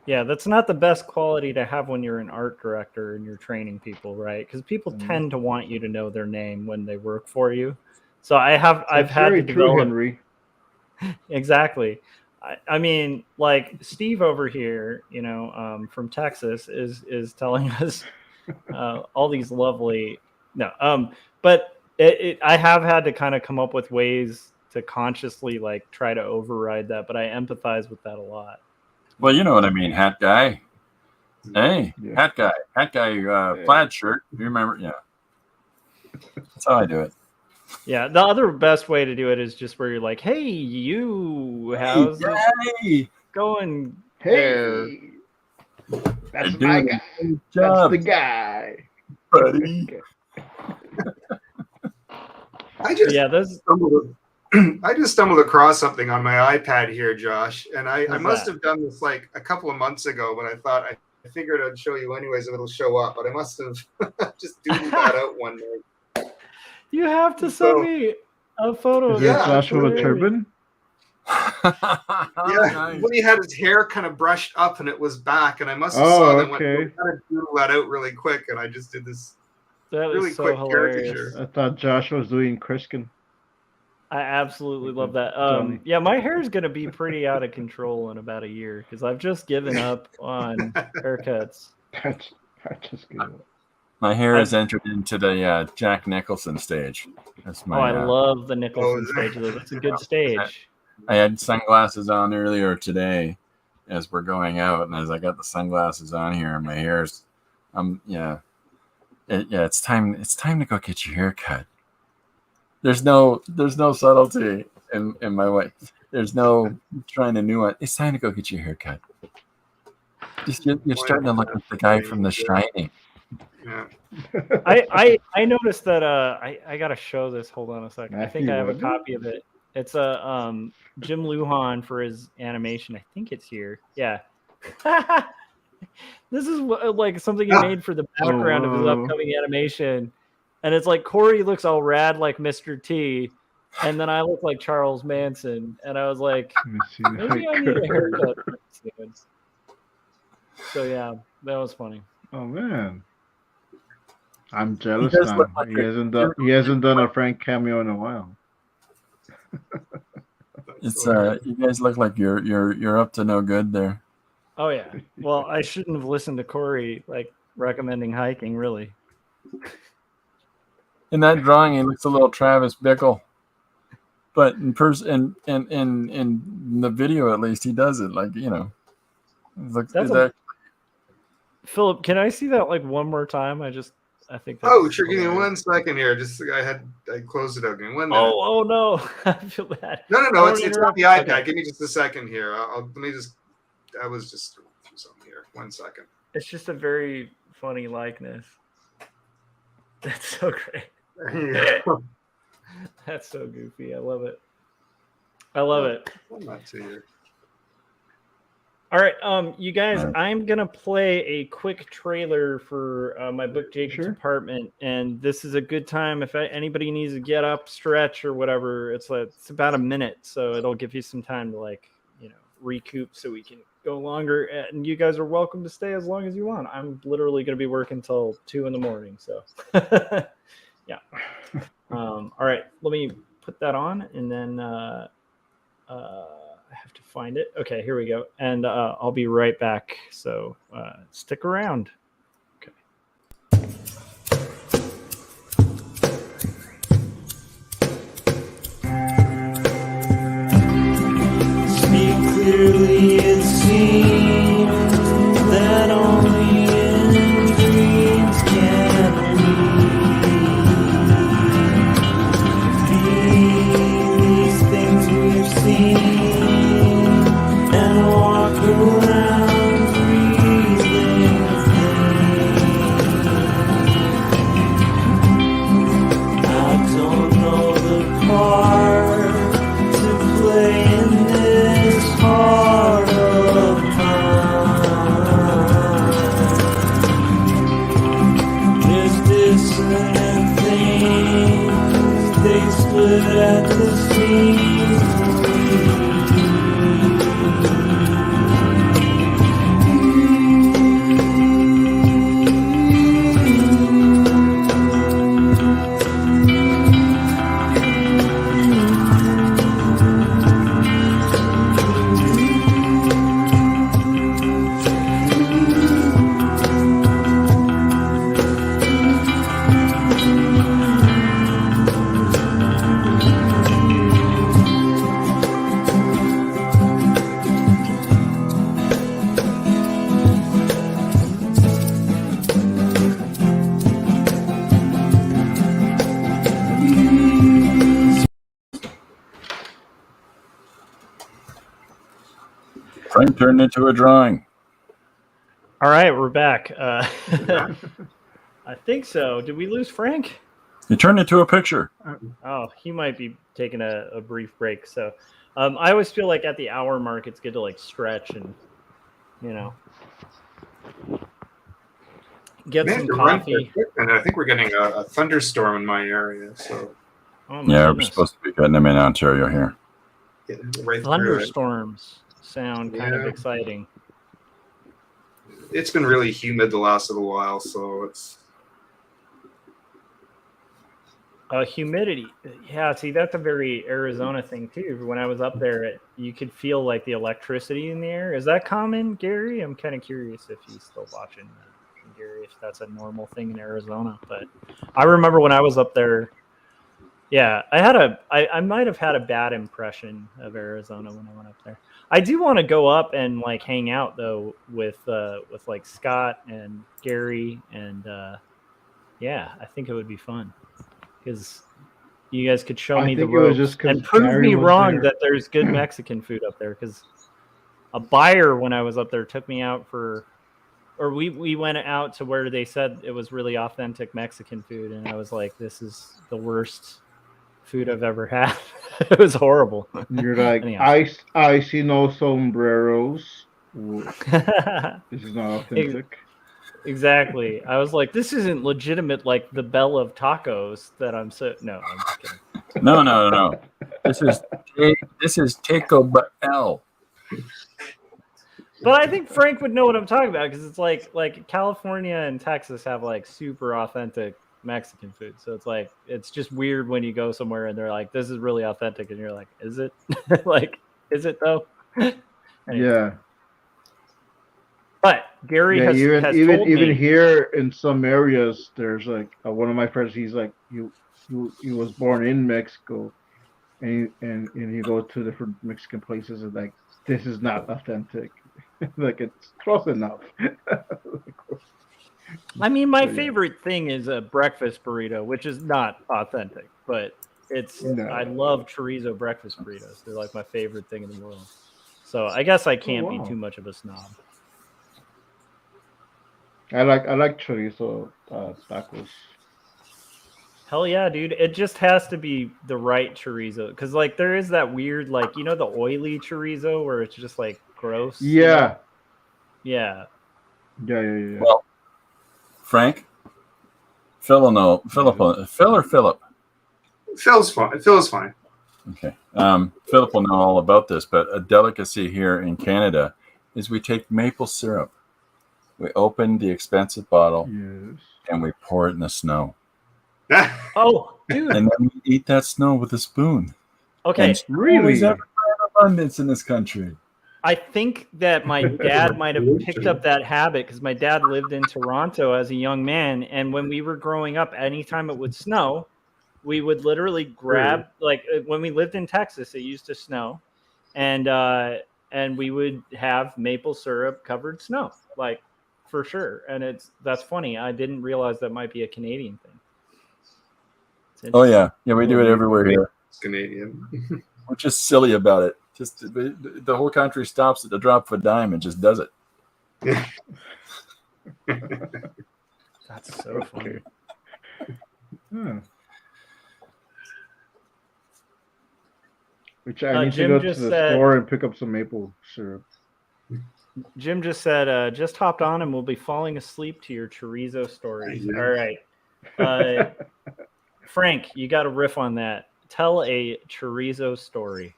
Yeah, that's not the best quality to have when you're an art director and you're training people, right? Because people tend to want you to know their name when they work for you. So I've That's had very to true, develop Henry. exactly. I mean, like Steve over here, from Texas is telling us all these lovely but I have had to kind of come up with ways to consciously like try to override that, but I empathize with that a lot. Well, you know what I mean, hat guy. Hey, Yeah. hat guy, plaid shirt. You remember? Yeah, that's how I do it. Yeah, the other best way to do it is just where you're like, "Hey, you, how's it going there?" Hey, that's You're my doing guy. a good That's job, the guy. buddy. I just Yeah, those. I just stumbled across something on my iPad here, Josh, and I What's must that? have done this like a couple of months ago, but I thought I figured I'd show you anyways if it'll show up. But I must have just doodled that out one day. You have to send me a photo. Is of that that. Joshua with a Hilarious. turban? Yeah, Nice. when he had his hair kind of brushed up and it was back, and I must have Oh, saw that okay. went kind of doodle that out really quick, and I just did this That is really so quick hilarious. caricature. I thought Josh was doing Kriskin. I absolutely love that. Johnny. Yeah, my hair is going to be pretty out of control in about a year because I've just given up on haircuts. I just gave up. My hair is entered into the Jack Nicholson stage. That's my. I love the Nicholson Oh, stage. Though. That's a good stage. I had sunglasses on earlier today, as we're going out, and as I got the sunglasses on here, and my hair's, it's time. It's time to go get your hair cut. There's no subtlety in my way. There's no trying to nuance. It's time to go get your hair cut. You're starting to look like the guy from The Shining. Yeah. I noticed that I gotta show this. Hold on a second. I think Matthew I have a Weber? copy of it. It's a Jim Lujan for his animation. I think it's here. Yeah. This is like something he made for the background of his whoa. upcoming animation, and it's like Corey looks all rad like Mr. T, and then I look like Charles Manson, and I was like, Let me see maybe I need a haircut pretty soon. So yeah, that was funny. Oh man, I'm jealous does now. look like He hasn't done a Frank cameo in a while. It's you guys look like you're up to no good there. Oh yeah. Well, I shouldn't have listened to Corey like recommending hiking. Really. In that drawing, he looks a little Travis Bickle, but in person, in the video at least, he does it like Philip, can I see that like one more time? I think. That's Oh, sure. Give me hilarious. 1 second here. I closed it out. Give me 1 minute. Oh no! I feel bad. No. Don't It's on interrupt. the iPad. Okay. Give me just a second here. I was just through something here. 1 second. It's just a very funny likeness. That's so great. There you go. That's so goofy. I love it. I love it. I'm not to you. All right, you guys, I'm gonna play a quick trailer for my book Jacob's Apartment, and this is a good time if anybody needs to get up, stretch, or whatever. It's about a minute, so it'll give you some time to recoup, so we can go longer. And you guys are welcome to stay as long as you want. I'm literally gonna be working till 2 a.m, so yeah. All right, let me put that on, and then I have to find it. Okay, here we go. And I'll be right back. So stick around. Okay. Speak clearly, it seems that only in dreams can we be these things we've seen and walk around breathing pain. I don't know the part to play in this heart of mine. There's dissonant things, they split at the seams. Frank turned into a drawing. All right, we're back. I think so. Did we lose Frank? He turned into a picture. Oh, he might be taking a brief break. So I always feel like at the hour mark, it's good to like stretch and, get some coffee. And I think we're getting a thunderstorm in my area. So we're supposed to be getting them in Ontario here. Right Thunderstorms sound kind of exciting. It's been really humid the last little while, so it's humidity. Yeah, see, that's a very Arizona thing too. When I was up there, you could feel like the electricity in the air. Is that common, Gary? I'm kind of curious if he's still watching, Gary, if that's a normal thing in Arizona. But I remember when I was up there, I might have had a bad impression of Arizona when I went up there. I do want to go up and like hang out though with like Scott and Gary and I think it would be fun because you guys could show me the ropes and prove me wrong that there's good Mexican food up there. Because a buyer when I was up there took me out we went out to where they said it was really authentic Mexican food, and I was like, this is the worst food I've ever had. It was horrible. You're like, I see no sombreros. This is not authentic. Exactly. I was like, this isn't legitimate, like the Bell of Tacos that I'm no, I'm just kidding. No. This is Taco Bell. But I think Frank would know what I'm talking about because it's like California and Texas have like super authentic Mexican food. So it's like, it's just weird when you go somewhere and they're like, this is really authentic. And you're like, is it? Like, is it though? Anyway. Yeah. But Gary has told me, even here in some areas, there's like one of my friends, he's like, he was born in Mexico and you go to different Mexican places and like, this is not authentic. Like, it's close enough. I mean, my favorite thing is a breakfast burrito, which is not authentic, but I love chorizo breakfast burritos. They're like my favorite thing in the world. So I guess I can't be too much of a snob. I like chorizo tacos. Hell yeah, dude. It just has to be the right chorizo. Because like there is that weird, like, the oily chorizo where it's just like gross. Yeah. Yeah. Yeah. Well, Frank? Phil or Philip? Phil's fine. Phil's fine. Okay. Philip will know all about this, but a delicacy here in Canada is we take maple syrup. We open the expensive bottle and we pour it in the snow. Oh, dude. And then we eat that snow with a spoon. Okay. And really? There's abundance in this country. I think that my dad might have picked up that habit because my dad lived in Toronto as a young man. And when we were growing up, anytime it would snow, we would literally grab, like when we lived in Texas, it used to snow. And we would have maple syrup covered snow, like for sure. And that's funny. I didn't realize that might be a Canadian thing. Oh, yeah. Yeah, we do it everywhere here. It's Canadian. We're just silly about it. Just the whole country stops at the drop of a dime and just does it. That's so funny. Which I need to go to the store and pick up some maple syrup. Jim just said, just hopped on and we'll be falling asleep to your chorizo stories. All right. Frank, you got to riff on that. Tell a chorizo story.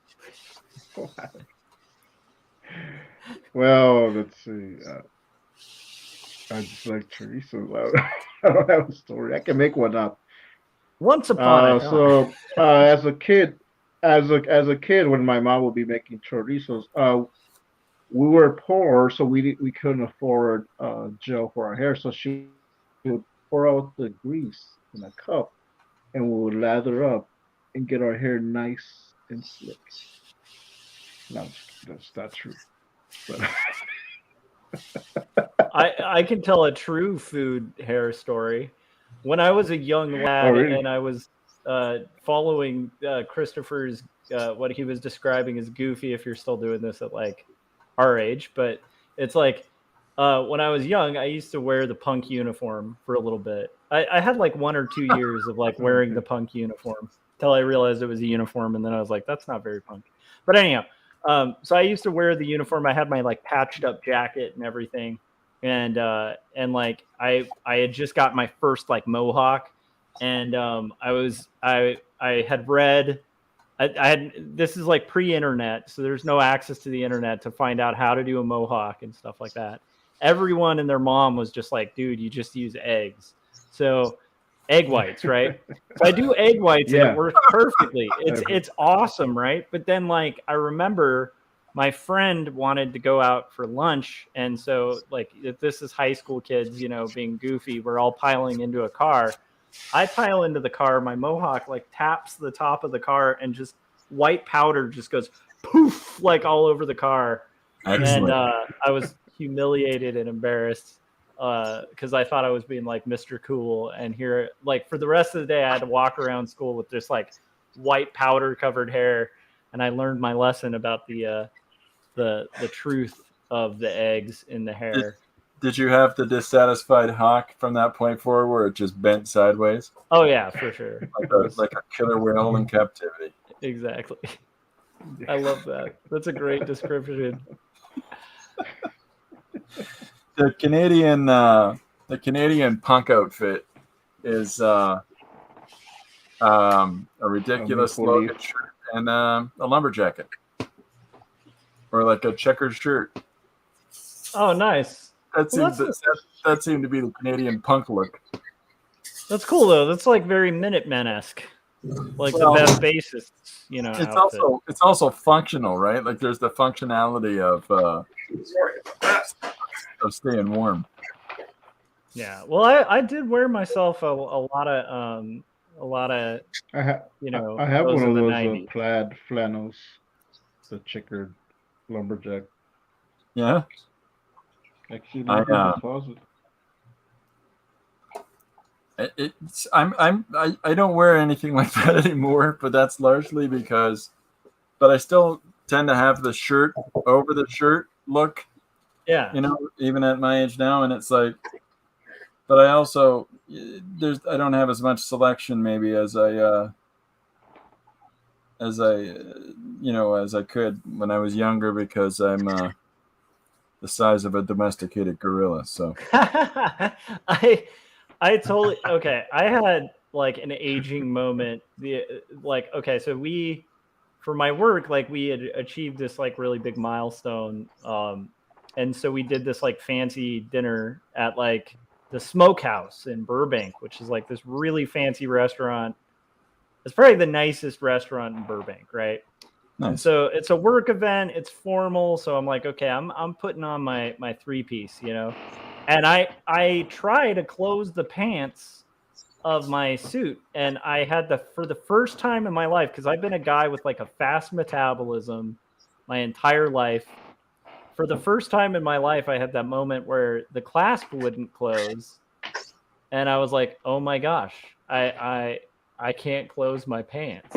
Well, let's see. I just like chorizo. I don't have a story. I can make one up. Once upon a time. So, as a kid, when my mom would be making chorizos, we were poor, so we couldn't afford gel for our hair. So she would pour out the grease in a cup, and we would lather up and get our hair nice and slick. No, that's not true. But I can tell a true food hair story. When I was a young lad and I was following Christopher's what he was describing as Goofy, if you're still doing this at like our age, but it's like when I was young, I used to wear the punk uniform for a little bit. I had like 1 or 2 years of like wearing the punk uniform till I realized it was a uniform, and then I was like, that's not very punk. But anyhow, so I used to wear the uniform. I had my like patched up jacket and everything, and like I had just got my first like mohawk, and I had read. I had, this is like pre-internet, so there's no access to the internet to find out how to do a mohawk and stuff like that. Everyone and their mom was just like, dude, you just use eggs. So egg whites, right? So I do egg whites and it works perfectly. It's awesome, right? But then like I remember my friend wanted to go out for lunch, and so like if this is high school kids, you know, being goofy, we're all piling into a car. I pile into the car, my mohawk like taps the top of the car, and just white powder just goes poof like all over the car. Excellent. And I was humiliated and embarrassed because I thought I was being like Mr. Cool, and here like for the rest of the day I had to walk around school with just like white powder covered hair, and I learned my lesson about the truth of the eggs in the hair. Did you have the dissatisfied hawk from that point forward where it just bent sideways? Oh yeah, for sure. Like a killer whale in captivity. Exactly. I love that. That's a great description. The Canadian punk outfit is a ridiculous logo shirt and a lumberjacket, or like a checkered shirt. Oh, nice. That seemed to be the Canadian punk look. That's cool though. That's like very Minutemen-esque, like the best bassists, you know. It's also functional, right? Like there's the functionality of staying warm. Yeah. Well, I did wear myself a lot of you know. I have one of those 90s. plaid flannels, the checkered lumberjack. Yeah. Actually, in the closet. I don't wear anything like that anymore, but that's largely because, but I still tend to have the shirt over the shirt look. Yeah. You know, even at my age now, and it's like, but I also I don't have as much selection maybe as I could when I was younger, because I'm the size of a domesticated gorilla. So I totally okay. I had like an aging moment. So for my work, like we had achieved this like really big milestone. And so we did this like fancy dinner at like the Smokehouse in Burbank, which is like this really fancy restaurant. It's probably the nicest restaurant in Burbank, right? Nice. And so it's a work event. It's formal. So I'm like, okay, I'm putting on my 3-piece, you know, and I try to close the pants of my suit, and I had for the first time in my life, because I've been a guy with like a fast metabolism my entire life. For the first time in my life, I had that moment where the clasp wouldn't close, and I was like, "Oh my gosh, I can't close my pants."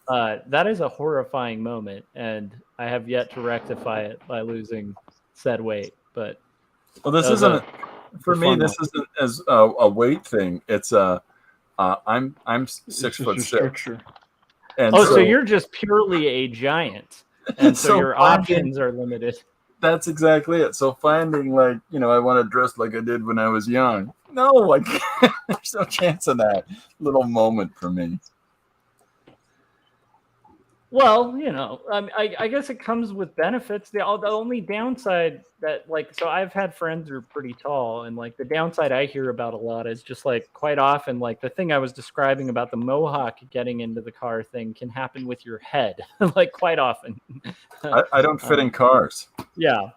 That is a horrifying moment, and I have yet to rectify it by losing said weight. But well, this isn't for me. This isn't as a weight thing. It's I'm 6'6", and so you're just purely a giant. And so your options are limited. That's exactly it. So finding like, you know, I want to dress like I did when I was young. No, I can't. There's no chance of that little moment for me. Well, you know, I guess it comes with benefits. The only downside that like, so I've had friends who are pretty tall, and like the downside I hear about a lot is just like quite often, like the thing I was describing about the mohawk getting into the car thing can happen with your head, like quite often. I don't fit in cars. Yeah.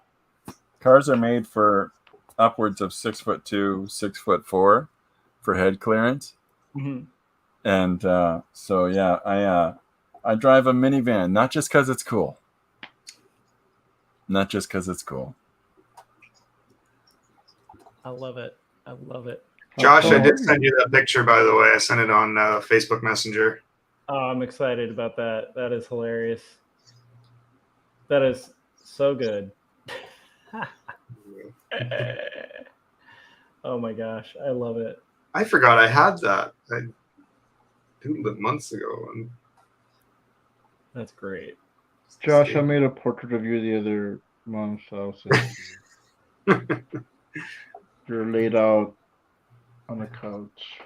Cars are made for upwards of 6'2", 6'4" for head clearance. Mm-hmm. And so, yeah, I drive a minivan, not just because it's cool. Not just because it's cool. I love it. I love it. Josh, I did send you that picture, by the way. I sent it on Facebook Messenger. Oh, I'm excited about that. That is hilarious. That is So good. Oh my gosh, I love it. I forgot I had that. I doodled it months ago. And That's great. Josh, I made a portrait of you the other month. So you're laid out on the couch.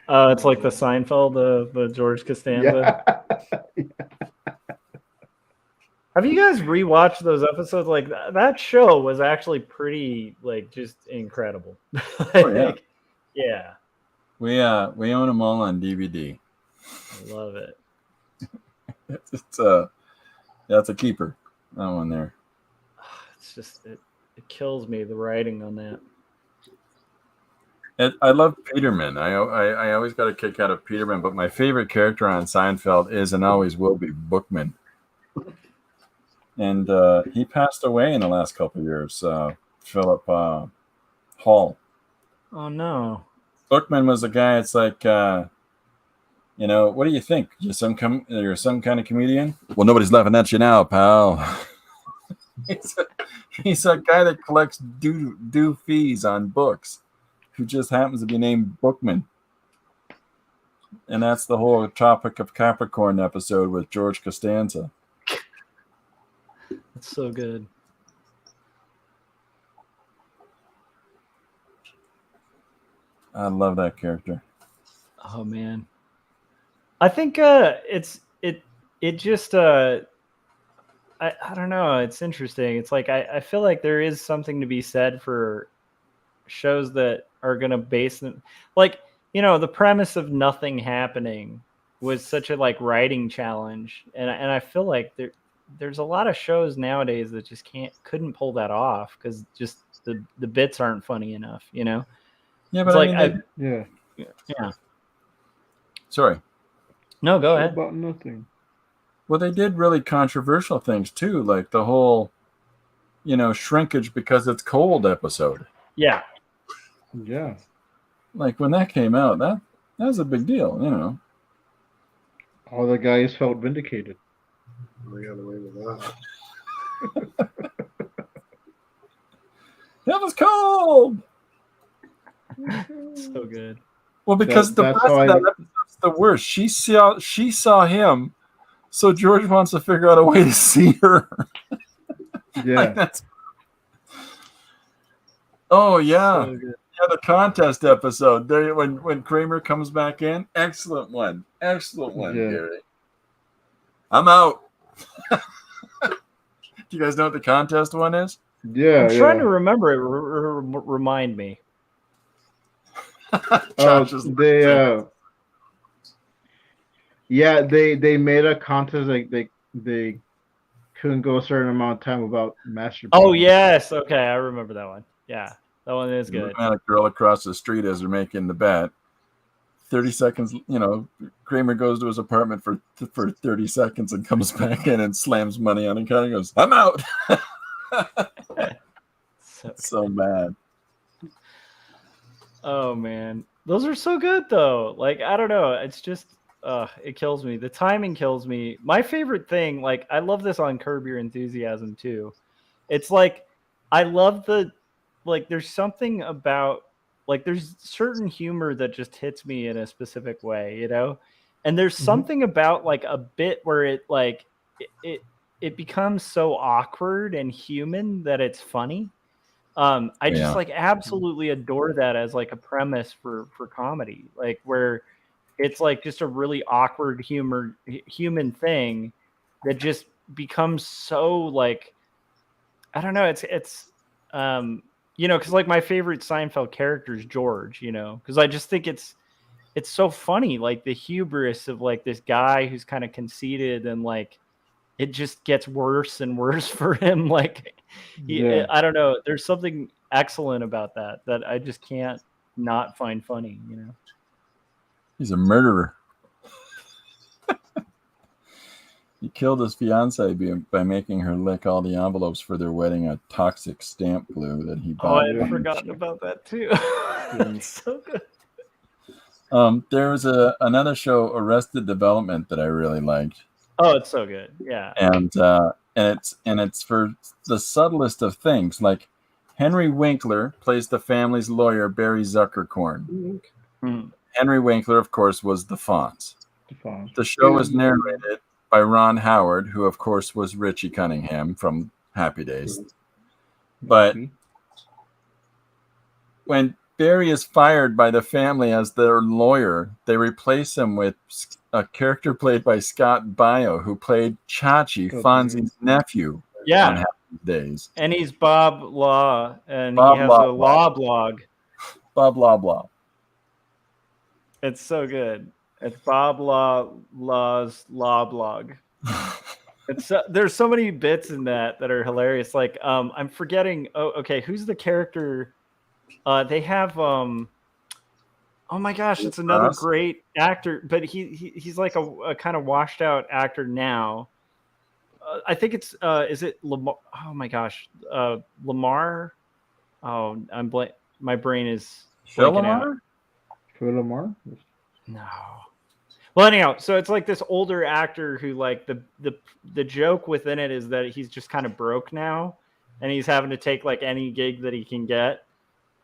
It's like the Seinfeld, the George Costanza. Yeah. Have you guys rewatched those episodes? Like that show was actually pretty, like, just incredible. Like, yeah. We own them all on DVD. I love it. That's a keeper. That one there. It's just it kills me, the writing on that. I love Peterman. I always got a kick out of Peterman, but my favorite character on Seinfeld is and always will be Bookman. And he passed away in the last couple of years. Philip Hall. Oh no. Bookman was a guy. It's like, what do you think? You're some kind of comedian? Well, nobody's laughing at you now, pal. he's a guy that collects due fees on books, who just happens to be named Bookman. And that's the whole Tropic of Capricorn episode with George Costanza. It's so good. I love that character. Oh man. I think it just I don't know, it's interesting. It's like I feel like there is something to be said for shows that are gonna base them, like, the premise of nothing happening was such a like writing challenge, and I feel like there's a lot of shows nowadays that just couldn't pull that off because just the bits aren't funny enough, Yeah, but it's like Yeah. Sorry. No, go ahead. About nothing. Well, they did really controversial things too, like the whole, shrinkage because it's cold episode. Yeah. Yeah. Like when that came out, that was a big deal, All the guys felt vindicated. we got away with that. It was cold. So good. Well, because the rest of that episode's the worst. She saw him, so George wants to figure out a way to see her. Yeah. Oh yeah. So good. Yeah, the contest episode. There when Kramer comes back in. Excellent one. Gary. I'm out. Do you guys know what the contest one is? Yeah. I'm trying to remember it. Remind me. They made a contest, like they couldn't go a certain amount of time without masturbating. Oh yes, okay, I remember that one. Yeah, that one is good. Looking at a girl across the street as they're making the bet. 30 seconds, Kramer goes to his apartment for 30 seconds and comes back in and slams money on the counter and goes, I'm out. So bad. Oh man, those are so good though. Like, I don't know, it's just it kills me. The timing kills me. My favorite thing, like, I love this on Curb Your Enthusiasm too. It's like I love there's something about, like, there's certain humor that just hits me in a specific way, and there's something about like a bit where it like it becomes so awkward and human that it's funny. I just like absolutely adore that as like a premise for comedy, like where it's like just a really awkward human thing that just becomes so, like, I don't know, it's because like my favorite Seinfeld character is George, because I just think it's so funny, like the hubris of like this guy who's kind of conceited, and like it just gets worse and worse for him. Like, I don't know. There's something excellent about that I just can't not find funny, He's a murderer. He killed his fiancee by making her lick all the envelopes for their wedding a toxic stamp glue that he bought. Oh, I had forgotten about that too. It's so good. There was another show, Arrested Development, that I really liked. Oh, it's so good. Yeah. And and it's for the subtlest of things. Like Henry Winkler plays the family's lawyer, Barry Zuckerkorn. Henry Winkler, of course, was the Fonz. The show was narrated by Ron Howard, who, of course, was Richie Cunningham from Happy Days. But when Barry is fired by the family as their lawyer, they replace him with a character played by Scott Baio, who played Chachi, Fonzie's nephew on Happy Days. And he's Bob Law, and Bob he has Law a law blog. Bob Loblaw. It's so good. It's Bob Law's law blog. It's there's so many bits in that are hilarious. Like I'm forgetting. Oh, okay. Who's the character? They have oh my gosh, it's another great actor, but he's like a kind of washed out actor now. I think it's is it Lamar? Oh my gosh, Lamar. Oh, my brain is blanking out. Phil Lamar? No. Well, anyhow, so it's like this older actor who, like, the joke within it is that he's just kind of broke now, and he's having to take like any gig that he can get.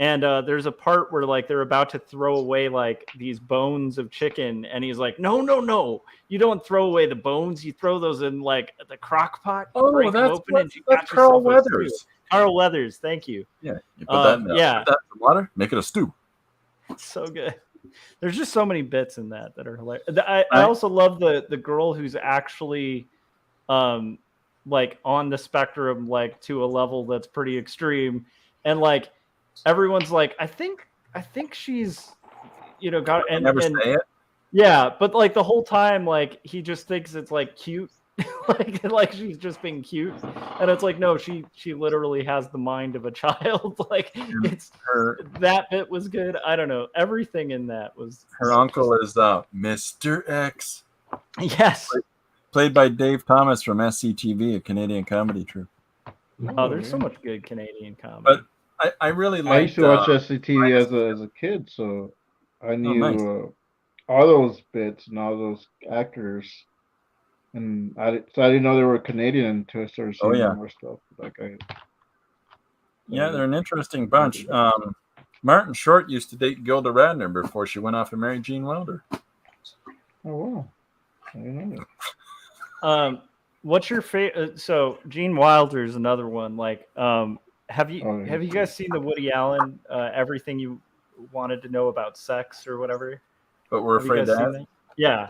And there's a part where like they're about to throw away like these bones of chicken, and he's like, "No, you don't throw away the bones. You throw those in like the crock pot. Oh, that's Carl Weathers. Carl Weathers, thank you. Yeah, you put that in put that in the water, make it a stew. It's so good. There's just so many bits in that are hilarious. I also love the girl who's actually like on the spectrum, like to a level that's pretty extreme, and like everyone's like, I think she's, you know, got and never say it. Yeah, but like the whole time, like he just thinks it's like cute, like she's just being cute, and it's like, no, she literally has the mind of a child. Like it's that bit was good. I don't know, everything in that was. Her uncle is Mr. X. Yes, played by Dave Thomas from SCTV, a Canadian comedy troupe. Oh, there's so much good Canadian comedy. But I really like. I used to watch SCTV as a kid, so I knew all those bits and all those actors, and I didn't know they were Canadian until I started seeing more stuff. They're an interesting bunch. Martin Short used to date Gilda Radner before she went off and married Gene Wilder. Oh wow, I didn't know that. What's your favorite? So Gene Wilder is another one. Like, have you guys seen the Woody Allen Everything You Wanted to Know About Sex or whatever? But we're afraid to ask. Yeah.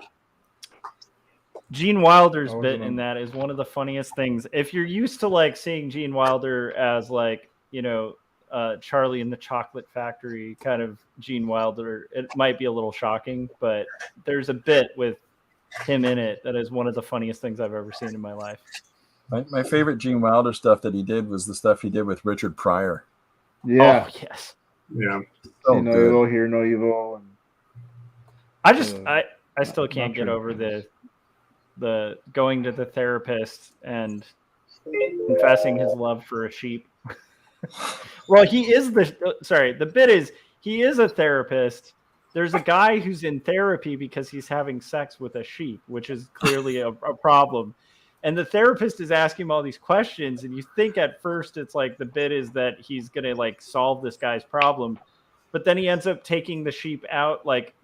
Gene Wilder's bit in that is one of the funniest things. If you're used to like seeing Gene Wilder as like, you know, Charlie in the Chocolate Factory kind of Gene Wilder, it might be a little shocking, but there's a bit with him in it that is one of the funniest things I've ever seen in my life. My favorite Gene Wilder stuff that he did was the stuff he did with Richard Pryor. Yeah. Oh, yes. Yeah. So no evil, hear no evil. And, I still can't get over the going to the therapist and confessing his love for a sheep. Well, the bit is he is a therapist. There's a guy who's in therapy because he's having sex with a sheep, which is clearly a problem. And the therapist is asking him all these questions, and you think at first it's like the bit is that he's gonna like solve this guy's problem, but then he ends up taking the sheep out, like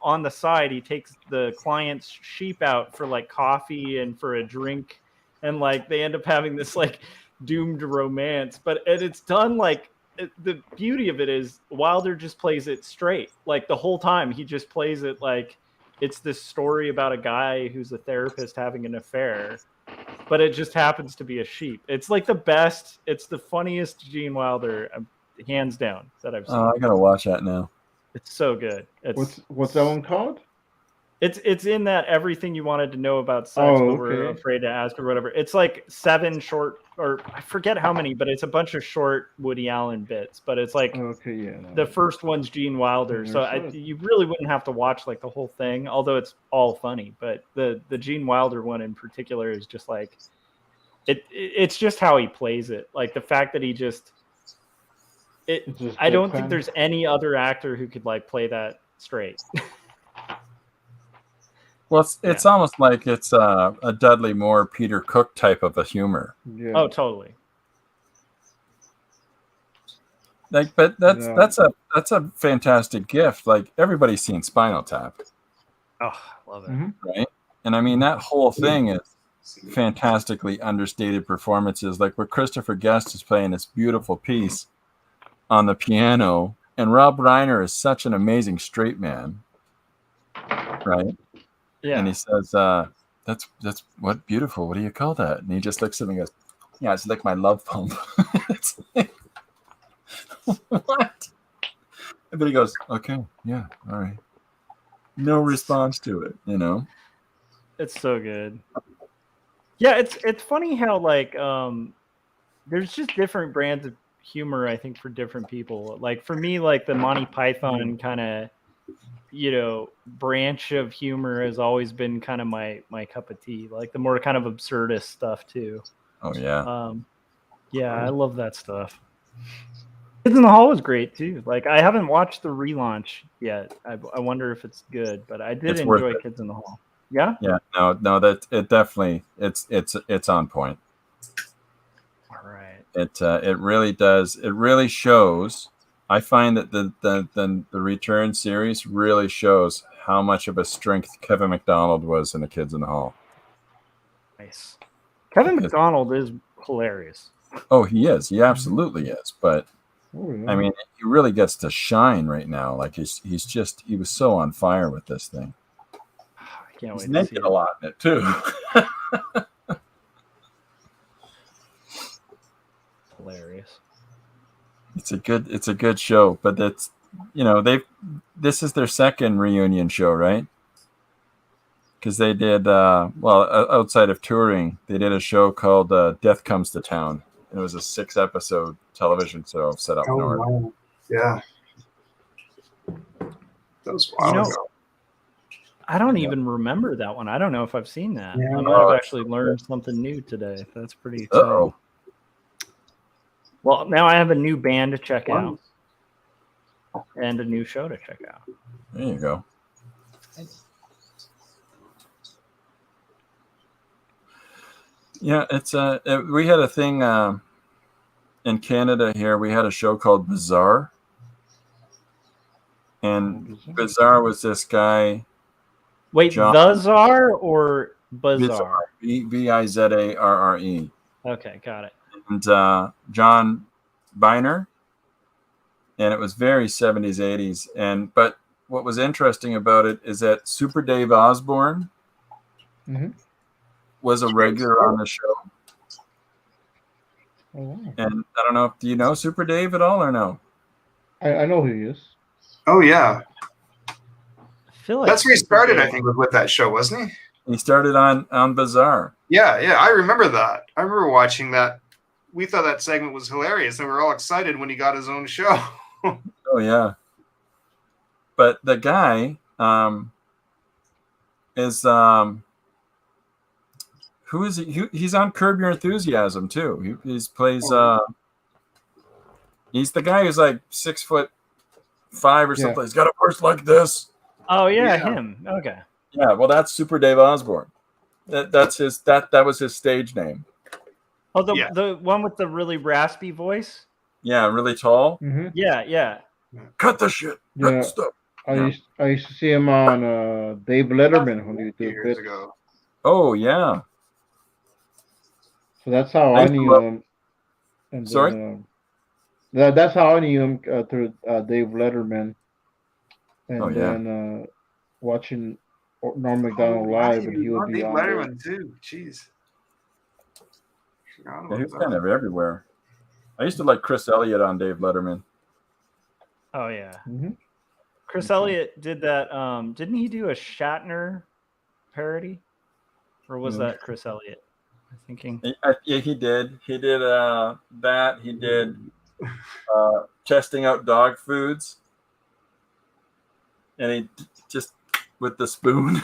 on the side, he takes the client's sheep out for like coffee and for a drink, and like they end up having this like doomed romance. But it's done like the beauty of it is Wilder just plays it straight, like the whole time he just plays it like it's this story about a guy who's a therapist having an affair, but it just happens to be a sheep. It's like the best. It's the funniest Gene Wilder, hands down, that I've seen. Oh, I gotta watch that now. It's so good. What's that one called? It's in that Everything You Wanted to Know About Sex, but we're afraid to ask or whatever. It's like 7 short, or I forget how many, but it's a bunch of short Woody Allen bits. But it's like the first one's Gene Wilder, so you really wouldn't have to watch like the whole thing, although it's all funny. But the Gene Wilder one in particular is just like it's just how he plays it, like the fact that he just. I don't think there's any other actor who could like play that straight. Well, it's almost like it's a Dudley Moore, Peter Cook type of a humor. Yeah. Oh, totally. Like, but that's a fantastic gift. Like everybody's seen Spinal Tap, Oh, I love it. right? And I mean that whole thing is fantastically understated performances. Like where Christopher Guest is playing this beautiful piece on the piano, and Rob Reiner is such an amazing straight man, right? Yeah. And he says, "That's what beautiful. What do you call that?" And he just looks at me and goes, "Yeah, it's like my love pump." It's like, what? But he goes, "Okay, yeah, all right." No response to it, you know. It's so good. Yeah, it's funny how like there's just different brands of humor, I think, for different people. Like for me, like the Monty Python kind of, branch of humor has always been kind of my cup of tea. Like the more kind of absurdist stuff too. Oh yeah. Yeah, I love that stuff. Kids in the Hall was great too. Like I haven't watched the relaunch yet. I wonder if it's good, but I did enjoy Kids in the Hall. Yeah. Yeah. No. That it definitely it's on point. All right. It really does. It really shows. I find that the Return series really shows how much of a strength Kevin McDonald was in the Kids in the Hall. Nice. Kevin McDonald is hilarious. Oh, he is. He absolutely is. But I mean, he really gets to shine right now. Like he was so on fire with this thing. I can't wait. He's naked a lot in it too. Hilarious. It's a good show, but that's this is their second reunion show, right? Because they did outside of touring, they did a show called Death Comes to Town. It was a 6-episode television show set up north. Wow. Yeah. That was wild ago. I don't even remember that one. I don't know if I've seen that. Yeah. I might have actually learned something new today. That's pretty exciting. Uh-oh. Well, now I have a new band to check out and a new show to check out. There you go. Yeah, it's we had a thing in Canada here. We had a show called Bizarre, and Bizarre was this guy. Wait, the Czar or Bizarre? Bizarre. Okay, got it. And John Biner, and it was very 70s, 80s. But what was interesting about it is that Super Dave Osborne was a regular on the show. Oh, wow. And I don't know, do you know Super Dave at all or no? I know who he is. Oh yeah. I feel like that's where he started, I think, with that show, wasn't he? He started on Bizarre. Yeah, I remember that. I remember watching that. We thought that segment was hilarious, and we were all excited when he got his own show. Oh yeah. But the guy is who is he? He's on Curb Your Enthusiasm too. He plays he's the guy who's like 6'5" or something. He's got a voice like this. Oh yeah, him. Okay. Yeah, well that's Super Dave Osborne. That's his that was his stage name. Oh, the one with the really raspy voice? Yeah, really tall. Mm-hmm. Yeah. Cut the shit. Cut the stuff. I used to see him on Dave Letterman when he would do years bits. ago. Oh yeah. So that's how I knew him. And Sorry? That's how I knew him through Dave Letterman. And then watching Norm Macdonald live, and he would be on Letterman too. Jeez. Yeah, he's kind of everywhere. I used to like Chris Elliott on Dave Letterman. Oh yeah. Mm-hmm. Chris Elliott did that. Didn't he do a Shatner parody, or was that Chris Elliott? I'm thinking. Yeah, he did. He did that. He did testing out dog foods, and he just with the spoon.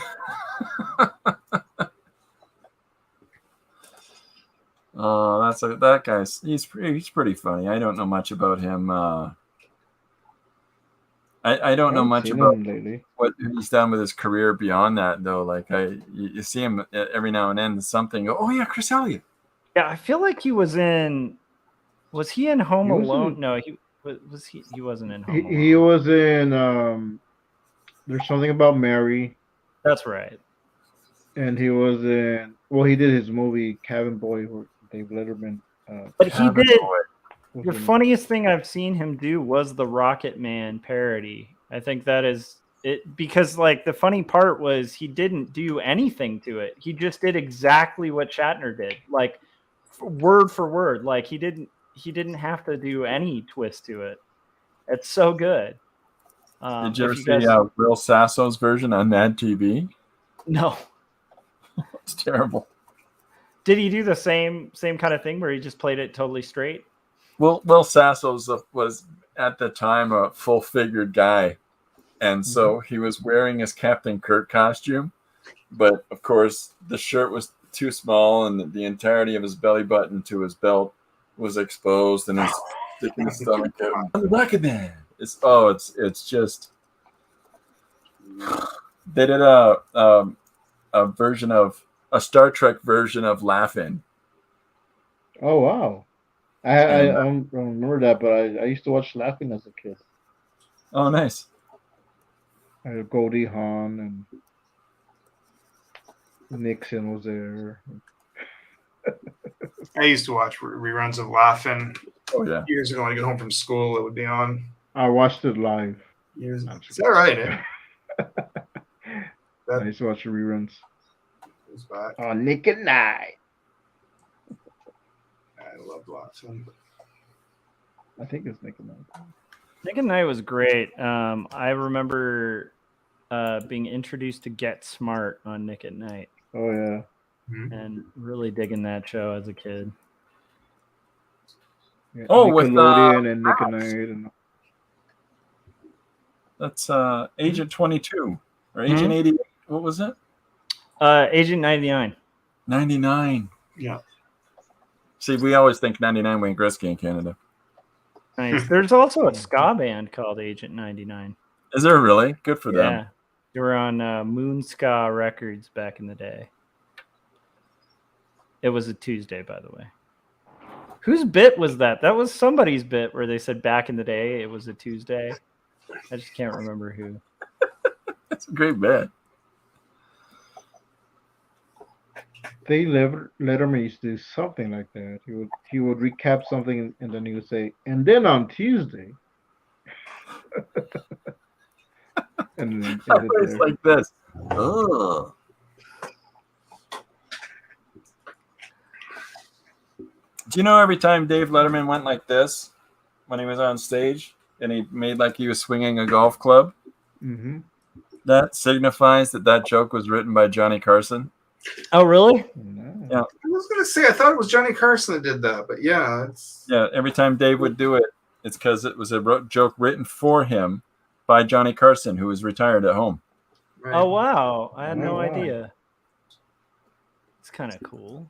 Oh, that guy's he's pretty funny. I don't know much about him. I don't know haven't much seen about him lately. what he's done with his career beyond that, though. Like you see him every now and then something. Oh yeah, Chris Elliott. Yeah, I feel like he was in. Was he in Home He was Alone? in- No, he was. He wasn't in Home He, Alone. he was in There's Something About Mary, That's right. and he was in. Well, he did his movie Cabin Boy with Dave Letterman. But he Cabin did. Boy. was The in- funniest thing I've seen him do was the Rocket Man parody. I think that is it, because like the funny part was he didn't do anything to it. He just did exactly what Shatner did, like word for word. Like he didn't have to do any twist to it. It's so good. Did you ever if see Will Sasso's version on Mad TV? No. It's terrible. Did he do the same kind of thing where he just played it totally straight? Well, Will Sasso's was at the time a full-figured guy, and so he was wearing his Captain Kirk costume, but of course the shirt was too small, and the entirety of his belly button to his belt was exposed, and he's sticking his stomach out. I'm the Rocket Man. It's just they did a version of a Star Trek version of Laugh-In. Oh wow! I don't remember that, but I used to watch Laughing as a kid. Oh, nice. Goldie Hawn and Nixon was there. I used to watch reruns of Laughing Oh yeah. years ago when I get home from school. It would be on. I watched it live. Years ago. Is that right? Eh? I used to watch the reruns. It was back. On Nick at Night. I loved Laughing. I think it's Nick at Night. Nick at Night was great. I remember being introduced to Get Smart on Nick at Night. Oh yeah. And really digging that show as a kid. Yeah, Oh, with, Nickelodeon and Nick at Night and That's Agent 22 or Agent 88. What was it? Agent 99. 99. Yeah. See, we always think 99 Wayne Gretzky in Canada. Nice. There's also a ska band called Agent 99. Is there really? Good for them. Yeah. They were on Moon Ska Records back in the day. It was a Tuesday, by the way. Whose bit was that? That was somebody's bit where they said back in the day it was a Tuesday. I just can't remember who. That's a great bet. Letterman used to do something like that. He would recap something and then he would say, and then on Tuesday. and then It's like this. Oh. Do you know every time Dave Letterman went like this when he was on stage and he made like he was swinging a golf club? Mm-hmm. That signifies that joke was written by Johnny Carson. Oh, really? Yeah. I was gonna say I thought it was Johnny Carson that did that, but yeah, Yeah, every time Dave would do it, it's because it was a joke written for him by Johnny Carson, who was retired at home. right. Oh, wow. I had no Wow. idea. It's kind of cool.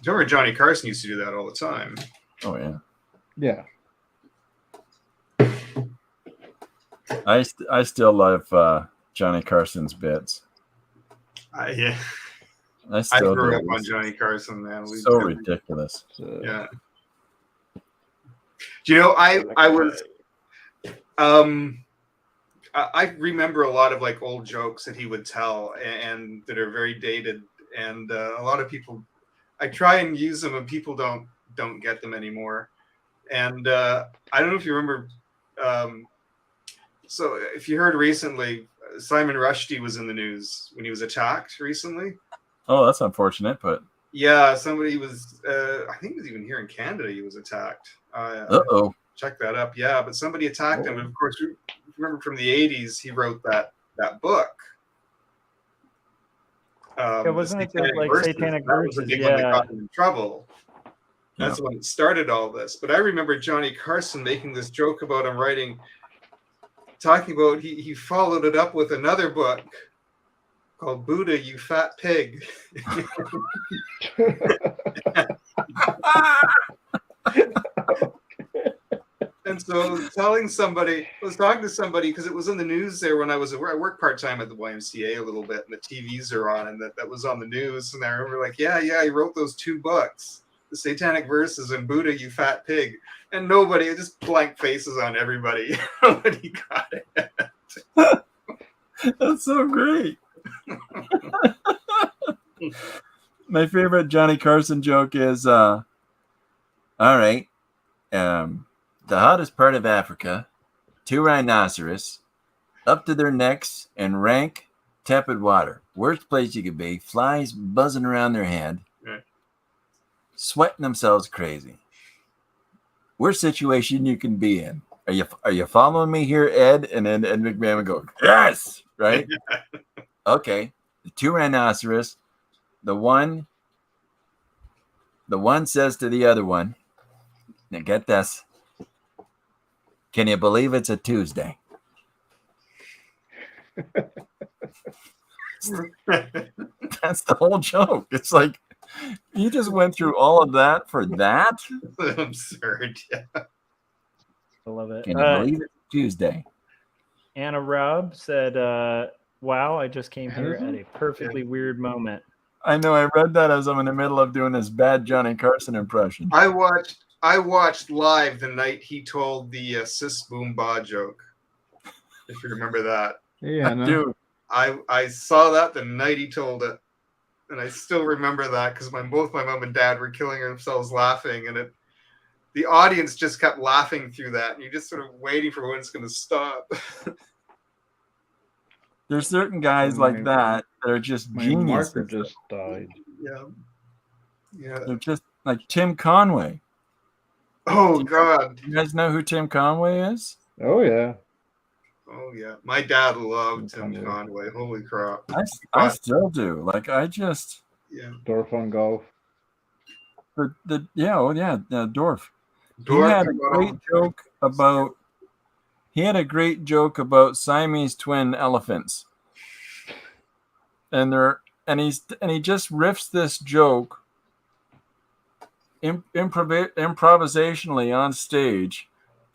Remember Johnny Carson used to do that all the time. Oh yeah. Yeah. I still love Johnny Carson's bits. Yeah, I I still grew do. up on Johnny Carson, man. So ridiculous. So, Yeah. Do you know I was I remember a lot of like old jokes that he would tell and that are very dated, and a lot of people I try and use them and people don't get them anymore. And I don't know if you remember so if you heard recently, Simon Rushdie was in the news when he was attacked recently. Oh, that's unfortunate, but Yeah, somebody was I think it was even here in Canada he was attacked. uh-oh. Check that up. Yeah, but somebody attacked him. And of course, you remember from the 80s, he wrote that book. Wasn't it Satanic like Verses. Satanic That was the Verses? big one that Yeah. got him in trouble. That's when it started all this. But I remember Johnny Carson making this joke about him talking about he followed it up with another book called Buddha, You Fat Pig. And So I was telling somebody, I was talking to somebody because it was in the news there when I work part-time at the YMCA a little bit, and the TVs are on, and that was on the news. And I remember like, yeah, he wrote those 2 books, The Satanic Verses and Buddha, You Fat Pig. And nobody, just blank faces on everybody. Nobody got it. That's so great. My favorite Johnny Carson joke is, all right, the hottest part of Africa, 2 rhinoceros, up to their necks in rank, tepid water. Worst place you could be, flies buzzing around their head, sweating themselves crazy. Worst situation you can be in. Are you following me here, Ed? And then Ed McMahon would go, yes, right? Okay. The 2 rhinoceros, the one says to the other one, now get this, can you believe it's a Tuesday? That's the whole joke. It's like, you just went through all of that for that? Absurd. Yeah. I love it. Can you believe it's Tuesday? Anna Robb said, wow, I just came here at a perfectly weird moment. I know, I read that as I'm in the middle of doing this bad Johnny Carson impression. I watched live the night he told the sis boom ba joke. If you remember that. Yeah, no. Dude. I saw that the night he told it. And I still remember that because both my mom and dad were killing themselves laughing, and the audience just kept laughing through that, and you're just sort of waiting for when it's going to stop. There's certain guys like that are just My geniuses. marker just died. Yeah. They're just like Tim Conway. Oh God! You guys know who Tim Conway is? Oh yeah. Oh yeah. My dad loved Tim Conway. Holy crap! I still do. Like I just Dorf on golf. Dorf. Dorf. He had a great joke about Siamese twin elephants. And he just riffs this joke improvisationally on stage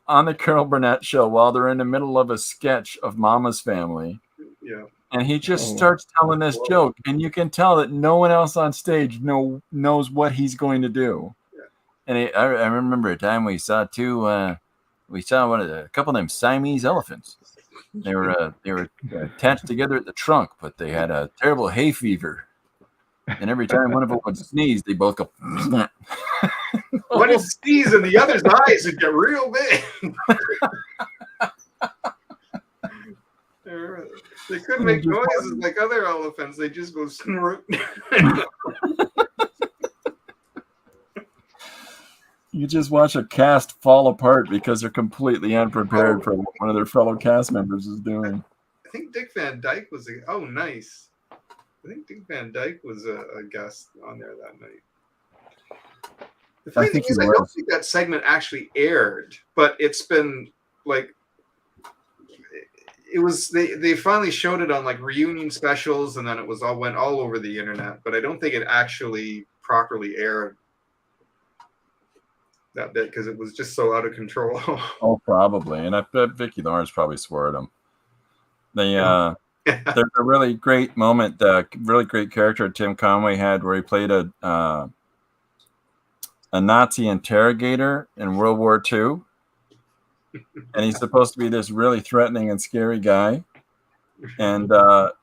on the Carol Burnett show while they're in the middle of a sketch of Mama's Family. Yeah. And he just starts telling this joke, and you can tell that no one else on stage knows what he's going to do. Yeah. And I remember a time we saw a couple named Siamese elephants. They were attached together at the trunk, but they had a terrible hay fever. And every time one of them would sneeze, they both go. One is sneeze and the other's eyes would get real big. They couldn't make noises like other elephants. They just go snort. You just watch a cast fall apart because they're completely unprepared for what one of their fellow cast members is doing. I think Dick Van Dyke was nice. I think Dick Van Dyke was a guest on there that night. The funny thing is, I don't think that segment actually aired, but it's been like it was. They finally showed it on like reunion specials, and then it went all over the internet. But I don't think it actually properly aired that bit because it was just so out of control. Oh, probably. And I bet Vicki Lawrence probably swore at him. There's a really great moment, really great character Tim Conway had where he played a Nazi interrogator in World War II. And he's supposed to be this really threatening and scary guy. And are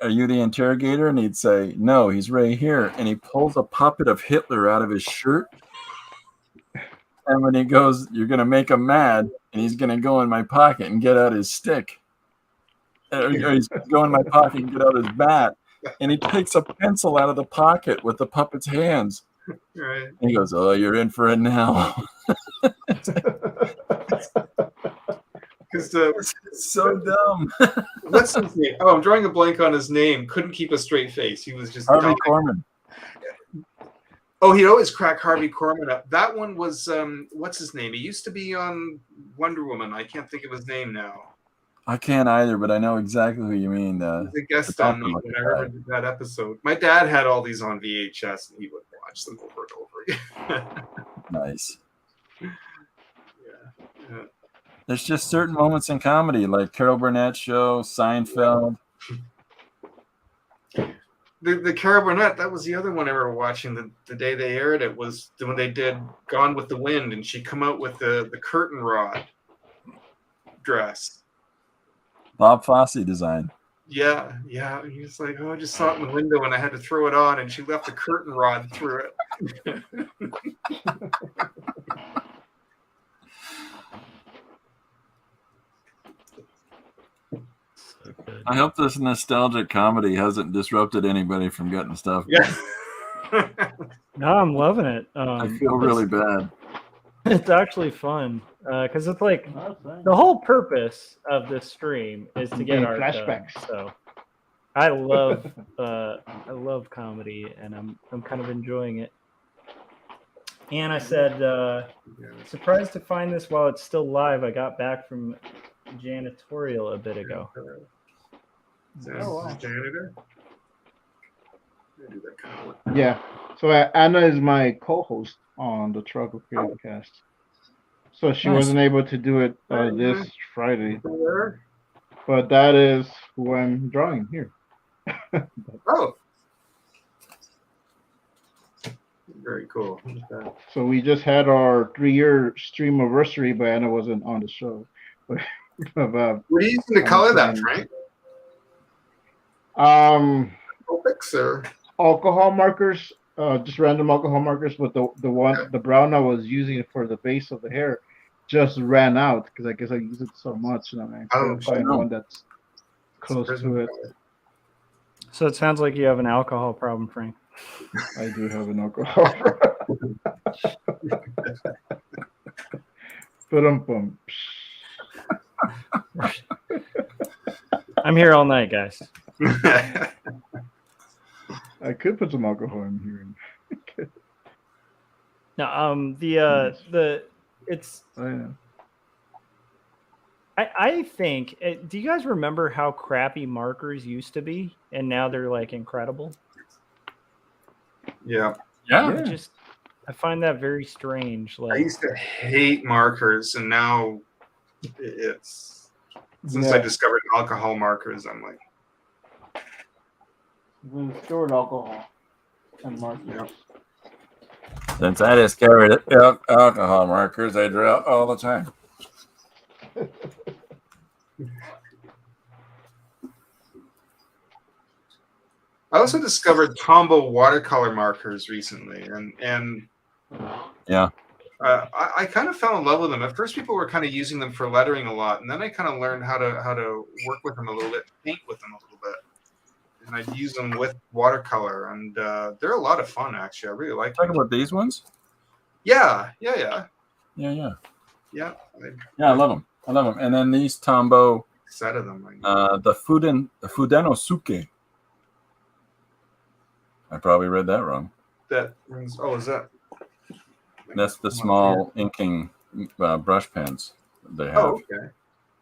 you the interrogator? And he'd say, no, he's right here. And he pulls a puppet of Hitler out of his shirt. And when he goes, you're going to make him mad, and he's going to go in my pocket and get out his stick. Or he's going to go in my pocket and get out his bat. And he takes a pencil out of the pocket with the puppet's hands. Right. And he goes, oh, you're in for it now. Because it's so dumb. What's his name? Oh, I'm drawing a blank on his name. Couldn't keep a straight face. He was just Harvey Korman. Oh, he'd always crack Harvey Korman up. That one was what's his name? He used to be on Wonder Woman. I can't think of his name now. I can't either, but I know exactly who you mean. He's a guest on me when I remember that episode. My dad had all these on VHS, and he would watch them over and over again. Nice. Yeah. There's just certain moments in comedy, like Carol Burnett show, Seinfeld. The Carol Burnett, that was the other one I remember watching the day they aired it, was when they did Gone with the Wind, and she come out with the curtain rod dress. Bob Fosse design. Yeah. He's like, oh, I just saw it in the window and I had to throw it on, and she left the curtain rod through it. I hope this nostalgic comedy hasn't disrupted anybody from getting stuff. Yeah. No, I'm loving it. I feel really bad. It's actually fun because it's like the whole purpose of this stream is to get art flashbacks. done. So I love comedy, and I'm kind of enjoying it. And I said, surprised to find this while it's still live. I got back from janitorial a bit ago. Janitor? Do that kind of Yeah. So Anna is my co-host on the Truckle Creative Cast. So she wasn't able to do it this Friday. But that is who I'm drawing here. Oh. Very cool. So we just had our 3-year stream anniversary, but Anna wasn't on the show. What are you using to color that, Frank? Copics or alcohol markers, just random alcohol markers. But the brown I was using for the base of the hair just ran out because I guess I use it so much, and I couldn't find one that's close to it. So it sounds like you have an alcohol problem, Frank. I do have an alcohol problem. I'm here all night, guys. I could put some alcohol in here. No, it's. Oh, yeah. I think. Do you guys remember how crappy markers used to be, and now they're like incredible? Yeah. I find that very strange. Like, I used to hate markers, and now it's since I discovered alcohol markers, I'm like, stored alcohol and markers. Yeah. Since I discovered alcohol markers, I draw all the time. I also discovered Tombow watercolor markers recently, and I kind of fell in love with them. At first, people were kind of using them for lettering a lot, and then I kind of learned how to work with them a little bit, paint with them a little bit, and I'd use them with watercolor, and they're a lot of fun. Actually, I really like. Talking about these ones? Yeah. I love them. And then these Tombow, set of them. the Fudenosuke. I probably read that wrong. Is that? That's the small inking brush pens they have. Oh, okay.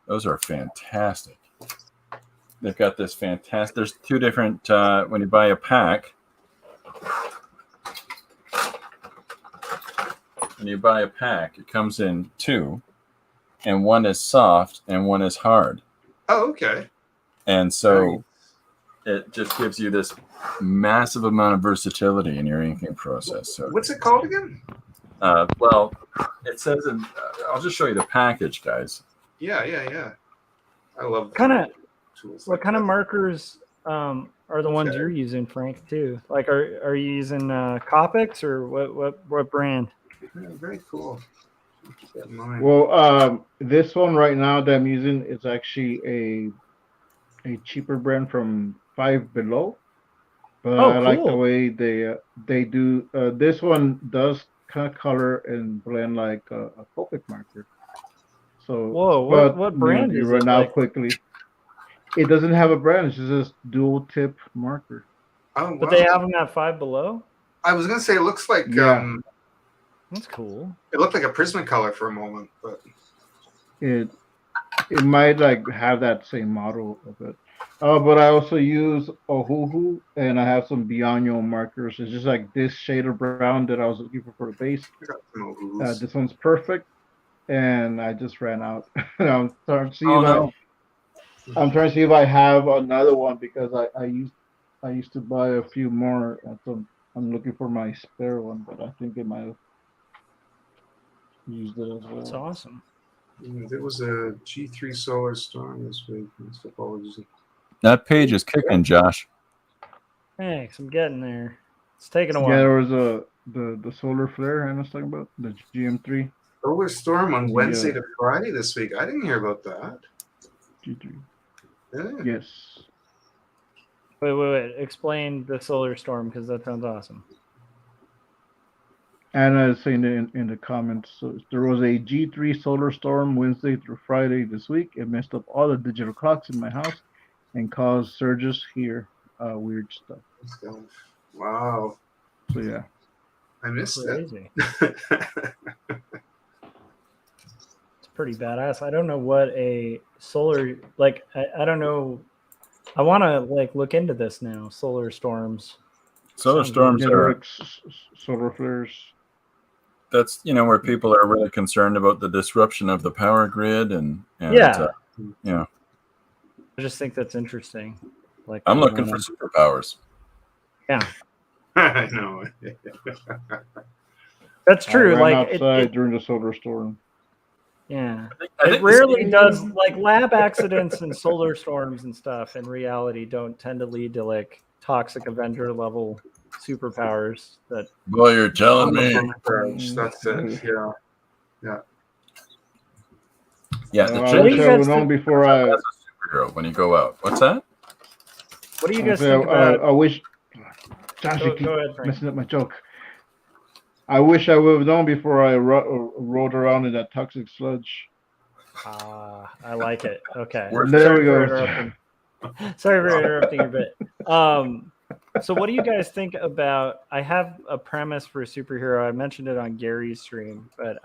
Those are fantastic. They've got this fantastic. There's two different. When you buy a pack, it comes in two, and one is soft and one is hard. Oh, okay. And so it just gives you this massive amount of versatility in your inking process. So what's it called again? Well, it says in. I'll just show you the package, guys. Yeah. I love tools. What kind of markers are the ones you're using, Frank? Too. Like, are you using Copics or what brand? Yeah, very cool. Well, this one right now that I'm using is actually a cheaper brand from Five Below, but I like the way they do. This one does kind of color and blend like a Copic marker. So, what brand is it? Run out quickly. It doesn't have a brand. It's just a dual tip marker. Oh, wow. But they have them at Five Below. I was gonna say it looks like that's cool. It looked like a Prismacolor for a moment, but it might like have that same model of it. But I also use Ohuhu, and I have some Bianyo markers. It's just like this shade of brown that I was looking for the base. This one's perfect. and I just ran out. And I'm trying to see Oh, if no. I'm trying to see if I have another one because I used to buy a few more, and so I'm looking for my spare one, but I think I might have used it as well. That's awesome. There was a G3 Solar Storm this week. Apologies. That page is kicking, Josh. Thanks. I'm getting there. It's taking a while. Yeah, there was the solar flare I was talking about, the GM3 Solar Storm on Yeah. Wednesday to Friday this week. I didn't hear about that. G3. Yeah. Yes. Wait. Explain the solar storm because that sounds awesome. Anna is saying in the comments, so there was a G3 solar storm Wednesday through Friday this week. It messed up all the digital clocks in my house and caused surges here. Weird stuff. Let's go. Wow. So yeah. I missed it. Crazy. It's pretty badass. I don't know what a solar I don't know. I want to look into this now. Solar storms. Solar Sounds storms Yeah, there are were solar flares. that's where people are really concerned about the disruption of the power grid and Yeah. yeah. I just think that's interesting. I'm looking for superpowers. Yeah, I know. that's true. I ran Like outside during the solar storm. yeah, I it think rarely does. Like lab accidents and solar storms and stuff in reality don't tend to lead to toxic Avenger level superpowers. That Boy, you're telling me. That's it. Yeah. Yeah, I the What do wish you I guys would known think- before I. as a superhero when you go out. What's that? What do you guys think about? I wish. Josh, you keep Go ahead, Frank. messing up my joke. I wish I would have known before I rode around in that toxic sludge. I like it. Okay. There we for go. interrupting. Sorry for interrupting your bit. So what do you guys think about? I have a premise for a superhero. I mentioned it on Gary's stream, but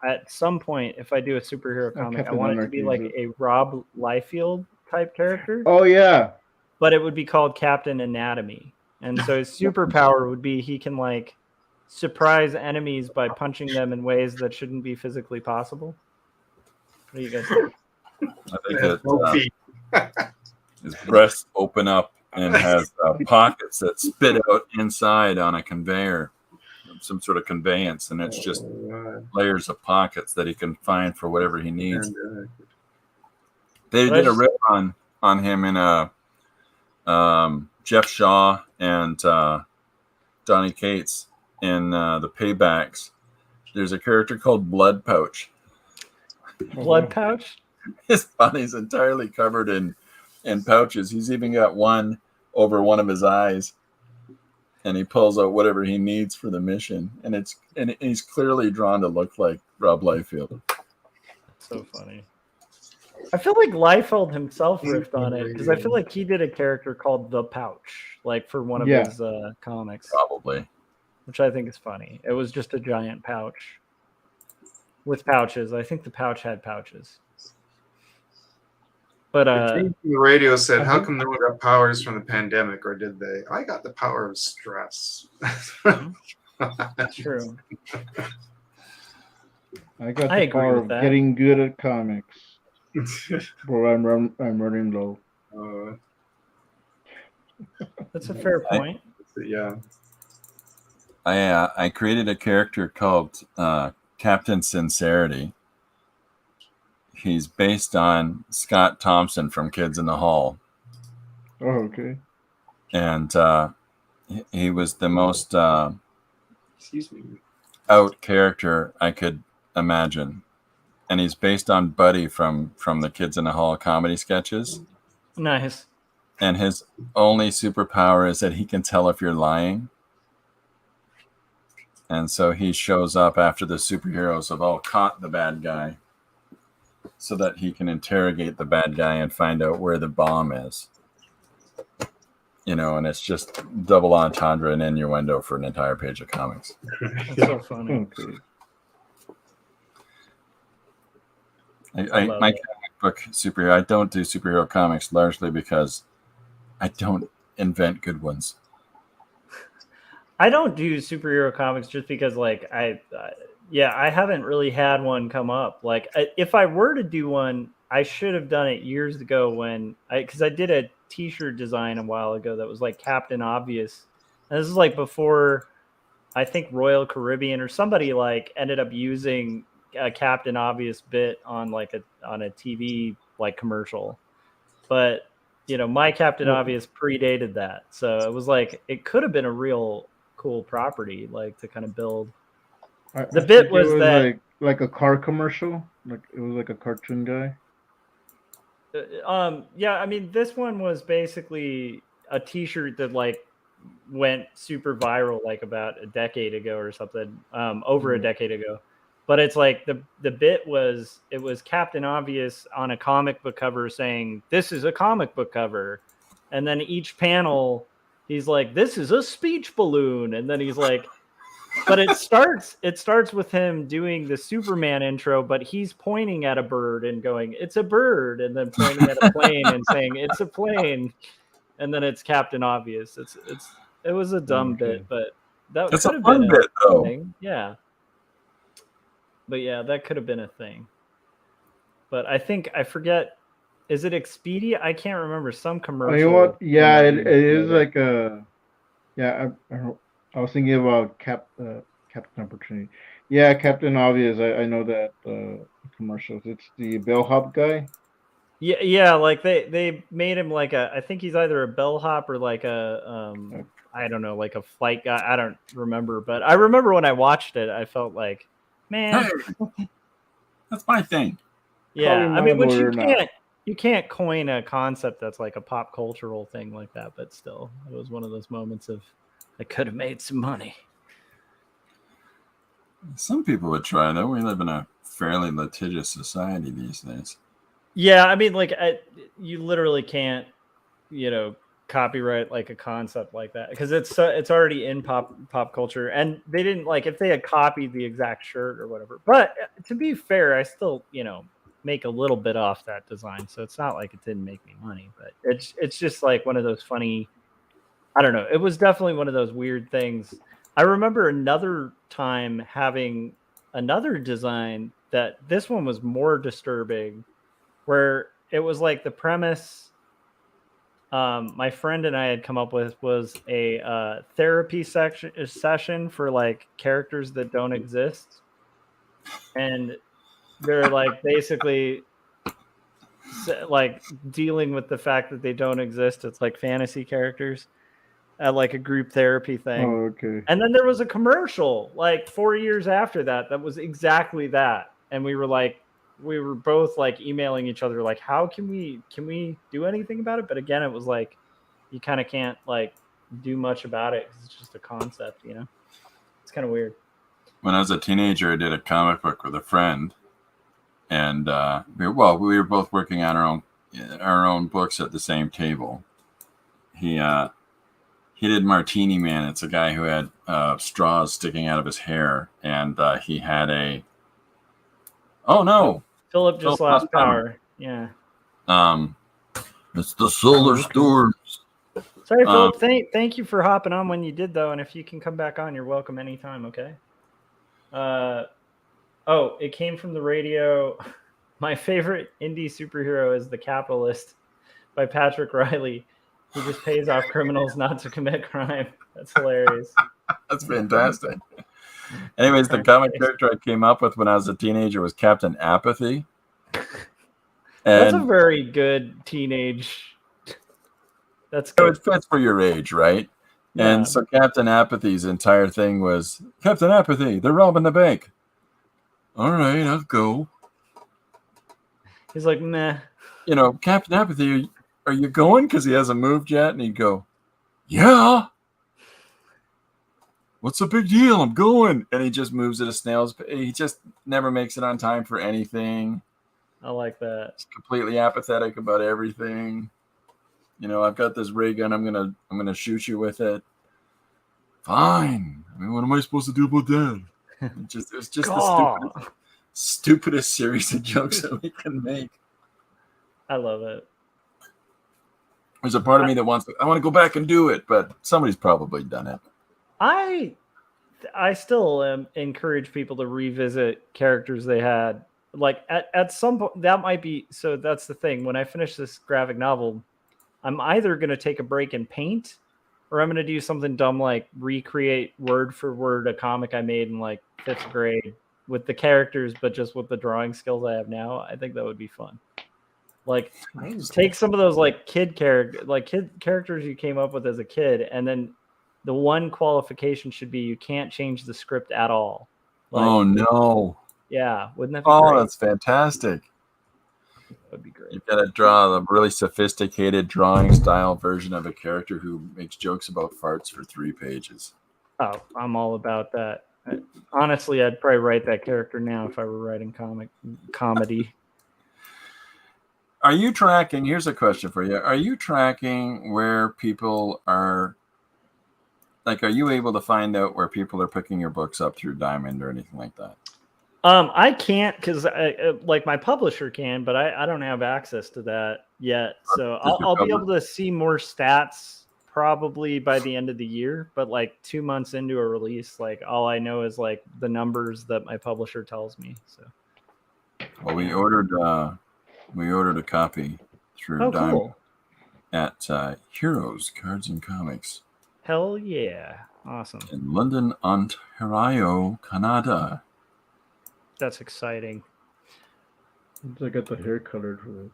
at some point, if I do a superhero comic, I Captain want it to be Anarchy, a Rob Liefeld type character, Oh yeah. but it would be called Captain Anatomy. And so his superpower would be he can surprise enemies by punching them in ways that shouldn't be physically possible. What do you guys think? I think that No feet. his breasts open up and has pockets that spit out inside on a conveyor, some sort of conveyance, and it's just layers of pockets that he can find for whatever he needs. They did a rip on him in a Jeff Shaw and Donny Cates in the Paybacks. There's a character called Blood Pouch. Blood pouch? His body's entirely covered in pouches. He's even got one over one of his eyes, and he pulls out whatever he needs for the mission. And he's clearly drawn to look like Rob Liefeld. So funny. I feel like Liefeld himself riffed on it because I feel like he did a character called the Pouch, for one of his comics, Probably. which I think is funny. It was just a giant pouch with pouches. I think the pouch had pouches. But the radio said, "How come no one got powers from the pandemic, or did they?" I got the power of stress. that's true. I got I the agree power with of that. getting good at comics. Bro, I'm running low. That's a fair point. Yeah. I created a character called Captain Sincerity. He's based on Scott Thompson from Kids in the Hall. Oh, okay. And he was the most Excuse me. out character I could imagine. And he's based on Buddy from the Kids in the Hall comedy sketches. Nice. And his only superpower is that he can tell if you're lying. And so he shows up after the superheroes have all caught the bad guy so that he can interrogate the bad guy and find out where the bomb is. And it's just double entendre and innuendo for an entire page of comics. That's so funny. Okay. I My love comic it. book superhero, I don't do superhero comics largely because I don't invent good ones. I don't do superhero comics just because I Yeah, I haven't really had one come up. Like, if I were to do one, I should have done it years ago because I did a T-shirt design a while ago that was like Captain Obvious. And this is like before, I think Royal Caribbean or somebody like ended up using a Captain Obvious bit on a TV like commercial. But my Captain Obvious predated that, so it was like it could have been a real cool property, like to kind of build. The I bit think was it was that like a car commercial. Like it was like a cartoon guy. yeah, I mean, this one was basically a T-shirt that like went super viral like about a decade ago or something, over a decade ago. But it's like the bit was it was Captain Obvious on a comic book cover saying this is a comic book cover, and then each panel he's like this is a speech balloon, and then he's like. But it starts with him doing the Superman intro, but he's pointing at a bird and going, "It's a bird," and then pointing at a plane and saying, "It's a plane," and then it's Captain Obvious. It was a dumb bit, but that It's could a have fun been bit, a though. thing. Yeah. But yeah, that could have been a thing. But I forget. Is it Expedia? I can't remember. Some commercial. You know what? Yeah, it is logo. like a. Yeah, I was thinking about Captain Opportunity. Yeah, Captain Obvious. I know that commercials. It's the bellhop guy. Yeah, like they made him like I think he's either a bellhop or like a I don't know, like a flight guy. I don't remember, but I remember when I watched it, I felt like, man, Hey, that's my thing. yeah. I mean, which you now. can't coin a concept that's like a pop cultural thing like that, but still, it was one of those moments of I could have made some money. Some people would try, though. We live in a fairly litigious society these days. Yeah, I mean, like you literally can't, copyright like a concept like that because it's already in pop culture, and they didn't like if they had copied the exact shirt or whatever. But to be fair, I still make a little bit off that design, so it's not like it didn't make me money. But it's just like one of those funny. I don't know. It was definitely one of those weird things. I remember another time having another design that this one was more disturbing, where it was like the premise my friend and I had come up with was a therapy session for like characters that don't exist. And they're like basically like dealing with the fact that they don't exist. It's like fantasy characters at like a group therapy thing. Oh, okay. And then there was a commercial like 4 years after that was exactly that. And we were both like emailing each other like, how can we do anything about it? But again, it was like you kind of can't like do much about it because it's just a concept, It's kind of weird. When I was a teenager, I did a comic book with a friend, and we were both working on our own books at the same table. He did Martini Man. It's a guy who had straws sticking out of his hair, and he had a. Oh no! Philip just lost power. Yeah. It's the solar storms. Sorry, Philip. Thank you for hopping on when you did, though. And if you can come back on, you're welcome anytime. Okay. It came from the radio. My favorite indie superhero is The Capitalist by Patrick Riley. He just pays off criminals not to commit crime. That's hilarious. That's fantastic. Anyways, the comic character I came up with when I was a teenager was Captain Apathy. That's a very good teenage. That's good. It fits for your age, right? Yeah. And so Captain Apathy's entire thing was, Captain Apathy, they're robbing the bank. All right, I'll go. He's like, meh. Captain Apathy, are you going? Because he hasn't moved yet. And he'd go, yeah. What's the big deal? I'm going. And he just moves at a snail's pace. He just never makes it on time for anything. I like that. He's completely apathetic about everything. I've got this ray gun. I'm gonna shoot you with it. Fine. I mean, what am I supposed to do about that? It's just the stupidest series of jokes that we can make. I love it. There's a part of me that I want to go back and do it, but somebody's probably done it. I I still encourage people to revisit characters they had. Like at some point, that might be. So that's the thing. When I finish this graphic novel, I'm either going to take a break and paint, or I'm going to do something dumb like recreate word for word a comic I made in like 5th grade with the characters, but just with the drawing skills I have now. I think that would be fun. Like take some of those like kid characters you came up with as a kid, and then the one qualification should be you can't change the script at all. Like, oh no! Yeah, wouldn't that be Oh, great? that's fantastic. That would be great. You've got to draw a really sophisticated drawing style version of a character who makes jokes about farts for 3 pages. Oh, I'm all about that. Honestly, I'd probably write that character now if I were writing comedy. Are you tracking? Here's a question for you. Are you tracking where people are? Like, are you able to find out where people are picking your books up through Diamond or anything like that? I can't because like my publisher can, but I don't have access to that yet. So I'll be able to see more stats probably by the end of the year. But like 2 months into a release, like all I know is like the numbers that my publisher tells me. So, well, we ordered a copy through Diamond cool. At Heroes Cards and Comics. Hell yeah! Awesome. In London, Ontario, Canada. That's exciting. I got the hair colored for this.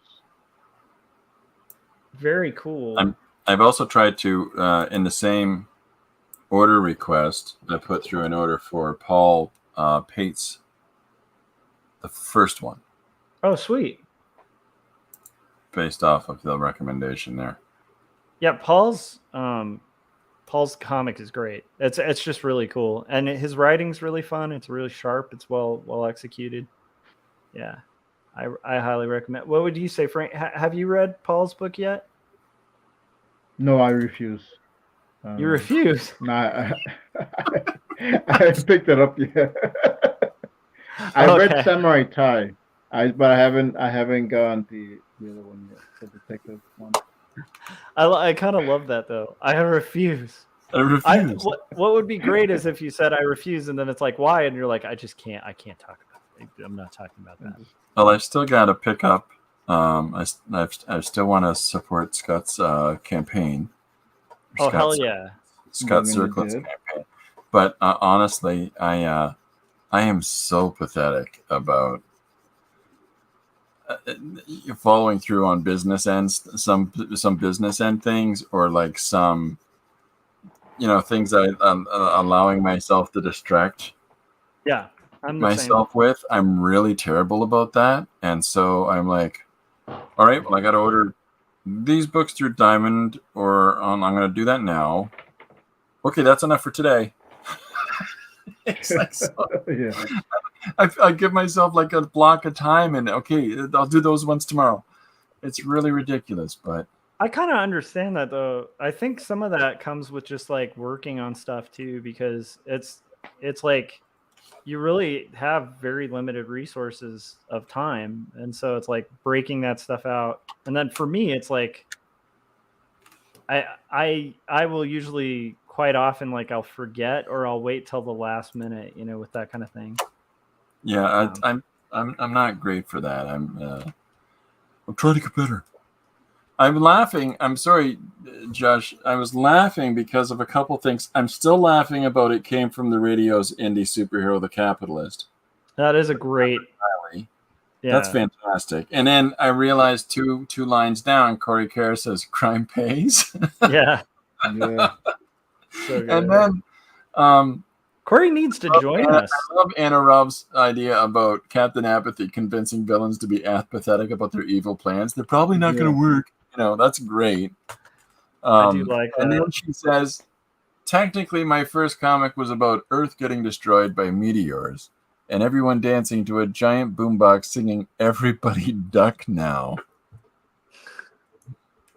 Very cool. I've also tried to, in the same order request, I put through an order for Paul Pate's, the first one. Oh, sweet. Based off of the recommendation there. Yeah, Paul's comic is great. It's just really cool, and his writing's really fun. It's really sharp. It's well executed. Yeah, I highly recommend. What would you say, Frank? Have you read Paul's book yet? No, I refuse. You refuse? No, I haven't picked it up yet. I read Samurai Tie, but I haven't gone the other one yet, the detective one. I kind of love that though. I refuse. I refuse. What would be great is if you said I refuse, and then it's like why, and you're like I can't talk about it. I'm not talking about that. Well, I've still got to pick up. I still want to support Scott's campaign. Oh hell yeah, Scott Circle's campaign. But honestly, I am so pathetic about following through on business ends, some business end things, or like some, things I'm allowing myself to distract myself with. I'm really terrible about that. And so I'm like, all right, well, I got to order these books through Diamond, or I'm going to do that now. Okay, that's enough for today. It's like Yeah. I give myself like a block of time, and okay, I'll do those ones tomorrow. It's really ridiculous, but I kind of understand that though. I think some of that comes with just like working on stuff too, because it's like you really have very limited resources of time, and so it's like breaking that stuff out. And then for me, it's like I will usually quite often like I'll forget or I'll wait till the last minute, with that kind of thing. Yeah, I'm not great for that. I'm trying to get better. I'm laughing. I'm sorry, Josh. I was laughing because of a couple things. I'm still laughing about it came from the radio's indie superhero, The Capitalist. That is a great. Yeah. That's fantastic. And then I realized two lines down, Corey Kerr says, "Crime pays." Yeah. Yeah. So good. And then Corey needs to join us. I love Anna Rob's idea about Captain Apathy convincing villains to be apathetic about their evil plans. They're probably not going to work. That's great. I do like that. And then she says, technically my first comic was about Earth getting destroyed by meteors and everyone dancing to a giant boombox singing "Everybody Duck Now."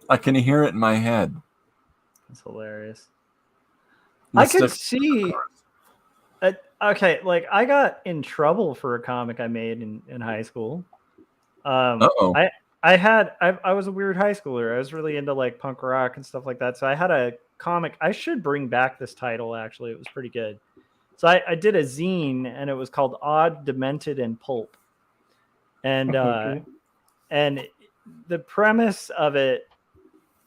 I can hear it in my head. That's hilarious. I could see. Okay, like I got in trouble for a comic I made in high school. I was a weird high schooler. I was really into like punk rock and stuff like that. So I had a comic. I should bring back this title. Actually, it was pretty good. So I did a zine, and it was called Odd, Demented, and Pulp. And Okay. and the premise of it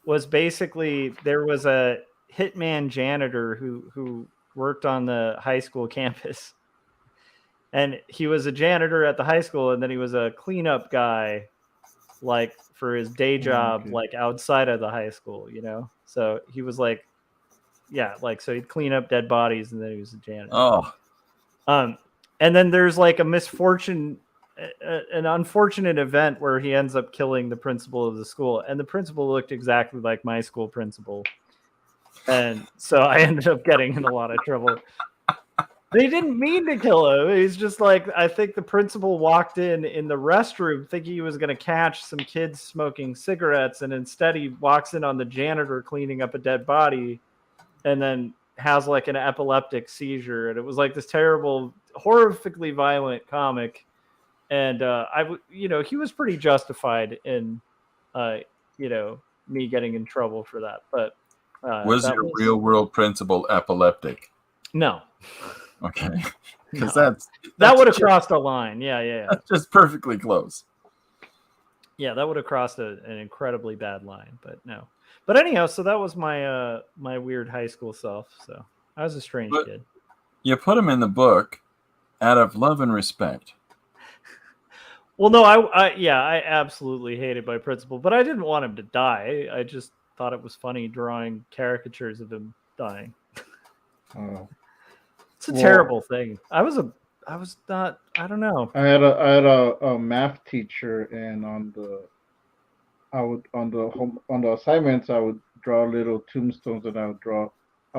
was basically there was a hitman janitor who worked on the high school campus. And he was a janitor at the high school, and then he was a cleanup guy, like for his day job, Okay. like outside of the high school, you know? So he was like, yeah, like, so he'd clean up dead bodies, and then he was a janitor. Oh, And then there's like a misfortune, an unfortunate event where he ends up killing the principal of the school, and the principal looked exactly like my school principal. And so I ended up getting in a lot of trouble. They didn't mean to kill him. He's just like, I think the principal walked in the restroom thinking he was going to catch some kids smoking cigarettes, and instead he walks in on the janitor cleaning up a dead body, and then has like an epileptic seizure. And it was like this terrible, horrifically violent comic. And he was pretty justified in, me getting in trouble for that. But was your real world principal epileptic? No. Okay, because No. That would have crossed a line. Yeah. That's just perfectly close. Yeah, that would have crossed an incredibly bad line, but no. But anyhow, so that was my my weird high school self. So I was a strange kid. You put him in the book out of love and respect. Well, no, I absolutely hated my principal, but I didn't want him to die. I just thought it was funny drawing caricatures of him dying. Oh. It's a terrible thing. I was not. I don't know. I had a math teacher, and on the assignments I would draw little tombstones, and I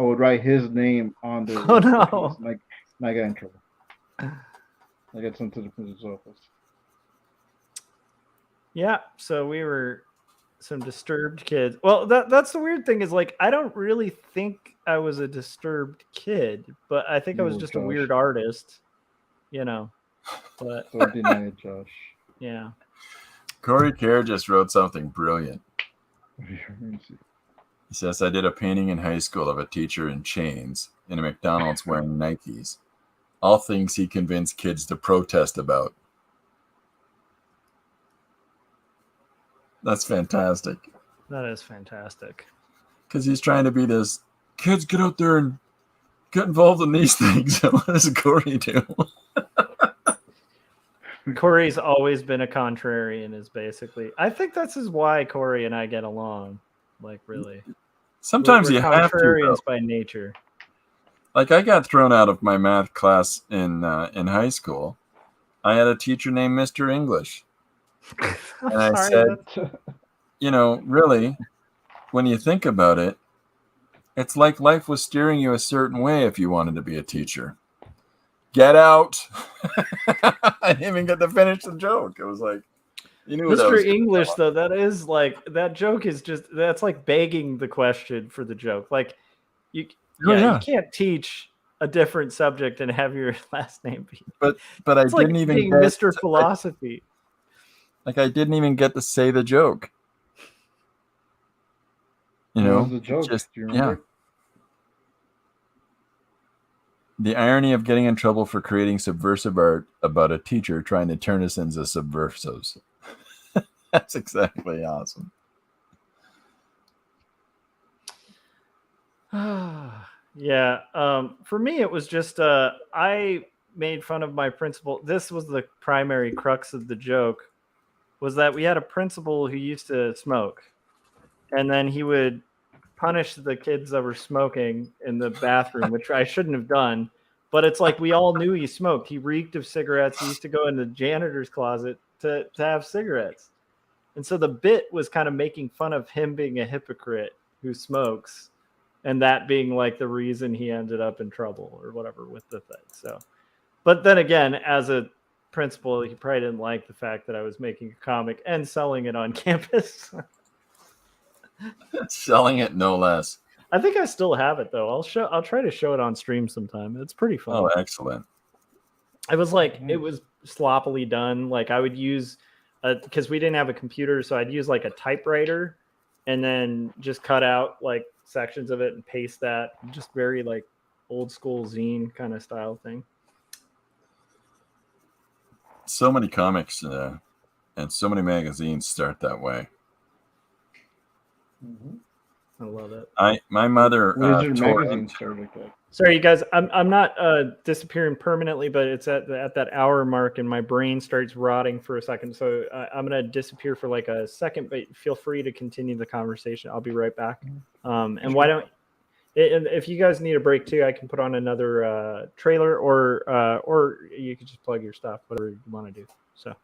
would write his name on the. Oh no! And I got in trouble. I got sent to the principal's office. Yeah, so we were some disturbed kids. Well, that's the weird thing is, like, I don't really think I was a disturbed kid, but I think I was just a weird artist, you know. But don't deny it, Josh. Yeah. Corey Kerr just wrote something brilliant. He says, I did a painting in high school of a teacher in chains in a McDonald's wearing Nikes. All things he convinced kids to protest about. That's fantastic. That is fantastic. Because he's trying to be this, kids, get out there and get involved in these things. What does Corey do? Corey's always been a contrarian, is basically. I think this is why Corey and I get along. Like, really. Sometimes you have to. Contrarians by nature. Like, I got thrown out of my math class in high school. I had a teacher named Mr. English. And I said, really, when you think about it, it's like life was steering you a certain way if you wanted to be a teacher. Get out. I didn't even get to finish the joke. It was like, you knew Mr. English, though, that is like, that joke is just, that's like begging the question for the joke. Like, you can't teach a different subject and have your last name be. But I didn't even get Mr. Philosophy. I didn't even get to say the joke. You know, the joke? Just, do you remember? The irony of getting in trouble for creating subversive art about a teacher trying to turn us into subversives. That's exactly awesome. Yeah. For me, it was just I made fun of my principal. This was the primary crux of the joke. Was that we had a principal who used to smoke, and then he would punish the kids that were smoking in the bathroom, which I shouldn't have done. But it's like we all knew he smoked. He reeked of cigarettes. He used to go in the janitor's closet to have cigarettes. And so the bit was kind of making fun of him being a hypocrite who smokes, and that being like the reason he ended up in trouble or whatever with the thing. So, but then again, as a principal, he probably didn't like the fact that I was making a comic and selling it on campus. Selling it, no less. I think I still have it though. I'll try to show it on stream sometime. It's pretty fun. Oh, excellent. It was like, it was sloppily done. Like I would use, because we didn't have a computer, so I'd use like a typewriter and then just cut out like sections of it and paste that. Just very like old school zine kind of style thing. So many comics and so many magazines start that way. I love it. My mother Wizard tore magazine started like that. Sorry, you guys. I'm not disappearing permanently, but it's at that hour mark, and my brain starts rotting for a second. So I'm gonna disappear for like a second, but feel free to continue the conversation. I'll be right back. And why don't? And if you guys need a break too, I can put on another trailer, or you could just plug your stuff, whatever you want to do. So.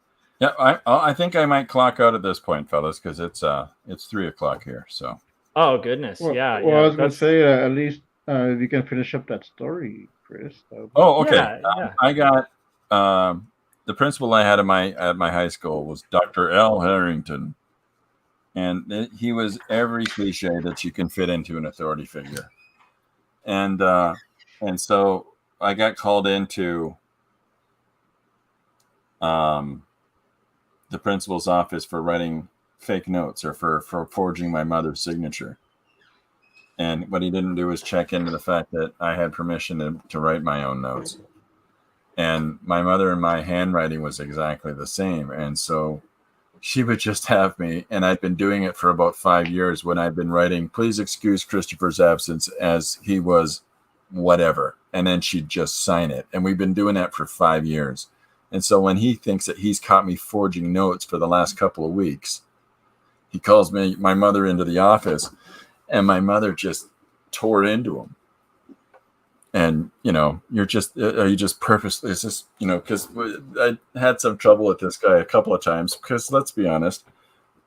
Yeah, I think I might clock out at this point, fellas, because it's 3:00 here. So. Oh goodness, Well, yeah. I was gonna say at least if you can finish up that story, Chris. Oh, okay. Yeah. I got the principal I had at my high school was Dr. L. Harrington, and he was every cliche that you can fit into an authority figure, and so I got called into the principal's office for writing fake notes or for forging my mother's signature. And what he didn't do was check into the fact that I had permission to write my own notes. And my mother and my handwriting was exactly the same. And so she would just have me, and I'd been doing it for about 5 years when I'd been writing, please excuse Christopher's absence as he was whatever. And then she'd just sign it. And we've been doing that for 5 years. And so when he thinks that he's caught me forging notes for the last couple of weeks, he calls my mother into the office, and my mother just tore into him. And, are you just purposely, it's just, because I had some trouble with this guy a couple of times because, let's be honest,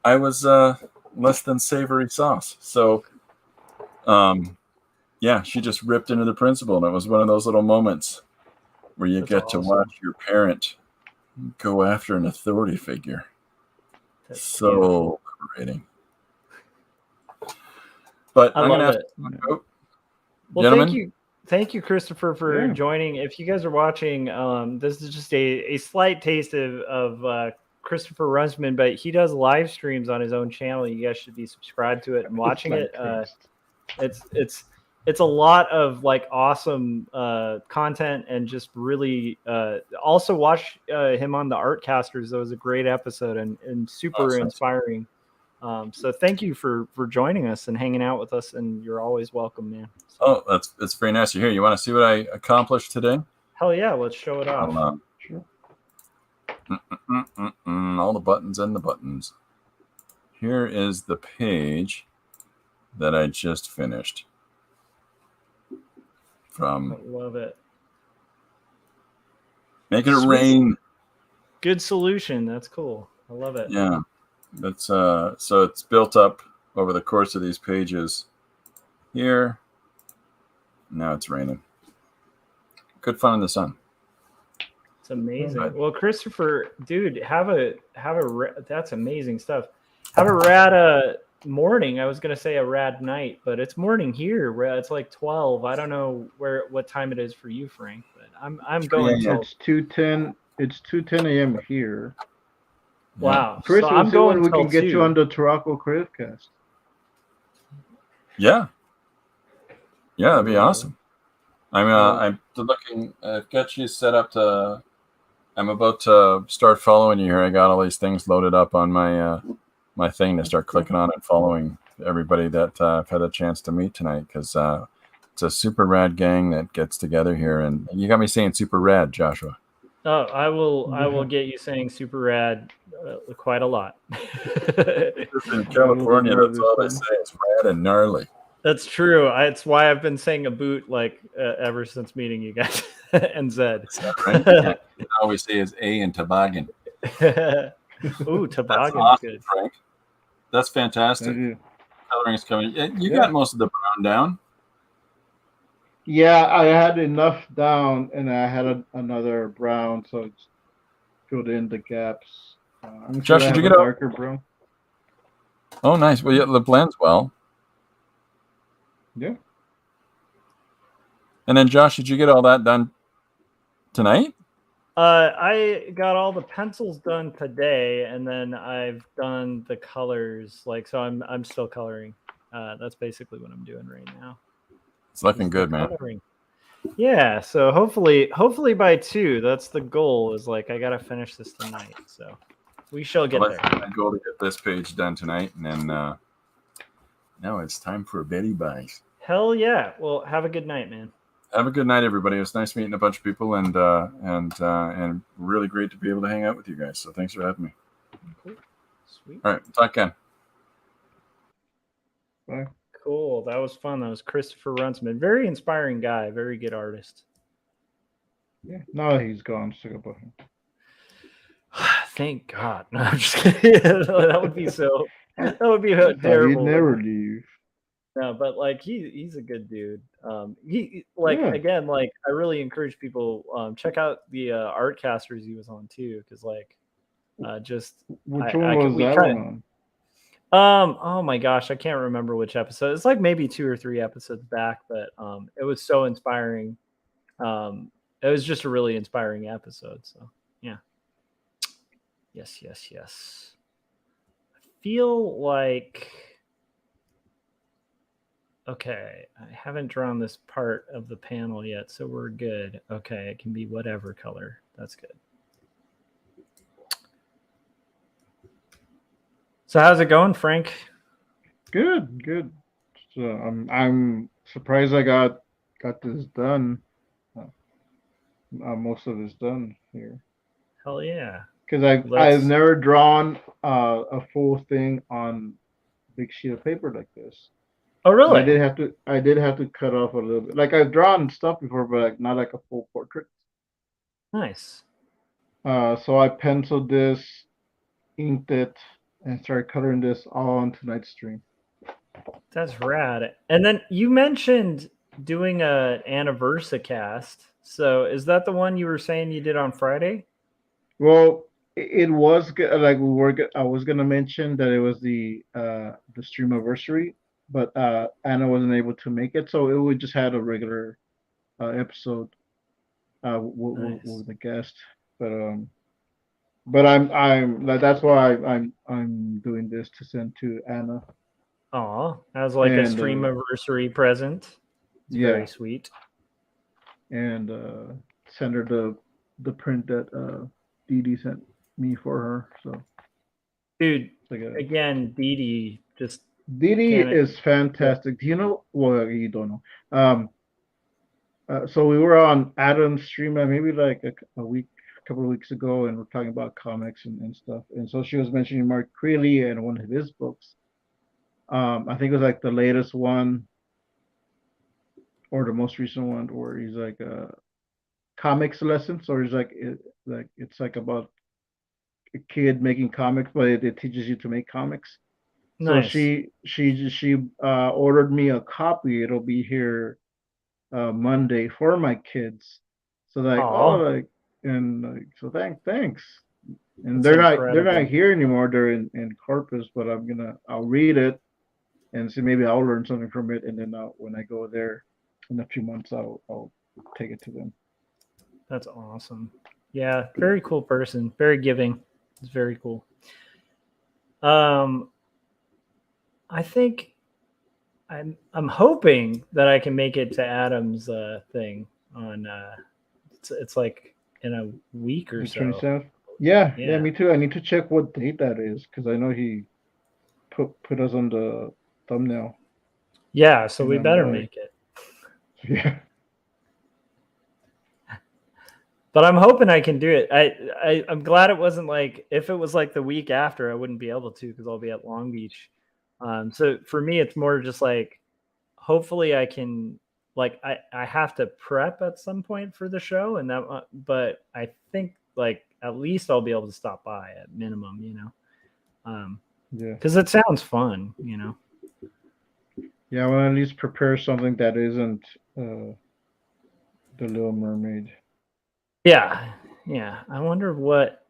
I was less than savory sauce. So, she just ripped into the principal, and it was one of those little moments where you get to watch your parent go after an authority figure. That's so creating. But I'm going to well, gentlemen. Thank you, Christopher, for joining. If you guys are watching, this is just a slight taste of Christopher Runsman, but he does live streams on his own channel. You guys should be subscribed to it and watching it. It's a lot of like awesome content, and just really also watch him on the Artcasters. That was a great episode and super inspiring. So thank you for joining us and hanging out with us, and you're always welcome, man. So. Oh, that's very nice to hear. You want to see what I accomplished today? Hell yeah, let's show it off. Sure. All the buttons and the buttons. Here is the page that I just finished. I love it. Make it rain. Good solution. That's cool. I love it. Yeah. That's so it's built up over the course of these pages here. Now it's raining. Good fun in the sun. It's amazing. Well, Christopher, dude, that's amazing stuff. Have a rad morning. I was gonna say a rad night, but it's morning here. It's like 12. I don't know what time it is for you, Frank, but I'm going. It's 2:10. It's 2:10 a.m. here. Wow. Chris, so I'm going. We can get you on the Taraco Critcast. Yeah. Yeah, that'd be awesome. I'm looking. I've got you set up to. I'm about to start following you here. I got all these things loaded up on my my thing to start clicking on and following everybody that I've had a chance to meet tonight, because it's a super rad gang that gets together here, and you got me saying super rad, Joshua. Oh, I will get you saying super rad quite a lot. In California, that's all they say. It's rad and gnarly. That's true. It's why I've been saying a boot like ever since meeting you guys and Zed. Right? All we say is A and toboggan. Ooh, toboggan's awesome, good. Frank. That's fantastic. Coloring's coming. You got most of the brown down. Yeah, I had enough down, and I had another brown, so it's filled in the gaps. Josh, did you get a darker brown? Oh, nice. Well, yeah, the blends well. Yeah. And then, Josh, did you get all that done tonight? I got all the pencils done today, and then I've done the colors. So I'm still coloring. That's basically what I'm doing right now. It's looking good, man. Coloring. Yeah, so hopefully by 2, that's the goal. Is like I gotta finish this tonight. So we shall get Well, there. that's my goal to get this page done tonight, and then now it's time for Betty Buys. Hell yeah! Well, have a good night, man. Have a good night, everybody. It was nice meeting a bunch of people, and really great to be able to hang out with you guys. So thanks for having me. Cool. Sweet. All right, talk again. Bye. Cool. That was fun. That was Christopher Runsman. Very inspiring guy. Very good artist. Yeah. No, he's gone. Sick about him. Thank God. No, I'm just kidding. That would be so. That would be terrible. He'd never leave. No, but like he's a good dude. He like Yeah. again, like I really encourage people check out the Artcasters he was on too, because like just Which one was that one on? oh my gosh, I can't remember which episode. It's like maybe 2 or 3 episodes back, but it was so inspiring. It was just a really inspiring episode. So yeah. Yes. I feel like okay, I haven't drawn this part of the panel yet, so we're good. Okay, it can be whatever color. That's good. So how's it going, Frank? Good. So I'm surprised I got this done. Most of it's done here. Hell yeah. Because I've never drawn a full thing on big sheet of paper like this. Oh really? I did have to cut off a little bit. Like I've drawn stuff before, but like, not like a full portrait. Nice. So I penciled this, inked it, and started coloring this all on tonight's stream. That's rad. And then you mentioned doing an anniversary cast. So is that the one you were saying you did on Friday? Well, it was like I was gonna mention that it was the stream anniversary, but Anna wasn't able to make it, so it would just had a regular episode with the guest. But I'm like that's why I'm doing this to send to Anna. Oh, as like a stream anniversary present. It's very sweet. And send her the print that Dee Dee sent me for her. So, dude, again, Dee Dee just. Dee Dee is fantastic. Do you know? Well, you don't know. So we were on Adam's stream maybe like a couple of weeks ago, and we're talking about comics and stuff. And so she was mentioning Mark Creeley and one of his books. I think it was like the latest one or the most recent one where he's like comics lessons, or he's like it's like about a kid making comics, but it teaches you to make comics. Nice. So she ordered me a copy. It'll be here Monday for my kids. So like so thanks. And that's they're not here anymore. They're in Corpus, but I'll read it and see, maybe I'll learn something from it, and then when I go there in a few months, I'll take it to them. That's awesome. Yeah, very cool person. Very giving. It's very cool. I think I'm hoping that I can make it to Adam's thing on it's like in a week or so. 27th? Yeah, me too. I need to check what date that is, because I know he put us on the thumbnail. Yeah, so we better make it. Yeah. But I'm hoping I can do it. I'm glad it wasn't like, if it was like the week after, I wouldn't be able to, because I'll be at Long Beach. So for me, it's more just like, hopefully I can, like, I have to prep at some point for the show, and that, but I think like at least I'll be able to stop by at minimum, you know. Because it sounds fun, you know. Yeah, well, at least prepare something that isn't the Little Mermaid. Yeah. I wonder what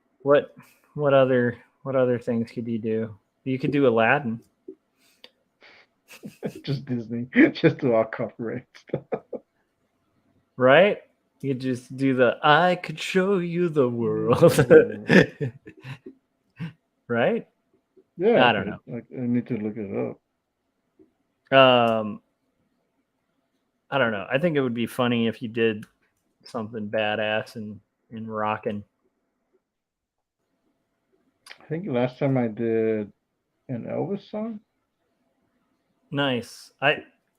other things could you do? You could do Aladdin. Just Disney. Just do all copyright stuff. Right? You could just do the I could show you the world. Right? Yeah. I don't know. I need to look it up. I don't know. I think it would be funny if you did something badass and rockin'. I think last time I did an Elvis song. Nice.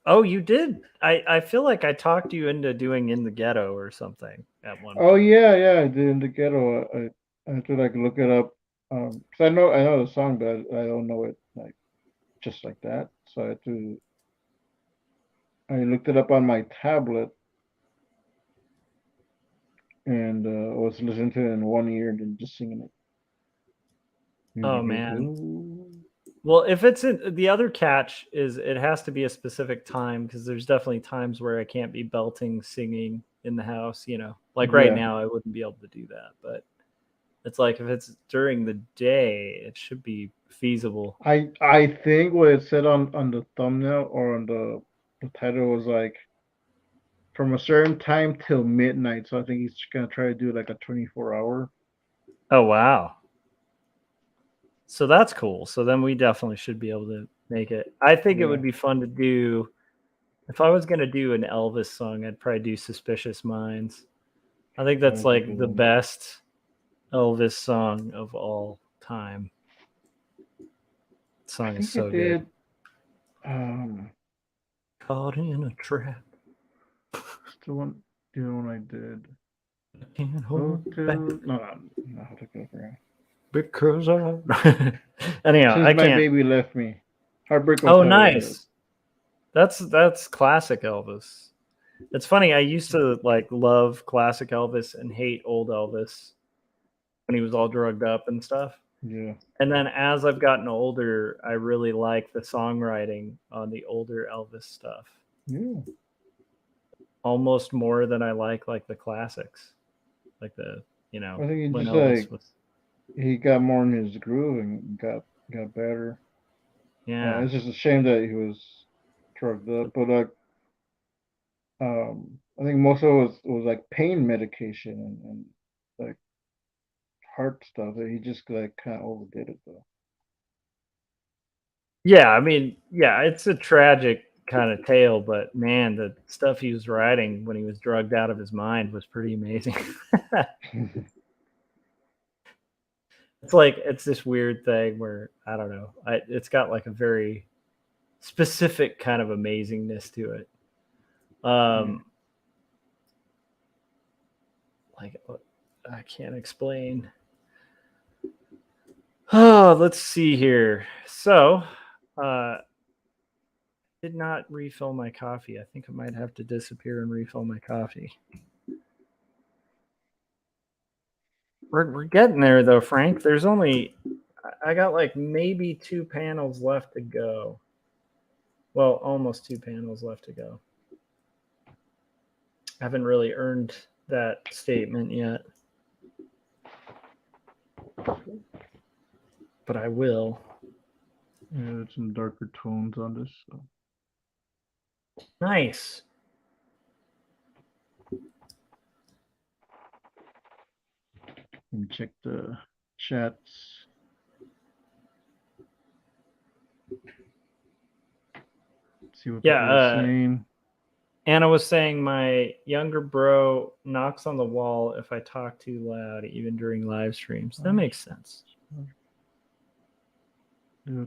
You did. I feel like I talked you into doing In the Ghetto or something at one Oh point. yeah, I did In the Ghetto. I had to like look it up. 'Cause I know the song, but I don't know it like just like that. So I looked it up on my tablet and was listening to it in one ear and then just singing it. Oh man. Well, if it's the other catch is it has to be a specific time because there's definitely times where I can't be belting singing in the house, Like right Yeah. now I wouldn't be able to do that, but it's like if it's during the day, it should be feasible. I think what it said on the thumbnail or on the title was like from a certain time till midnight. So I think he's gonna try to do like a 24-hour. Oh wow. So that's cool. So then we definitely should be able to make it. I think it would be fun to do. If I was going to do an Elvis song, I'd probably do Suspicious Minds. I think that's like the best Elvis song of all time. The song is so good. Caught in a trap. The one I did. I can't hold back. No, Because anyhow, Since I my can't. baby left me. Heartbreak. Oh, nice. That's classic Elvis. It's funny. I used to like love classic Elvis and hate old Elvis when he was all drugged up and stuff. Yeah. And then as I've gotten older, I really like the songwriting on the older Elvis stuff. Yeah. Almost more than I like the classics, like the I think he when just Elvis was. He got more in his groove and got better. Yeah, it's just a shame that he was drugged up, but like, I think most of it was like pain medication and like heart stuff. That he just like kind of overdid it though. Yeah, I mean, yeah, it's a tragic kind of tale, but man, the stuff he was writing when he was drugged out of his mind was pretty amazing. It's this weird thing where I don't know. It's got like a very specific kind of amazingness to it. Like I can't explain. Oh, let's see here. So, did not refill my coffee. I think I might have to disappear and refill my coffee. We're getting there though, Frank. There's only I got like maybe 2 panels left to go. Well, almost 2 panels left to go. I haven't really earned that statement yet. But I will. Yeah, there's some darker tones on this. So. Nice. And check the chats. See what people are saying. Anna was saying my younger bro knocks on the wall if I talk too loud, even during live streams. That makes sense.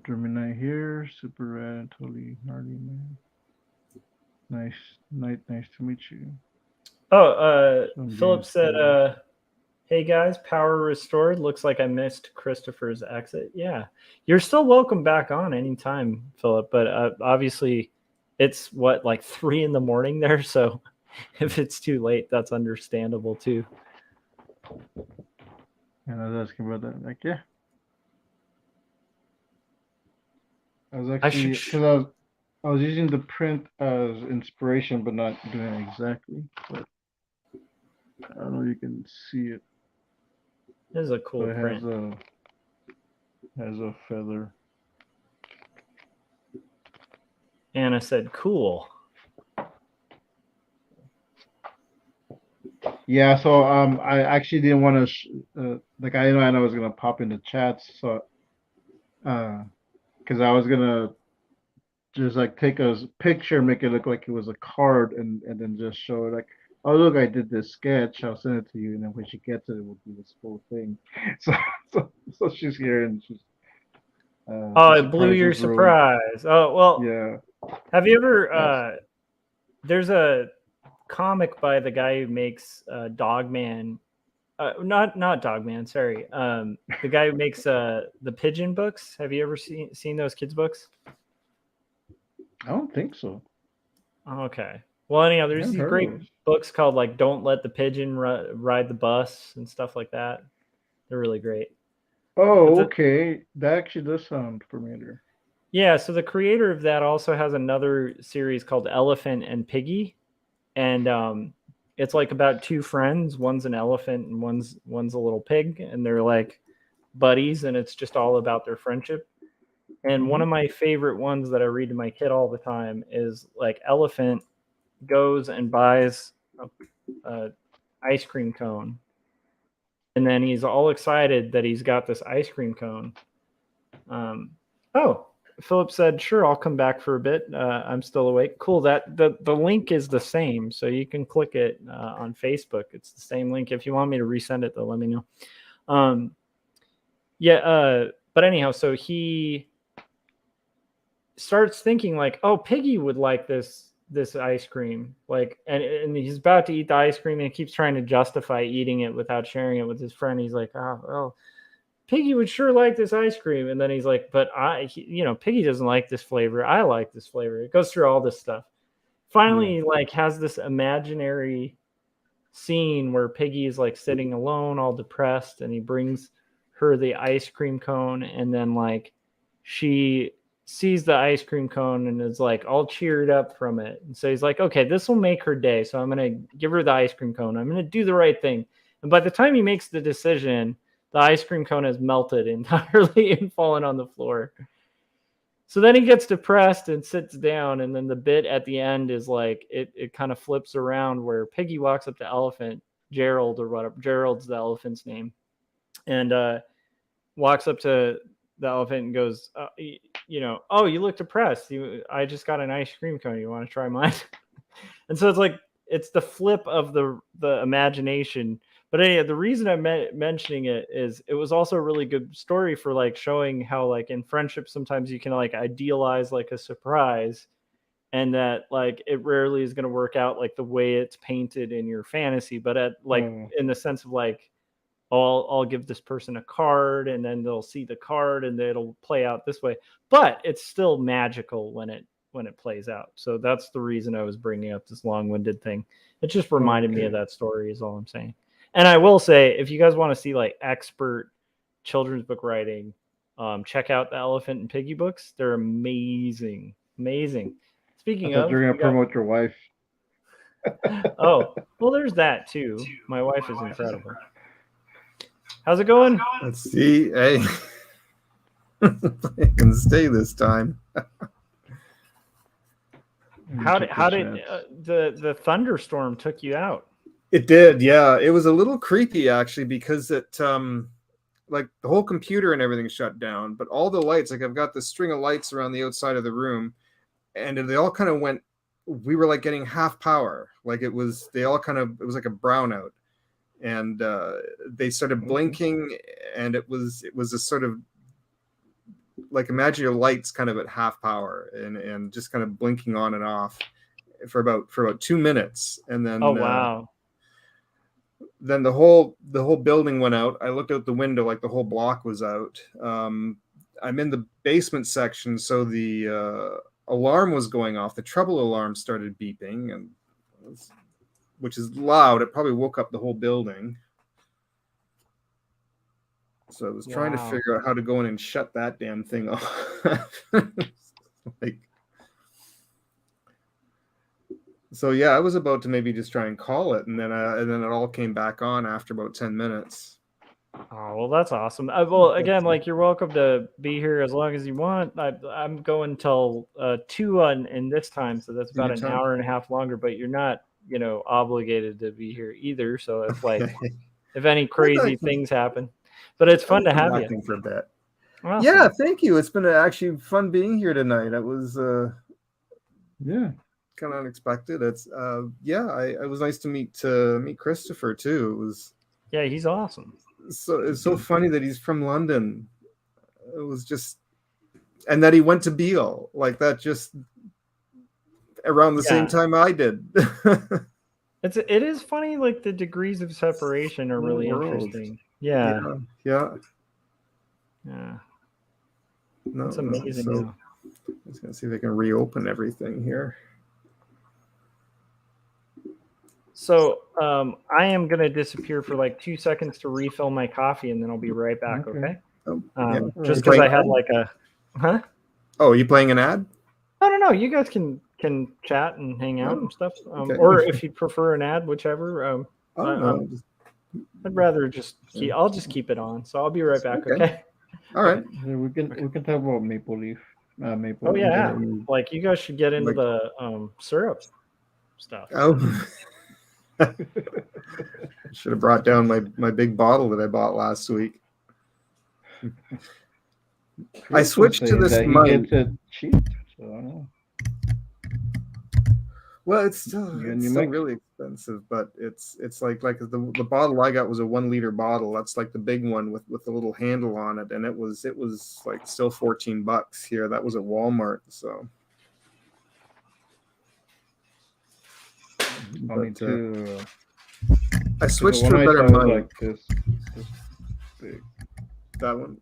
Terminate here. Super rad, totally gnarly, man. Nice to meet you. Oh, Philip said, hey guys, power restored. Looks like I missed Christopher's exit. Yeah, you're still welcome back on anytime, Philip. But obviously, it's like 3 a.m. there. So if it's too late, that's understandable too. And I was asking about that. Like, yeah. I was actually because I was using the print as inspiration, but not doing it exactly. But I don't know if you can see it. This is a cool print. Has a feather. Anna said, "Cool." Yeah, so I actually didn't want to like I know I was gonna pop into chats, so because I was gonna just like take a picture, make it look like it was a card, and then just show it like, oh look, I did this sketch. I'll send it to you, and then when she gets it, it will be this full thing. So so she's here, and she's. Oh, The it blew surprise your was ruined. surprise. Oh well. Yeah. Have you ever? Yes. There's a comic by the guy who makes Dogman. Not Dogman. Sorry. The guy who makes the Pigeon books. Have you ever seen those kids books? I don't think so. Okay. Well, anyhow, there's I've these heard great of those. books called like "Don't Let the Pigeon Ride the Bus" and stuff like that. They're really great. Oh, But okay. That actually does sound familiar. yeah, so the creator of that also has another series called Elephant and Piggy, and it's like about two friends. One's an elephant and one's a little pig, and they're like buddies, and it's just all about their friendship. And one of my favorite ones that I read to my kid all the time is like Elephant goes and buys a ice cream cone, and then he's all excited that he's got this ice cream cone. Oh, Philip said, "Sure, I'll come back for a bit. I'm still awake." Cool. That the link is the same, so you can click it on Facebook. It's the same link. If you want me to resend it, though, let me know. But anyhow, so he starts thinking like, "Oh, Piggy would like this ice cream." Like, and he's about to eat the ice cream, and he keeps trying to justify eating it without sharing it with his friend. He's like, "Oh, well, Piggy would sure like this ice cream." And then he's like, "But Piggy doesn't like this flavor. I like this flavor." It goes through all this stuff. Finally, he like has this imaginary scene where Piggy is like sitting alone, all depressed, and he brings her the ice cream cone, and then like she sees the ice cream cone and is like all cheered up from it. And so he's like, "Okay, this will make her day. So I'm going to give her the ice cream cone. I'm going to do the right thing." And by the time he makes the decision, the ice cream cone has melted entirely and fallen on the floor. So then he gets depressed and sits down. And then the bit at the end is like, it kind of flips around where Piggy walks up to Elephant, Gerald or whatever. Gerald's the elephant's name. And walks up to the elephant and goes, "Oh, you look depressed. I just got an ice cream cone. You want to try mine?" And so it's like, it's the flip of the imagination. But anyway, the reason I'm mentioning it is it was also a really good story for like showing how like in friendship sometimes you can like idealize like a surprise, and that like it rarely is going to work out like the way it's painted in your fantasy, but at like in the sense of like, I'll give this person a card, and then they'll see the card, and it'll play out this way. But it's still magical when it plays out. So that's the reason I was bringing up this long-winded thing. It just reminded me of that story, is all I'm saying. And I will say, if you guys want to see like expert children's book writing, check out the Elephant and Piggy books. They're amazing, amazing. Speaking of, you're gonna promote your wife. Oh, well, there's that too. My wife is incredible. How's it going? Let's see. Hey, I can stay this time. How did the thunderstorm took you out? It did, yeah. It was a little creepy actually, because it like the whole computer and everything shut down, but all the lights, like I've got this string of lights around the outside of the room, and they all kind of went. We were like getting half power, like it was like a brownout. And they started blinking, and it was a sort of like, imagine your lights kind of at half power and just kind of blinking on and off for about 2 minutes, and then wow. Then the whole building went out. I looked out the window, like the whole block was out. I'm in the basement section, so the alarm was going off. The trouble alarm started beeping, and which is loud. It probably woke up the whole building. So I was trying to figure out how to go in and shut that damn thing off. So yeah, I was about to maybe just try and call it, and then it all came back on after about 10 minutes. Oh, well, that's awesome. Well, again, like, you're welcome to be here as long as you want. I'm going till 2 in this time, so that's about an hour and a half longer. But you're not, obligated to be here either. So if like if any crazy things happen, but it's fun to have you for a bit. Awesome. Yeah, thank you. It's been actually fun being here tonight. It was Yeah. kind of unexpected. It's it was nice to meet Christopher too. It was Yeah, he's awesome. it's so funny that he's from London. It was just, and that he went to Beale like that, just around the same time I did. It is funny, like the degrees of separation are really interesting. Yeah. Yeah. No, It's amazing. So I was gonna see if I can reopen everything here. So I am gonna disappear for like 2 seconds to refill my coffee, and then I'll be right back. Okay. Just because I had like a, huh? Oh, are you playing an ad? No. You guys can chat and hang out and stuff. Or if you prefer an ad, whichever. I'd rather just keep. I'll just keep it on. So I'll be right back. Okay. All right. Yeah, we can talk about Maple Leaf. Oh yeah, like you guys should get into the syrup stuff. Oh. Should have brought down my big bottle that I bought last week. I switched to this mic. Cheap, so I don't know. Well, it's still really expensive, but it's like the bottle I got was a 1 liter bottle. That's like the big one with the little handle on it, and it was like still $14 here. That was at Walmart, so. I switched to a better mic. Like this big. That one,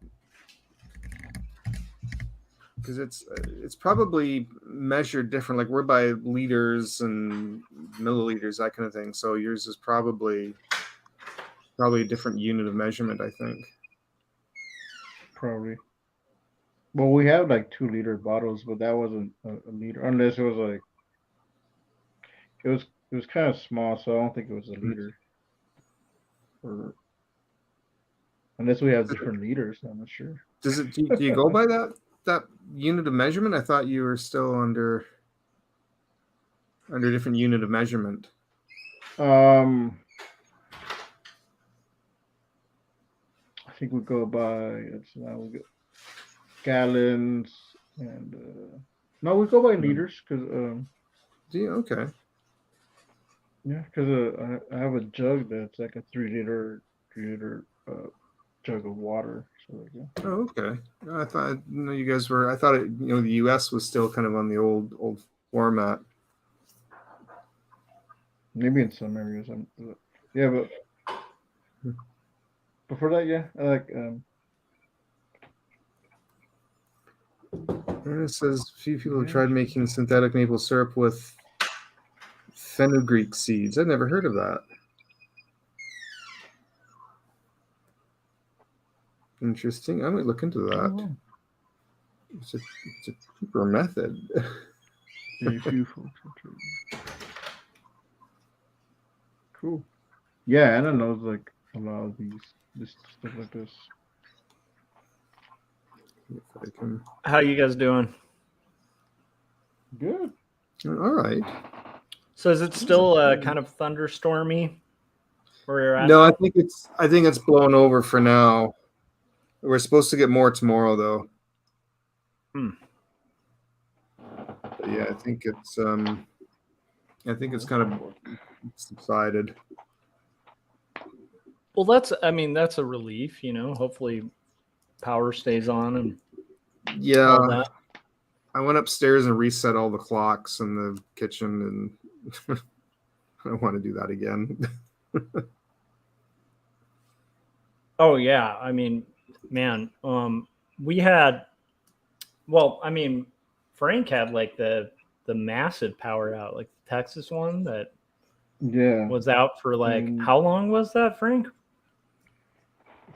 because it's probably measured different. Like we're by liters and milliliters, that kind of thing. So yours is probably a different unit of measurement, I think. Probably. Well, we have like 2 liter bottles, but that wasn't a liter, unless it was like it was kind of small, so I don't think it was a liter. Or unless we have different liters, I'm not sure. Does it? Do you go by that unit of measurement? I thought you were still under different unit of measurement. I think we go by we go gallons and no, we go by liters because do you? Okay. Yeah, because I have a jug that's like a 3 liter jug of water. So yeah. Oh, okay. I thought you guys were. I thought the U.S. was still kind of on the old format. Maybe in some areas. Yeah, but before that, yeah, I like. It says few people have tried making synthetic maple syrup with fenugreek seeds. I've never heard of that. Interesting. I might look into that. Oh. It's a cheaper method. Cool. Yeah, Anna knows like a lot of this stuff like this. How you guys doing? Good. All right. So is it still kind of thunderstormy where you're at? No, I think it's blown over for now. We're supposed to get more tomorrow, though. But yeah, I think it's kind of subsided. Well, that's a relief, hopefully power stays on and all that. I went upstairs and reset all the clocks in the kitchen, and I don't want to do that again. Oh yeah, I mean, man, we had, Frank had like the massive power out, like the Texas one that was out for like how long was that, Frank?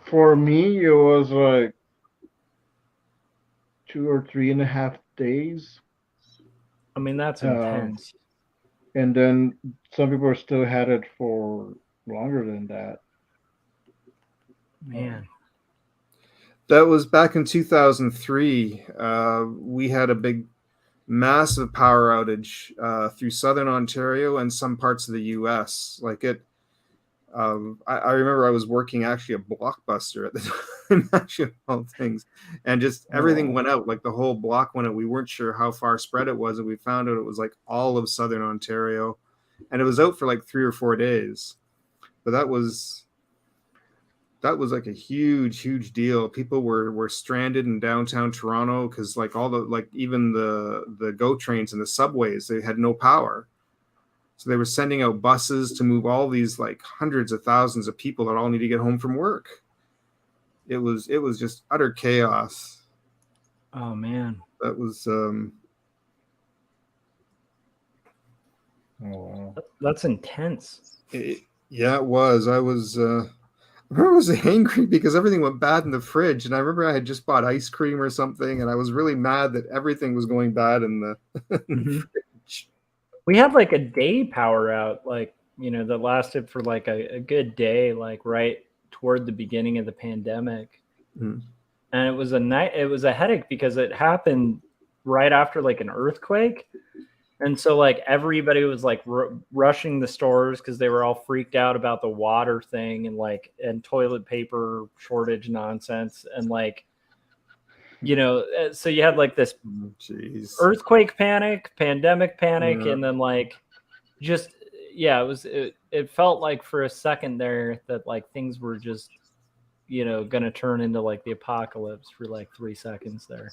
For me, it was like 2 or 3.5 days. I mean, that's intense. And then some people still had it for longer than that. Man. That was back in 2003. We had a massive power outage through southern Ontario and some parts of the U.S. Like it, I remember I was working actually a Blockbuster at the time, actually, of all things, and just everything went out. Like the whole block went out. We weren't sure how far spread it was, and we found out it was like all of southern Ontario, and it was out for like 3 or 4 days. But that was like a huge deal. People were stranded in downtown Toronto because like all the like even the GO trains and the subways, they had no power. So they were sending out buses to move all these like hundreds of thousands of people that all need to get home from work. It was just utter chaos. Oh man. That was Oh, wow. That's intense. yeah, it was. I remember I was angry because everything went bad in the fridge, and I remember I had just bought ice cream or something, and I was really mad that everything was going bad in the, in the fridge. We had like a day power out, like, you know, that lasted for like a good day, like right toward the beginning of the pandemic. Mm. And it was a headache because it happened right after like an earthquake. And so like everybody was like rushing the stores because they were all freaked out about the water thing and toilet paper shortage nonsense. And like, you know, so you had like this earthquake panic, pandemic panic, and then like just it felt like for a second there that like things were just, you know, gonna turn into like the apocalypse for like 3 seconds there.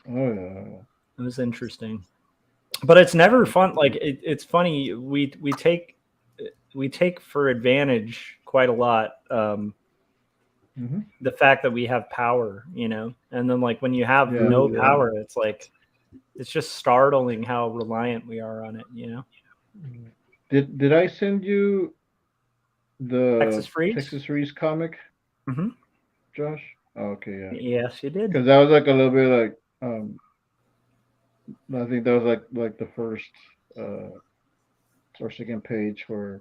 Oh yeah. It was interesting. But it's never fun. Like it's funny. We take for advantage quite a lot the fact that we have power, you know, and then like when you have no power, it's like it's just startling how reliant we are on it, you know. Did I send you the Texas Freeze comic, Josh? Oh, okay, yeah. Yes, you did. Because that was like a little bit like I think that was like the first or second page where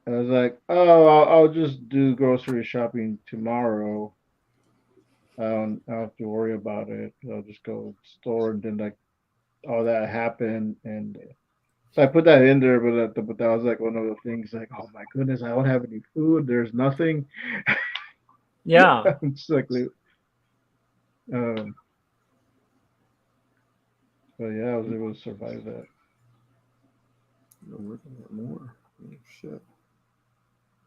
I was like, oh, I'll just do grocery shopping tomorrow. I don't have to worry about it. I'll just go to the store, and then like all that happened, and so I put that in there. But that was like one of the things. Like, oh my goodness, I don't have any food. There's nothing. Yeah. It's like, but yeah, I was able to survive that. More. Oh, shit.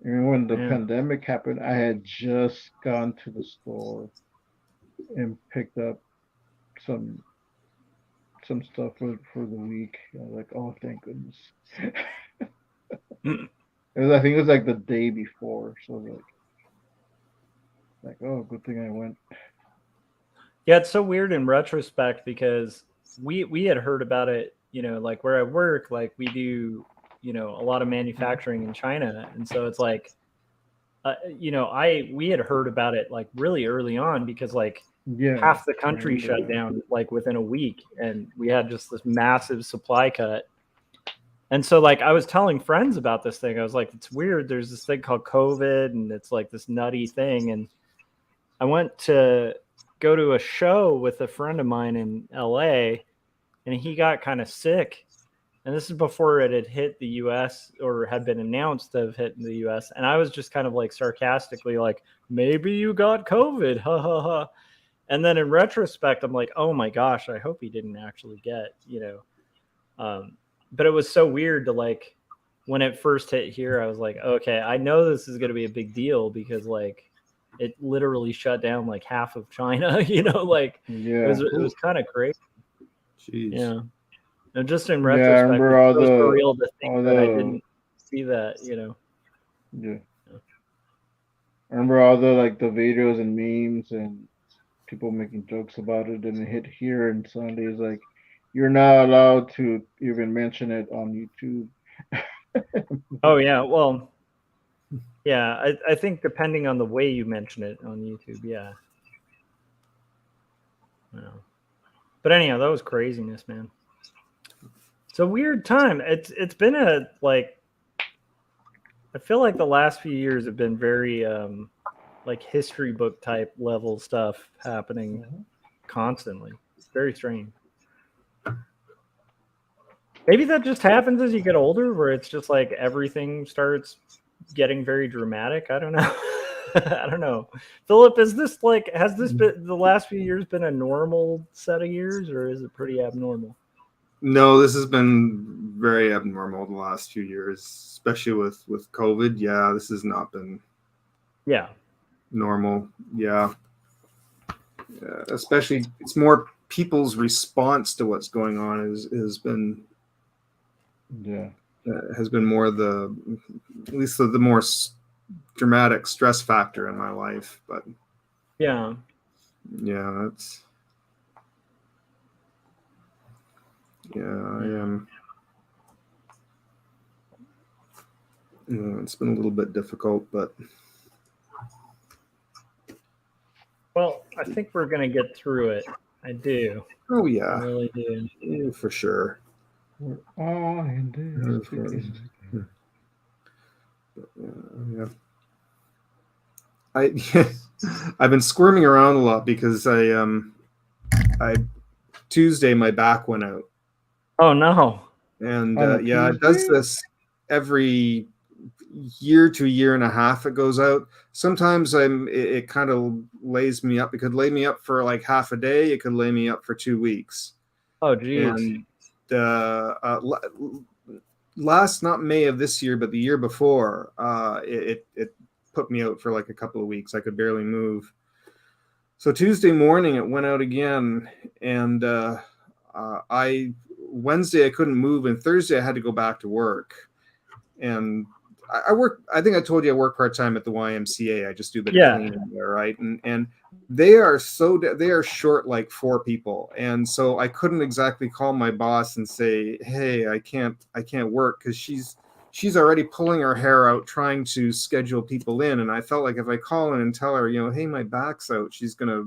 Even when the pandemic happened, I had just gone to the store and picked up some stuff for the week. I was like, oh, thank goodness. I think it was like the day before, so like oh, good thing I went. Yeah, it's so weird in retrospect because we had heard about it, you know, like where I work, like we do, you know, a lot of manufacturing in China, and so it's like, you know, we had heard about it like really early on because like half the country shut down like within a week, and we had just this massive supply cut. And so like I was telling friends about this thing. I was like, it's weird. There's this thing called COVID, and it's like this nutty thing. And I went to go to a show with a friend of mine in LA, and he got kind of sick. And this is before it had hit the US or had been announced to have hit in the US. And I was just kind of like sarcastically like, maybe you got COVID. Ha ha ha. And then in retrospect, I'm like, oh my gosh, I hope he didn't actually get, you know. But it was so weird to like, when it first hit here, I was like, okay, I know this is going to be a big deal because like it literally shut down like half of China, you know, like it was kind of crazy. Jeez. Yeah. And just in retrospect, I remember all it was surreal to think that I didn't see that, you know. Yeah. I remember all the like the videos and memes and people making jokes about it, and it hit here, and suddenly it's like, you're not allowed to even mention it on YouTube. Oh yeah, well, yeah, I think depending on the way you mention it on YouTube, yeah. But anyhow, that was craziness, man. It's a weird time. It's been a like, I feel like the last few years have been very like history book type level stuff happening constantly. It's very strange. Maybe that just happens as you get older, where it's just like everything starts getting very dramatic. I don't know. I don't know. Philip, is this like, has this been, the last few years been a normal set of years, or is it pretty abnormal? No, this has been very abnormal the last few years, especially with COVID. Yeah, this has not been normal. Yeah. Especially, it's more people's response to what's going on has been more at least the more dramatic stress factor in my life. But yeah, that's I am. It's been a little bit difficult, but well, I think we're gonna get through it. I do. Oh yeah, I really do. Yeah, for sure. We're all in this together. Yeah. I've been squirming around a lot because I Tuesday my back went out. Oh no. And it does this every year to a year and a half. It goes out. Sometimes it kind of lays me up. It could lay me up for like half a day. It could lay me up for 2 weeks. Oh geez. And last, not May of this year, but the year before, it put me out for like a couple of weeks. I could barely move. So Tuesday morning it went out again, and Wednesday I couldn't move, and Thursday I had to go back to work. And I work. I think I told you I work part-time at the YMCA. I just do the cleaning there, right? And they are short like 4 people, and so I couldn't exactly call my boss and say, "Hey, I can't work," because she's already pulling her hair out trying to schedule people in, and I felt like if I call in and tell her, hey, my back's out, she's gonna.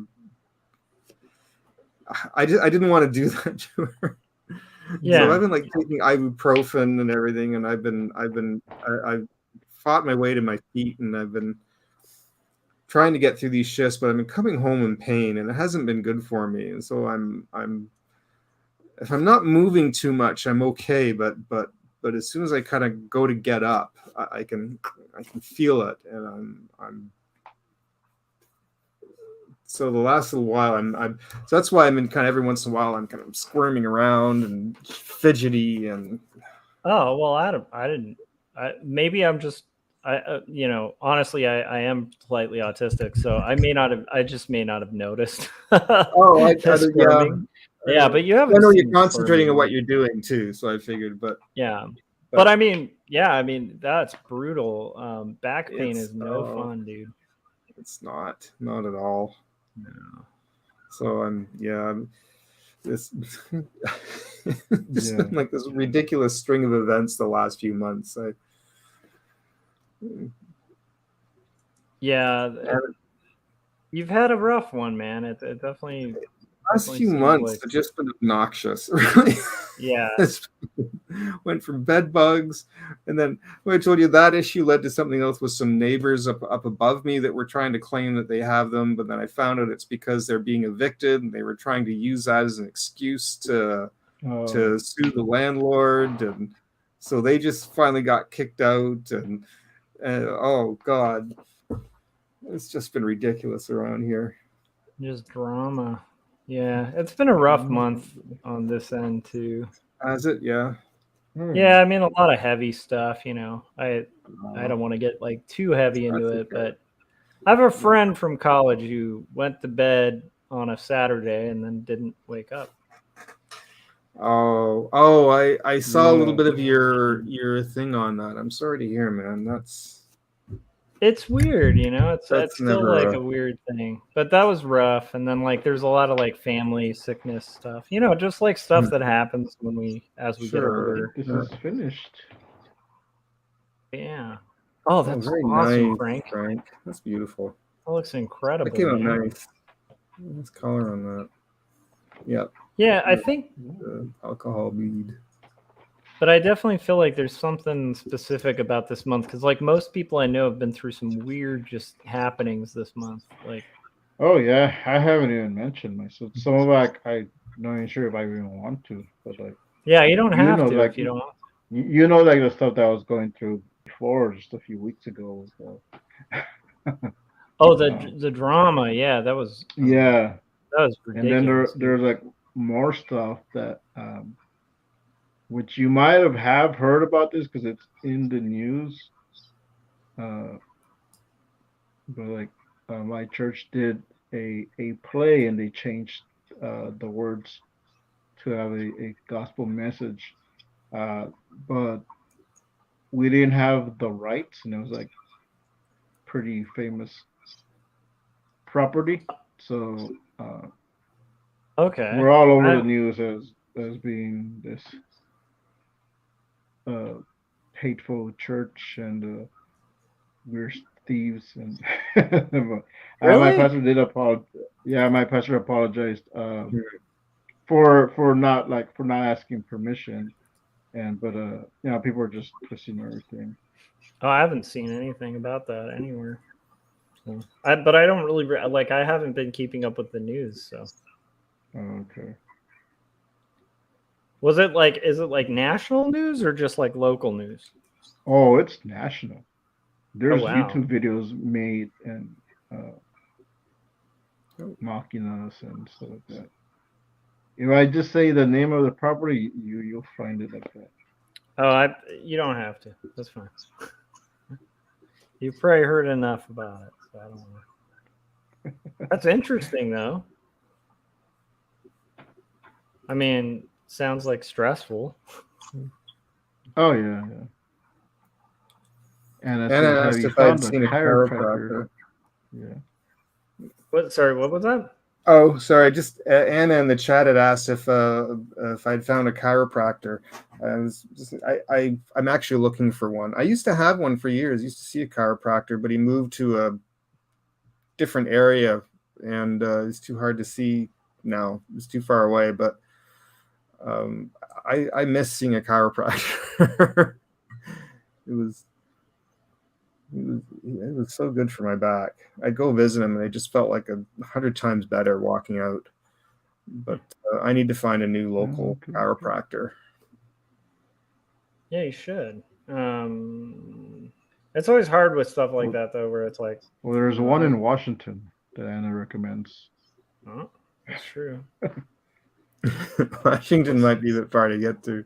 I didn't want to do that to her. Yeah. So I've been like taking ibuprofen and everything, and I've fought my way to my feet, and I've been trying to get through these shifts, but I've been coming home in pain, and it hasn't been good for me. And so I'm if I'm not moving too much, I'm okay, but as soon as I kind of go to get up, I can feel it, and I'm so the last little while so that's why I'm in kind of every once in a while I'm kind of squirming around and fidgety and. Oh well, I didn't. Maybe I'm just. Honestly, I am slightly autistic, so I just may not have noticed. Oh, yeah, but you have. I know you're concentrating on what you're doing too, so I figured. But but I mean, that's brutal. Back pain is no fun, dude. It's not at all. No. So I'm this been like this ridiculous string of events the last few months. You've had a rough one, man. It definitely. Last few months have just been obnoxious. Really. Yeah. Went from bed bugs, and then when I told you that issue led to something else with some neighbors up above me that were trying to claim that they have them, but then I found out it's because they're being evicted, and they were trying to use that as an excuse to sue the landlord, and so they just finally got kicked out, and oh God, it's just been ridiculous around here. Just drama. Yeah, it's been a rough month on this end too. Has it? Yeah. Yeah, I mean a lot of heavy stuff. I don't want to get like too heavy into it, but I have a friend from college who went to bed on a Saturday and then didn't wake up. I saw a little bit of your thing on that. I'm sorry to hear, man. It's weird, it's still like a weird thing, but that was rough. And then like there's a lot of like family sickness stuff, just like stuff that happens as we get older. This is finished. Yeah. Oh, that's very awesome, nice, Frank. That's beautiful. That looks incredible. That came out nice. Nice color on that. Yep. Yeah, I think alcohol bead. But I definitely feel like there's something specific about this month because, like, most people I know have been through some weird just happenings this month. Like, oh yeah, I haven't even mentioned myself. Some of I'm not even sure if I even want to, but like, yeah, you don't have to if you don't want to. Like the stuff that I was going through before, just a few weeks ago. So. Oh, the drama, yeah, that was Yeah, that was and then ridiculous. there's like more stuff that which you might have heard about this because it's in the news. But like my church did a play and they changed the words to have a gospel message, but we didn't have the rights, and it was like pretty famous property, so Okay, we're all over the news as being this hateful church and we're thieves and my really? pastor did apologize. Yeah, my pastor apologized for not asking permission, and but people are just twisting everything. Oh, I haven't seen anything about that anywhere. So, but I don't really like. I haven't been keeping up with the news. So, Okay. was it like? Is it like national news or just like local news? Oh, it's national. There's wow. YouTube videos made and mocking us and stuff like that. If I just say the name of the property, you'll find it like that. Oh, you don't have to. That's fine. You've probably heard enough about it, so I don't know. That's interesting, though. I mean, sounds like stressful. Oh yeah. And I asked if I'd seen a chiropractor. Yeah. What? Sorry, what was that? Oh, sorry. Just Anna in the chat had asked if I'd found a chiropractor. I'm actually looking for one. I used to have one for years. I used to see a chiropractor, but he moved to a different area, and it's too hard to see now. It's too far away. But I miss seeing a chiropractor. It was so good for my back. I'd go visit him, and I just felt like 100 times better walking out. But I need to find a new local chiropractor. Yeah, you should. It's always hard with stuff like that, though, where it's like. Well, there's one in Washington that Anna recommends. Oh, that's true. Washington might be a bit far to get to.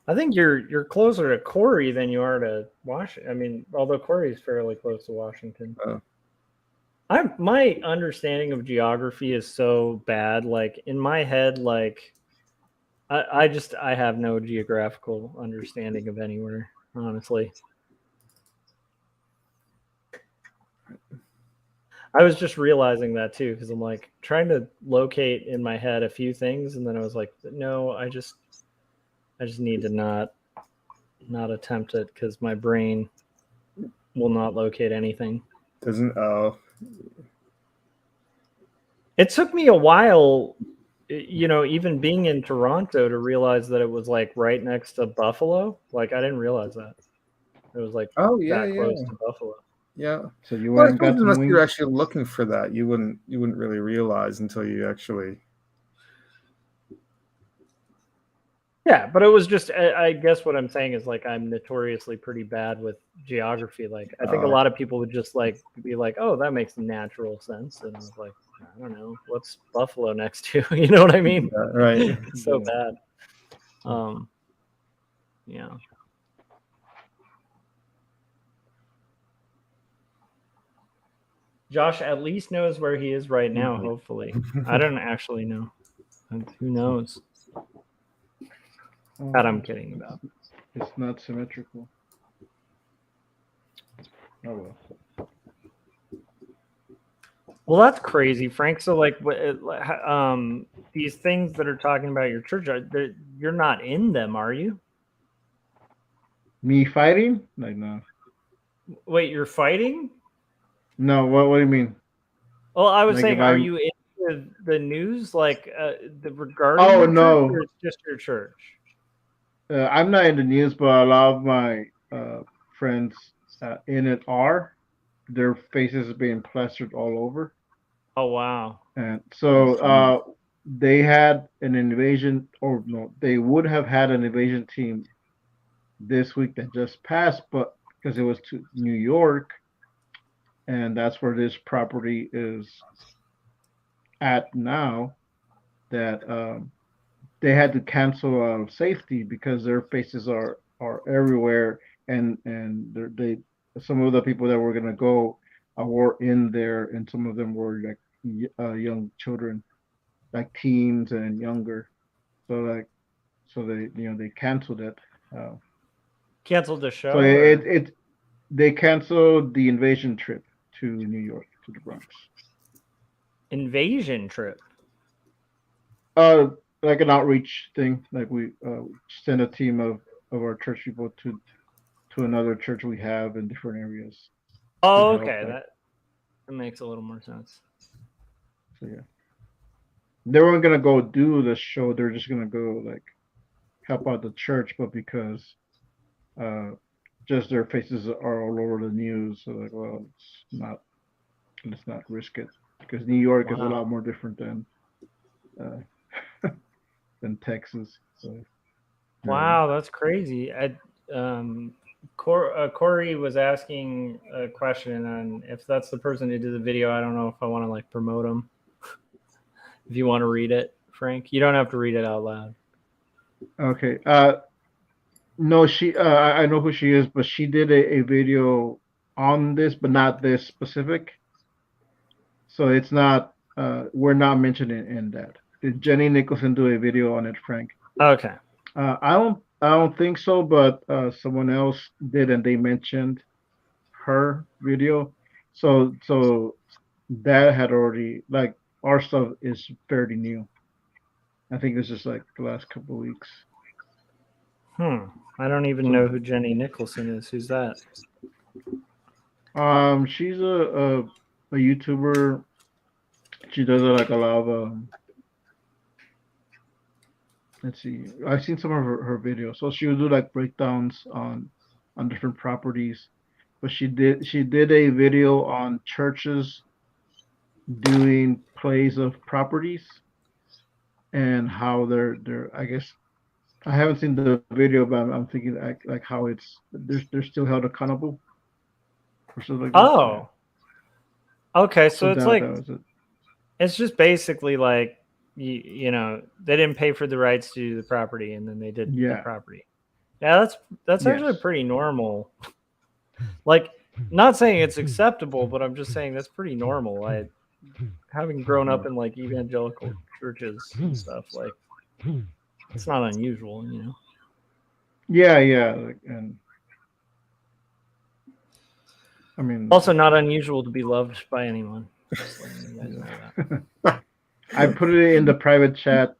I think you're closer to Corey than you are to Washington. I mean, although Corey is fairly close to Washington. Oh. My understanding of geography is so bad. Like in my head, like I have no geographical understanding of anywhere, honestly. I was just realizing that too, because I'm like trying to locate in my head a few things, and then I was like, no, I just need to not attempt it because my brain will not locate anything. Doesn't It took me a while, even being in Toronto to realize that it was like right next to Buffalo. Like I didn't realize that. It was like close to Buffalo. Yeah. So you went got unless you're actually looking for that, you wouldn't really realize until you actually. Yeah, but it was just, I guess what I'm saying is like I'm notoriously pretty bad with geography. Like I think a lot of people would just like be like, oh, that makes natural sense. And I was like, I don't know, what's Buffalo next to? You know what I mean? Yeah, right. It's so bad. Yeah. Josh at least knows where he is right now, hopefully. I don't actually know. And who knows? That I'm kidding about. It's not symmetrical. Oh well. Well, that's crazy, Frank. So, like, these things that are talking about your church, you're not in them, are you? Me fighting? Like, no. Wait, you're fighting? No. What do you mean? Well, I was saying, are you in the news, like, regarding? Oh your no, church, or it's just your church. I'm not in the news, but a lot of my friends in it are. Their faces are being plastered all over. Oh wow! And so they had an invasion, or no, they would have had an invasion team this week that just passed, but because it was to New York, and that's where this property is at now, that they had to cancel out of safety because their faces are everywhere, and they some of the people that were gonna go were in there, and some of them were like young children, like teens and younger. So they they canceled it. Uh, Canceled the so show, or they canceled the invasion trip to New York, to the Bronx. invasion trip? Uh, like an outreach thing. Like we send a team of our church people to another church we have in different areas to Oh, help. okay, Like, that makes a little more sense. so yeah, they weren't gonna go do the show. They're just gonna go like help out the church, but because uh, just their faces are all over the news, so like, well, let's not risk it because New York is a Wow. lot more different uh, than Texas. So Wow, that's crazy. Corey was asking a question on if that's the person who did the video. I don't know if I want to like promote him. If you want to read it, Frank, you don't have to read it out loud. okay. No, she. I know who she is, but she did a video on this, but not this specific. So it's not. We're not mentioning in that. Did Jenny Nicholson do a video on it, Frank? Okay. I don't. I don't think so, but someone else did, and they mentioned her video. So that had already like our stuff is fairly new. I think this is like the last couple of weeks. I don't even So know who Jenny Nicholson is. Who's that? she's a YouTuber. She does like a lot of let's see. I've seen some of her videos. So she would do like breakdowns on different properties. But she did a video on churches doing plays of properties and how they're I guess I haven't seen the video, but I'm thinking like how it's they're still held accountable or something like that. So yeah. Oh, okay. So So it's that like was it. it's just basically like you know they didn't pay for the rights to the property, and then they did the Yeah. property. Yeah, that's actually Yes. pretty normal. Like, not saying it's acceptable, but I'm just saying that's pretty normal. Having grown up in like evangelical churches and stuff, like it's not unusual, you know. Yeah. Like, and I mean, Also, not unusual to be loved by anyone. Just letting you guys know that. I put it in the private chat.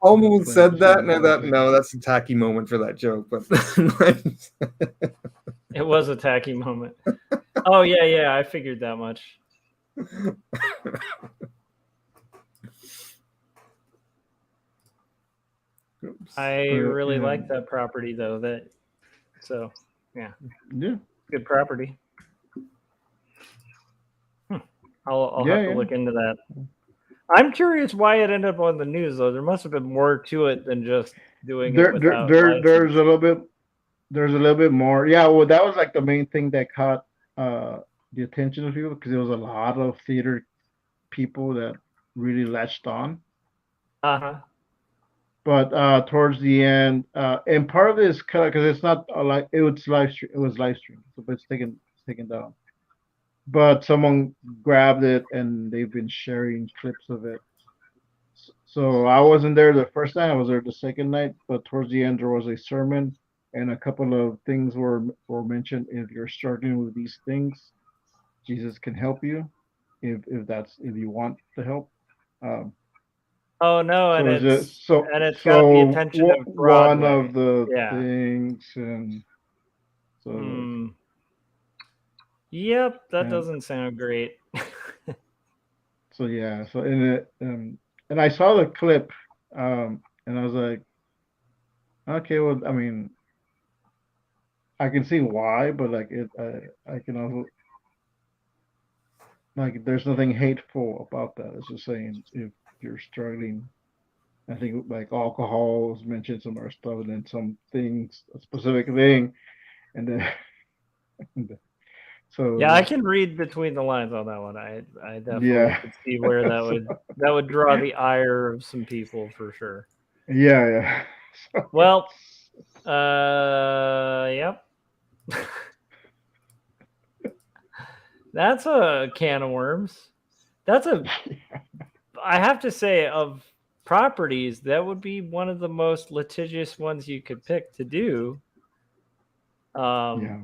Almost Flame, said just so that, you and I guys thought, no, that's a tacky moment for that joke. But It was a tacky moment. Oh yeah, I figured that much. I really like that property though. Yeah, Yeah. good property. I'll have to look into that. I'm curious why it ended up on the news though. There must have been more to it than just doing it without There's a little bit more. Yeah, well, that was like the main thing that caught the attention of people because there was a lot of theater people that really latched on. Uh-huh. But towards the end, and part of it is because it's not like it was live stream, so it's taken down. But someone grabbed it and they've been sharing clips of it. So I wasn't there the first night. I was there the second night. But towards the end, there was a sermon and a couple of things were mentioned. If you're struggling with these things, Jesus can help you. If you want the help. Oh no, So it's got the attention of one Broadway. of the Yeah. things, and so Yep, that doesn't sound great. so yeah, so in it, and I saw the clip, and I was like, okay, well, I mean, I can see why, but like I can also like, there's nothing hateful about that. It's just saying if you're struggling I think like alcohol was mentioned, some other stuff, and then some things, a specific thing, and then Yeah, I so can read between the lines on that one. I definitely yeah, could see where so, that would draw the ire of some people for sure. yeah. So Well, yep. That's a can of worms. That's a I have to say of properties, that would be one of the most litigious ones you could pick to do. yeah,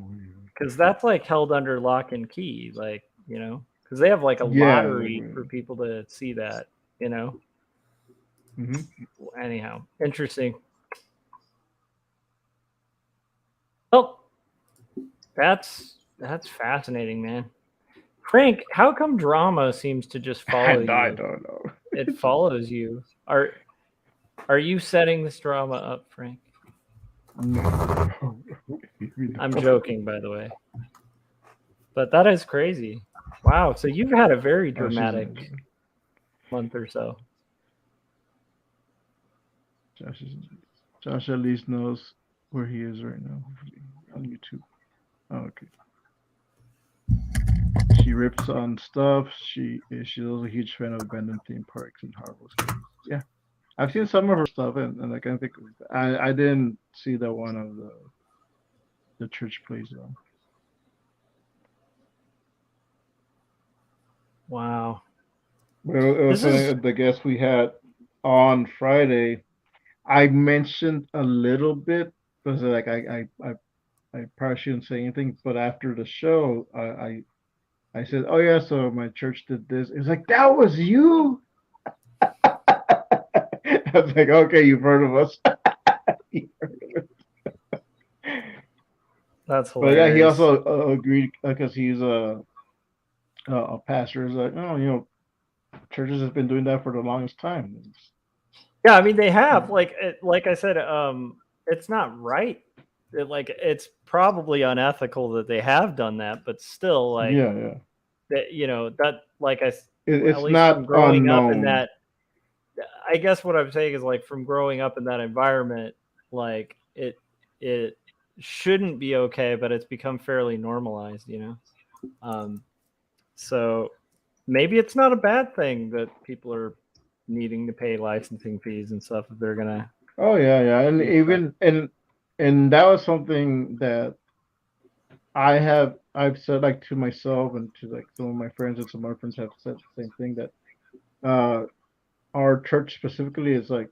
Because that's like held under lock and key, like, because they have like a yeah, lottery for people to see that, you know. mm-hmm. Anyhow, interesting. Well, that's fascinating, man. Frank, how come drama seems to just follow I you? don't know. It follows you. Are you setting this drama up, Frank? No. I'm joking, by the way. But that is crazy. Wow. So you've had a very Oh, dramatic month or so. Josh at least knows where he is right now. Hopefully on YouTube. Oh, okay. She rips on stuff. She's also a huge fan of abandoned theme parks and horrible stories. Yeah, I've seen some of her stuff, and I can think I didn't see the one of the church plays though. Wow. But it was This is the guest we had on Friday. I mentioned a little bit because like I probably shouldn't say anything, but after the show, I said, "Oh yeah, so my church did this." It's like that was you. I was like, "Okay, you've heard of us." that's But yeah, he hilarious. also agreed because he's a pastor. Is like, oh, churches have been doing that for the longest time. Yeah, I mean they Yeah, have like I said, it's not right. It's probably unethical that they have done that, but still like yeah. that that at It's least from not growing up in unknown. that, I guess what I'm saying is like from growing up in that environment, like it shouldn't be okay, but it's become fairly normalized. Um, so maybe it's not a bad thing that people are needing to pay licensing fees and stuff if they're gonna Oh yeah, and do stuff. even and that was something that I've said like to myself and to like some of my friends and some other friends have said the same thing that uh our church specifically is like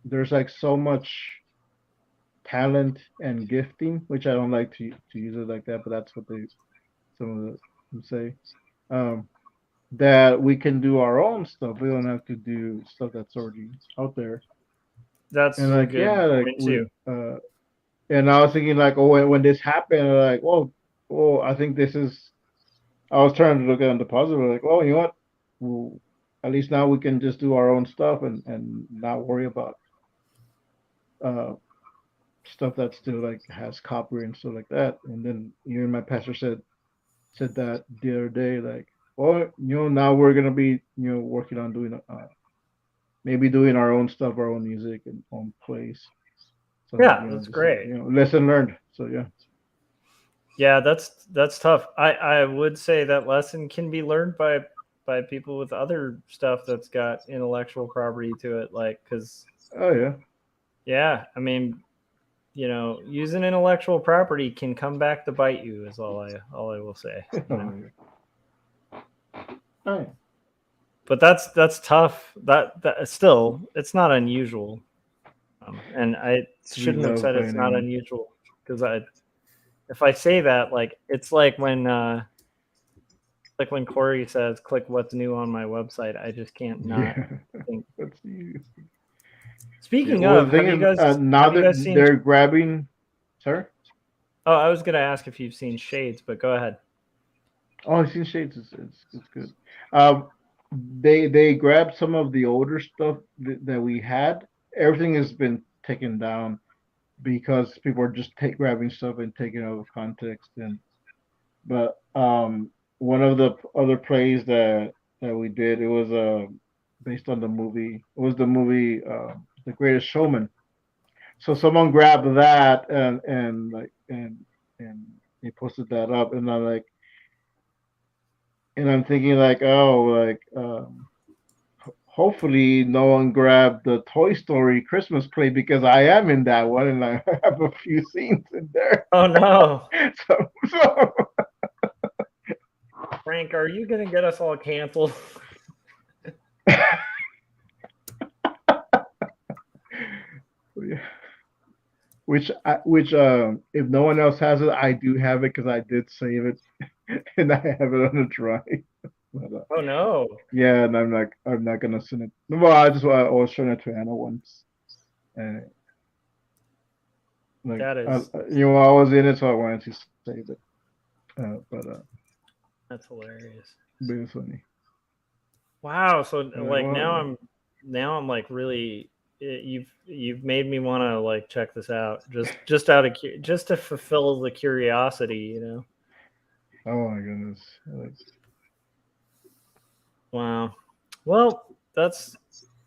there's like so much talent and gifting, which I don't like to use it like that, but that's what they some of them say. Um, that we can do our own stuff. We don't have to do stuff that's already out there. That's And a like good yeah, like point we too. and I was thinking like, oh, when this happened, like, well, I think this is. I was trying to look at it on the positive, like, well, you know what? Well, at least now we can just do our own stuff and not worry about uh stuff that still like has copyright and stuff like that. And then even my pastor said that the other day, like, well, now we're gonna be working on doing maybe doing our own stuff, our own music and own plays. So Yeah, that's just like great. lesson learned. So yeah. Yeah, that's tough. I would say that lesson can be learned by people with other stuff that's got intellectual property to it, like because Oh yeah. yeah, I mean, using intellectual property can come back to bite you. Is all I will say. Oh, yeah. But that's tough. That still, it's not unusual, and I We shouldn't have love said it's not finding. unusual because if I say that, like it's like when Corey says, "Click what's new on my website." I just can't not Yeah. think. That's you. Yeah. Speaking Well, the of, thing is, now have you that guys seen? they're grabbing, sir. Oh, I was gonna ask if you've seen Shades, but go ahead. Oh, I've seen Shades. It's good. Um, they grabbed some of the older stuff that we had. Everything has been taken down because people are just grabbing stuff and taking it out of context. And but one of the other plays that we did, it was based on the movie. It was the movie The Greatest Showman. So someone grabbed that and he posted that up, and I'm thinking like, oh, like hopefully no one grabbed the Toy Story Christmas play, because I am in that one and I have a few scenes in there. Oh no, So Frank, are you gonna get us all canceled? which if no one else has it, I do have it because I did save it and I have it on a drive. But, Oh no. yeah, and I'm not gonna send it. Well, I was showing it to Anna once, and like That is I was in it, so I wanted to save it. But that's hilarious. but it's funny. Wow. So like Well, now I'm like really you've made me want to like check this out just out of just to fulfill the curiosity, you know. Oh my goodness. Wow. Well, that's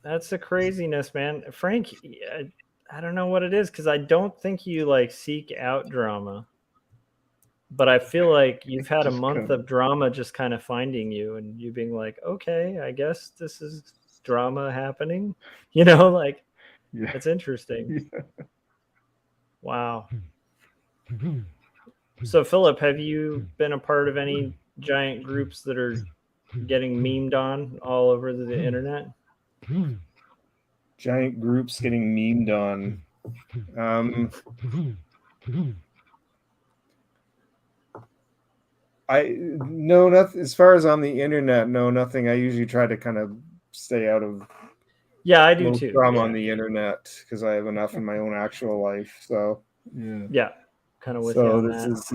the craziness, man. Frank, I don't know what it is because I don't think you like seek out drama, but I feel like you've had a Just month kinda- of drama just kind of finding you and you being like, okay, I guess this is drama happening, you know, like Yeah. it's interesting. Yeah. Wow. So Philip, have you been a part of any giant groups that are getting memed on all over the internet? Giant groups getting memed on. Nothing as far as on the internet. No, nothing. I usually try to kind of stay out of Yeah, I do most too. drama Yeah. on the internet because I have enough in my own actual life. So Yeah, kind of with you on this that. is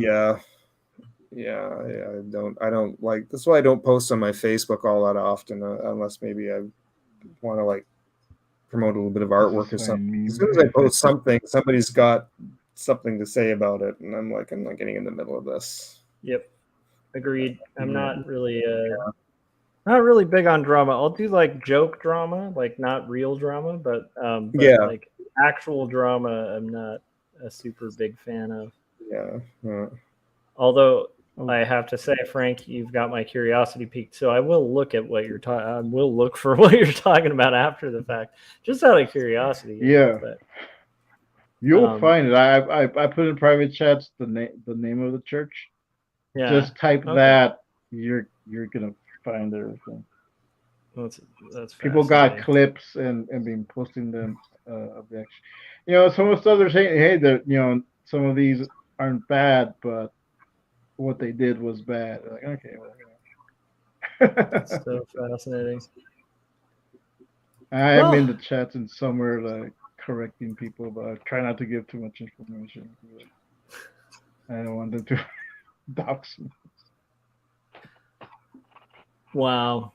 I don't like. That's why I don't post on my Facebook all that often, unless maybe I want to like promote a little bit of artwork or something. As soon as I post something, somebody's got something to say about it, and I'm not getting in the middle of this. Yep, agreed. I'm not really big on drama. I'll do like joke drama, like not real drama, but like actual drama, I'm not a super big fan of. Yeah. Although I have to say, Frank, you've got my curiosity piqued, so I will look at what you're talking. I will look for what you're talking about after the fact, just out of curiosity. Yeah. But, you'll find it. I put in private chats the name of the church. Yeah. Just type that. You're gonna find everything. That's people got clips and been posting them of the action. Some of the stuff they're saying, hey, that some of these aren't bad, but what they did was bad. Like, okay, well, That's so fascinating. I am in the chats and somewhere like correcting people, but I try not to give too much information. I don't want them to dox me. Wow.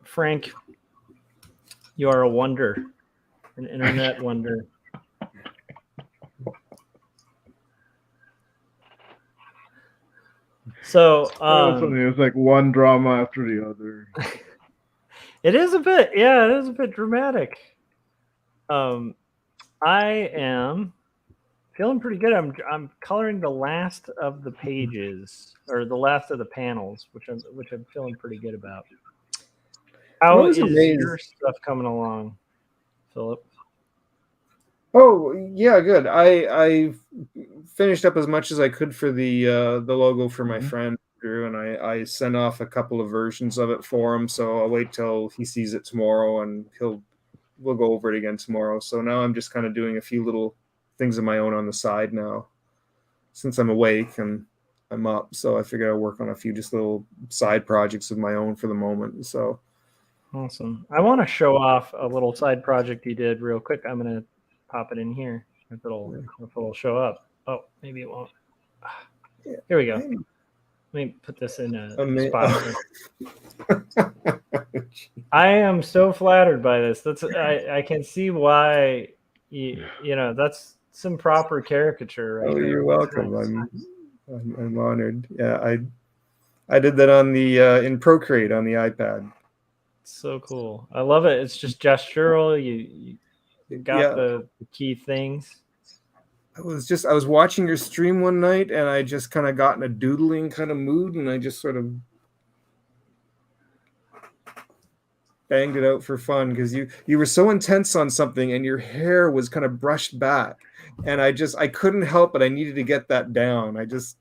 Frank, you are a wonder, an internet wonder. So it's like one drama after the other. It is a bit dramatic. I am feeling pretty good. I'm coloring the last of the pages or the last of the panels, which I'm feeling pretty good about. How is your stuff coming along, Philip? Oh yeah, good. I finished up as much as I could for the logo for my friend Drew, and I sent off a couple of versions of it for him. So I'll wait till he sees it tomorrow, and we'll go over it again tomorrow. So now I'm just kind of doing a few little things of my own on the side now, since I'm awake and I'm up. So I figure I'll work on a few just little side projects of my own for the moment. So awesome. I want to show off a little side project you did real quick. I'm gonna pop it in here if it'll show up. Oh, maybe it won't. Here we go. Let me put this in a spot. I am so flattered by this. I can see why that's some proper caricature right there. You're welcome. I'm honored. Yeah, I did that on the in Procreate on the iPad. So cool. I love it. It's just gestural. You got the key things. I was watching your stream one night, and I just kind of got in a doodling kind of mood, and I just sort of banged it out for fun because you were so intense on something, and your hair was kind of brushed back, and I couldn't help it. I needed to get that down. It was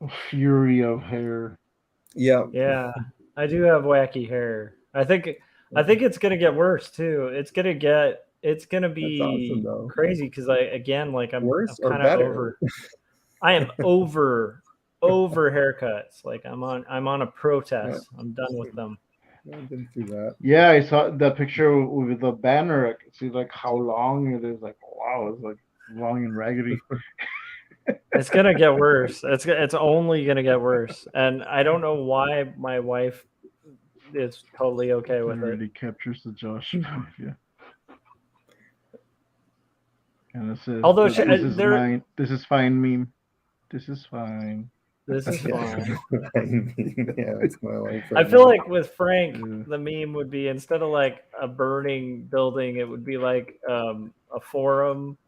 a fury of hair. Yeah. I do have wacky hair. I think it's gonna get worse too. It's gonna be awesome, crazy because I'm worse kind or of better? over. I am over haircuts. Like I'm on a protest. I'm done with them. I've been through that. Yeah, I saw the picture with the banner. I could see like how long it is. Like, wow, it's like long and raggedy. It's gonna get worse. It's only gonna get worse, and I don't know why my wife is totally okay with It it. really captures the Josh vibe, yeah. And it says, Although this is fine meme. This is fine. This is fine. Yeah, it's my life. I feel like with Frank, the meme would be instead of like a burning building, it would be like a forum,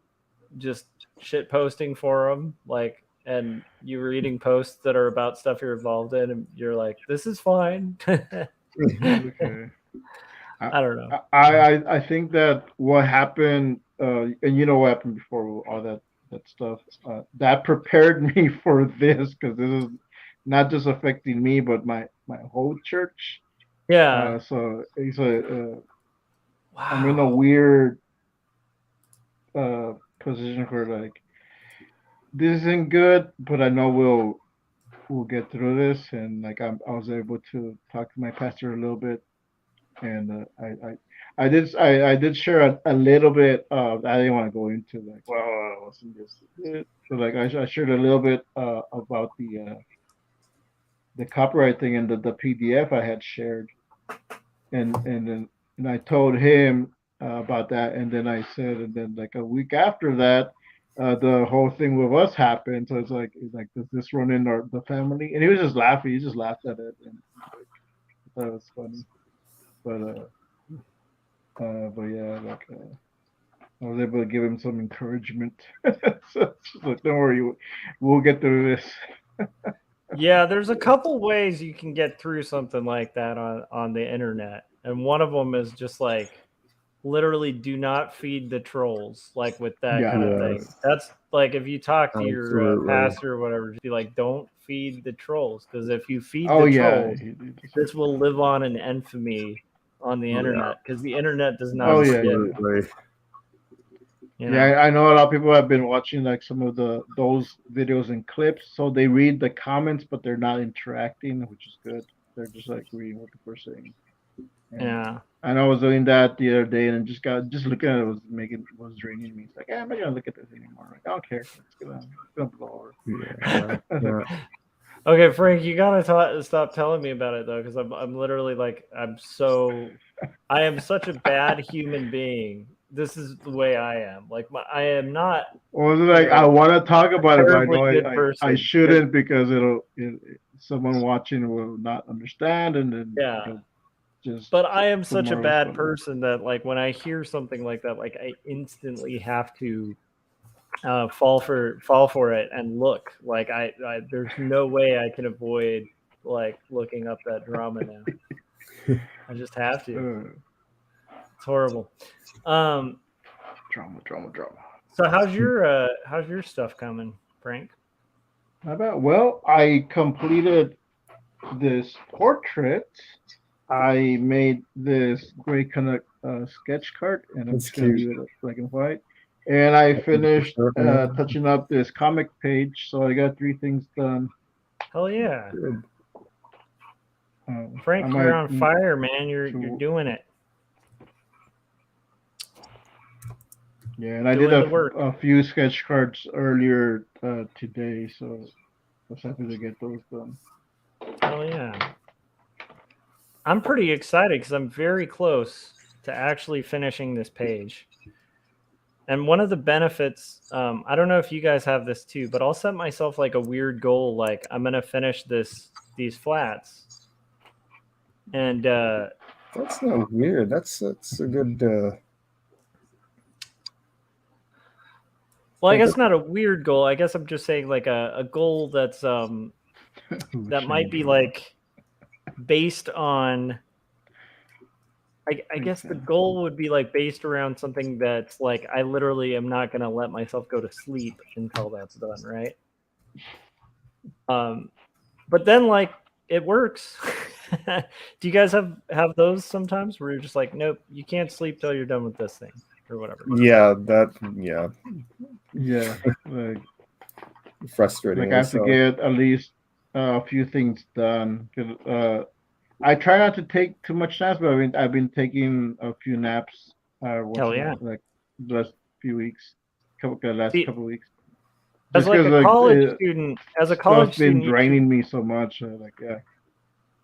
just shit posting forum, like, and you reading posts that are about stuff you're involved in, and you're like, this is fine. Okay. I don't know. I think that what happened, and you know what happened before all that stuff, that prepared me for this, because this is not just affecting me but my whole church. Yeah. So wow. I'm in a weird position where like this isn't good, but I know we'll get through this, and like I was able to talk to my pastor a little bit, and I did share a little bit of, I didn't want to go into like, well, wasn't this it? But like I shared a little bit about the copyright thing and the PDF I had shared, and I told him about that, and then I said, and then like a week after that, the whole thing with us happened. So it's like, does this run in the family? And he was just laughing. He just laughed at it, and like, I thought it was funny. But yeah, like I was able to give him some encouragement. So just like, don't worry, we'll get through this. Yeah, there's a couple ways you can get through something like that on the internet, and one of them is just like literally do not feed the trolls, like with that kind of thing. That's like if you talk to your pastor or whatever, just be like, don't feed the trolls, because if you feed the trolls, this will live on in infamy on the internet, because the internet does not forget. Yeah, I know a lot of people have been watching like some of those videos and clips, so they read the comments, but they're not interacting, which is good. They're just like reading what people are saying. And yeah, I know I was doing that the other day, and just looking at it was draining me. It's like, I'm not gonna look at this anymore. Like, I don't care. It's gonna blow over. Yeah. Okay, Frank, you gotta stop telling me about it though, because I'm literally like I am such a bad human being. This is the way I am. Like I am not. Well, it's like I want to talk about it, but I know I shouldn't, because someone watching will not understand, and then just. But I am such a bad person that like when I hear something like that, like I instantly have to fall for it and look. Like I there's no way I can avoid like looking up that drama now. I just have to. It's horrible. Drama. So how's your stuff coming, Frank? Not bad. Well, I completed this portrait. I made this great kind of sketch card, and I'm just gonna leave it black and white. And I finished touching up this comic page, so I got 3 things done. Hell yeah. Frank, you're on fire, man. You're doing it. Yeah, and I did a few sketch cards earlier today, so I was happy to get those done. Hell yeah. I'm pretty excited because I'm very close to actually finishing this page. And one of the benefits, I don't know if you guys have this too, but I'll set myself like a weird goal, like I'm gonna finish these flats, and That's not weird. That's a good. well, I guess not a weird goal. I guess I'm just saying like a goal that's that might be like based on. I guess the goal would be like based around something that's like I literally am not gonna let myself go to sleep until that's done, right? But then like it works. Do you guys have those sometimes where you're just like, nope, you can't sleep till you're done with this thing or whatever? Yeah, Yeah, like frustrating. I have to get at least a few things done. 'Cause, I try not to take too much naps, but I've been taking a few naps. Hell yeah! Like the last few weeks, last See, couple weeks. as Just like 'cause, a college student, stuff's been you should, draining me so much. Like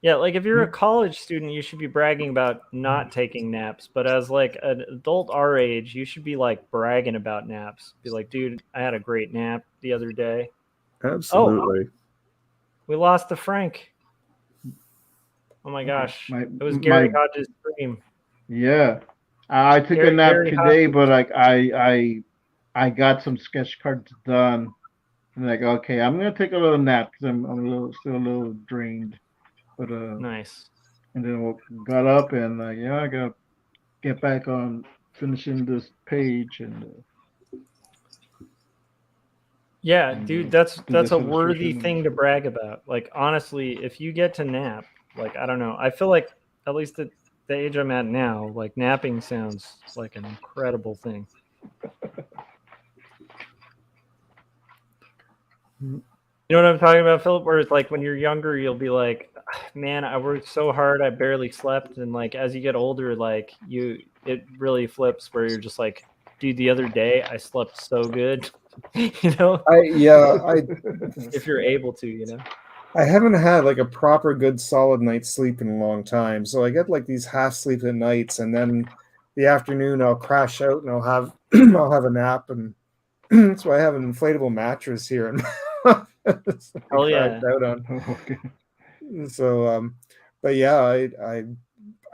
yeah, like if you're a college student, you should be bragging about not taking naps. But as like an adult our age, you should be like bragging about naps. Be like, dude, I had a great nap the other day. Absolutely. Oh, we lost to Frank. Oh my gosh. It was Gary Hodges' dream. Yeah. I took a nap Gary today, Hodges. but like I got some sketch cards done. I'm like, okay, I'm gonna take a little nap because I'm still a little drained. But Nice. and then got up and yeah, I gotta get back on finishing this page and Yeah, dude, that's this a worthy illustration. thing to brag about. Like honestly, if you get to nap, like I don't know, I feel like at least at the age I'm at now, like napping sounds like an incredible thing. You know what I'm talking about, Philip? Where it's like when you're younger, you'll be like, man, I worked so hard, I barely slept. And like as you get older, like it really flips where you're just like, dude, the other day I slept so good. You know? If you're able to, you know. I haven't had like a proper good solid night's sleep in a long time. So I get like these half sleep at nights, and then the afternoon I'll crash out and I'll have I'll have a nap, and that's why I have an inflatable mattress here. Oh yeah. Out on. So but yeah,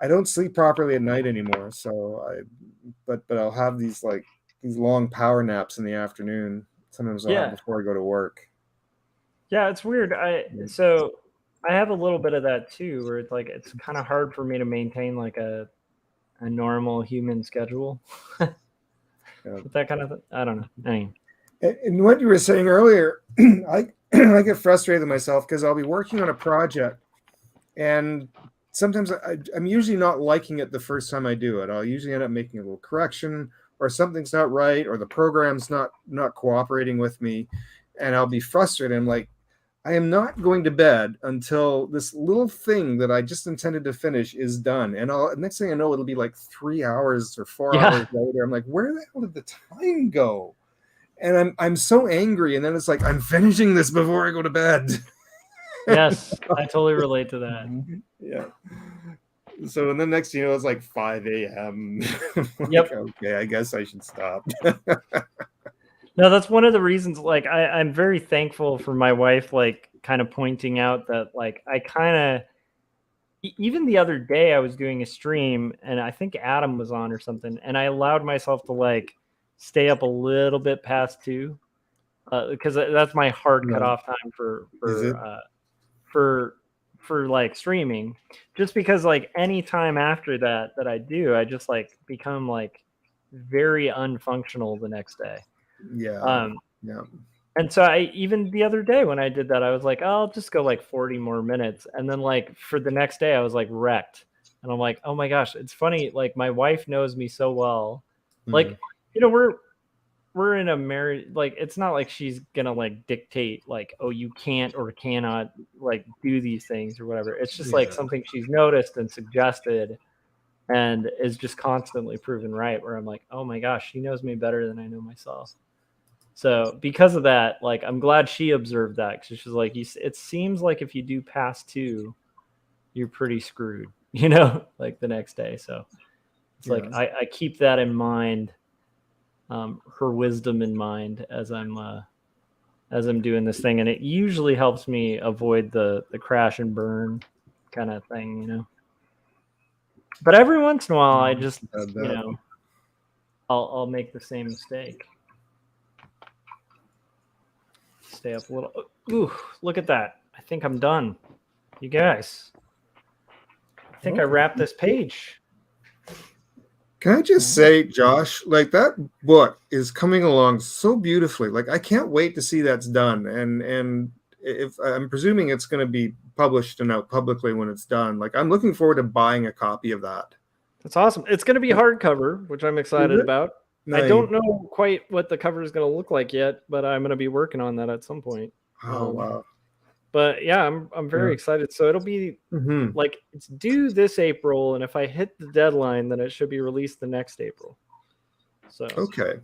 I don't sleep properly at night anymore. So but I'll have these long power naps in the afternoon. Sometimes I'll have before I go to work. Yeah, it's weird. So I have a little bit of that too, where it's like it's kind of hard for me to maintain like a normal human schedule. That kind of thing. I don't know. Anyway. And what you were saying earlier, I get frustrated with myself because I'll be working on a project, and sometimes I'm usually not liking it the first time I do it. I'll usually end up making a little correction, or something's not right, or the program's not cooperating with me, and I'll be frustrated. I'm like, I am not going to bed until this little thing that I just intended to finish is done. And next thing I know, it'll be like 3 hours or 4 hours later. I'm like, where the hell did the time go? And I'm so angry. And then it's like, I'm finishing this before I go to bed. Yes, I totally relate to that. Yeah. So and then next thing you know, it's like 5 a.m. Yep. Okay, I guess I should stop. No, that's one of the reasons. Like, I'm very thankful for my wife, like, kind of pointing out that, like, I kind of, even the other day, I was doing a stream, and I think Adam was on or something, and I allowed myself to like stay up a little bit past 2, because that's my hard cutoff time for like streaming. Just because like any time after that I do, I just like become like very unfunctional the next day. Yeah. And so even the other day when I did that, I was like, oh, I'll just go like 40 more minutes. And then like for the next day, I was like wrecked. And I'm like, oh my gosh, it's funny. Like my wife knows me so well. Like, you know, we're in a marriage, like it's not like she's gonna like dictate like, oh, you can't or cannot like do these things or whatever. It's just like something she's noticed and suggested and is just constantly proven right, where I'm like, oh my gosh, she knows me better than I know myself. So because of that, like I'm glad she observed that, because she's like, it seems like if you do past 2, you're pretty screwed, you know, like the next day. So it's like I keep that in mind. her wisdom in mind as I'm doing this thing, and it usually helps me avoid the crash and burn kind of thing, you know. But every once in a while, I just I'll make the same mistake. Stay up a little. Ooh, look at that! I think I'm done, you guys. I think I wrapped this page. Can I just say, Josh, like that book is coming along so beautifully. Like I can't wait to see that's done. And if I'm presuming it's going to be published and out publicly when it's done, like I'm looking forward to buying a copy of that. That's awesome. It's going to be hardcover, which I'm excited about. Nice. I don't know quite what the cover is going to look like yet, but I'm going to be working on that at some point. Oh wow! But yeah, I'm very excited. So it'll be like it's due this April, and if I hit the deadline, then it should be released the next April. So okay,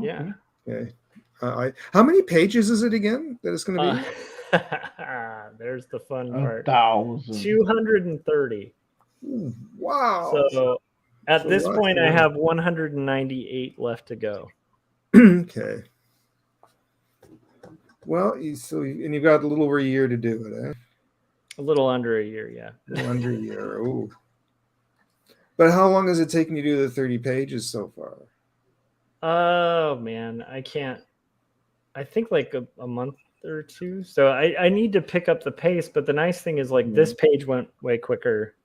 yeah. Okay. How many pages is it again that it's going to be? There's the fun part. 1,000. 230. Ooh, wow. So at this point, I have 198 left to go. Okay. Well, and you've got a little over a year to do it, eh? A little under a year, yeah. Under a year. Ooh. But how long has it taken you to do the 30 pages so far? Oh man, I can't. I think like a month or two. So I need to pick up the pace. But the nice thing is like this page went way quicker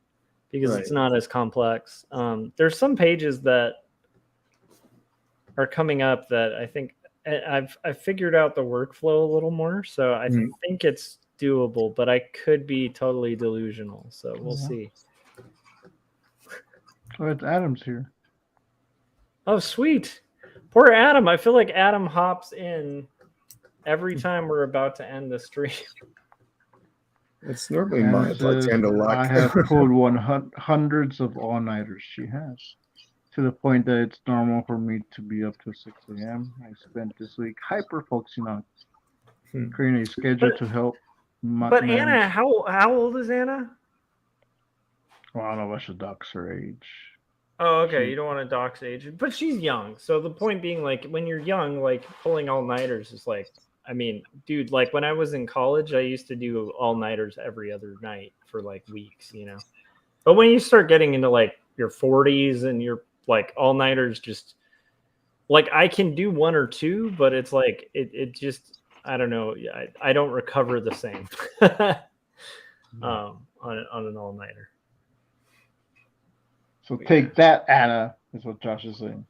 because it's not as complex. There's some pages that are coming up that I think I've figured out the workflow a little more. So I think it's doable, but I could be totally delusional. So we'll see. Oh, it's Adam's here. Oh, sweet. Poor Adam. I feel like Adam hops in every time we're about to end the stream. It's normally my tend to luck. I have pulled hundreds of all-nighters she has, to the point that it's normal for me to be up till 6 a.m. I spent this week hyper-focusing on creating a schedule to help. But manage. Anna, how old is Anna? Well, I don't know if I should dox her age. Oh, okay. You don't want to dox age. But she's young. So the point being, like, when you're young, like, pulling all-nighters is like, I mean, dude, like, when I was in college, I used to do all-nighters every other night for, like, weeks, you know? But when you start getting into, like, your 40s and you're, like, all-nighters just, like, I can do one or two, but it's, like, it just, I don't know. I don't recover the same on an all-nighter. So take that, Anna, is what Josh is saying.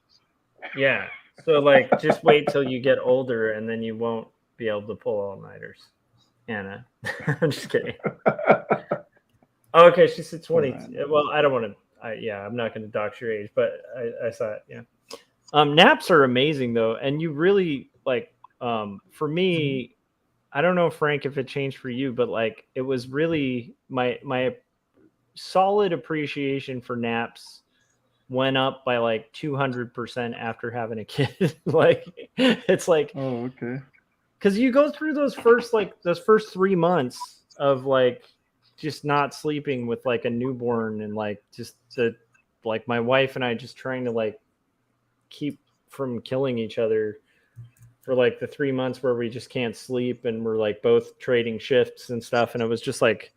Yeah. So, like, just wait till you get older, and then you won't be able to pull all-nighters. Anna. I'm just kidding. Oh, okay, she said 20. Well, I don't want to. I'm not going to dox your age, but I saw it, yeah. Naps are amazing, though, and you really, like, for me, I don't know, Frank, if it changed for you, but, like, it was really my solid appreciation for naps went up by like 200% after having a kid. Like, it's like, oh, okay, because you go through those first 3 months of like just not sleeping with like a newborn, and like just like my wife and I just trying to like keep from killing each other for like the 3 months where we just can't sleep, and we're like both trading shifts and stuff, and it was just like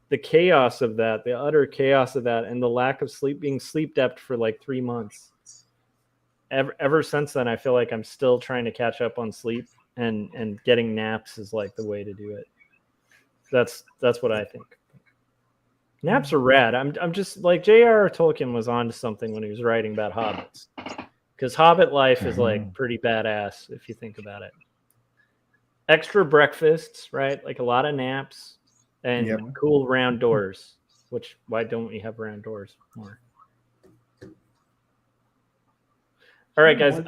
the chaos of that, the utter chaos of that, and the lack of sleep, being sleep deprived for like 3 months. Ever since then, I feel like I'm still trying to catch up on sleep, and getting naps is like the way to do it. That's what I think. Naps are rad. I'm just like J.R.R. Tolkien was onto something when he was writing about hobbits, because Hobbit life is like pretty badass if you think about it. Extra breakfasts, right? Like a lot of naps. And cool round doors, which why don't we have round doors more? All right, guys.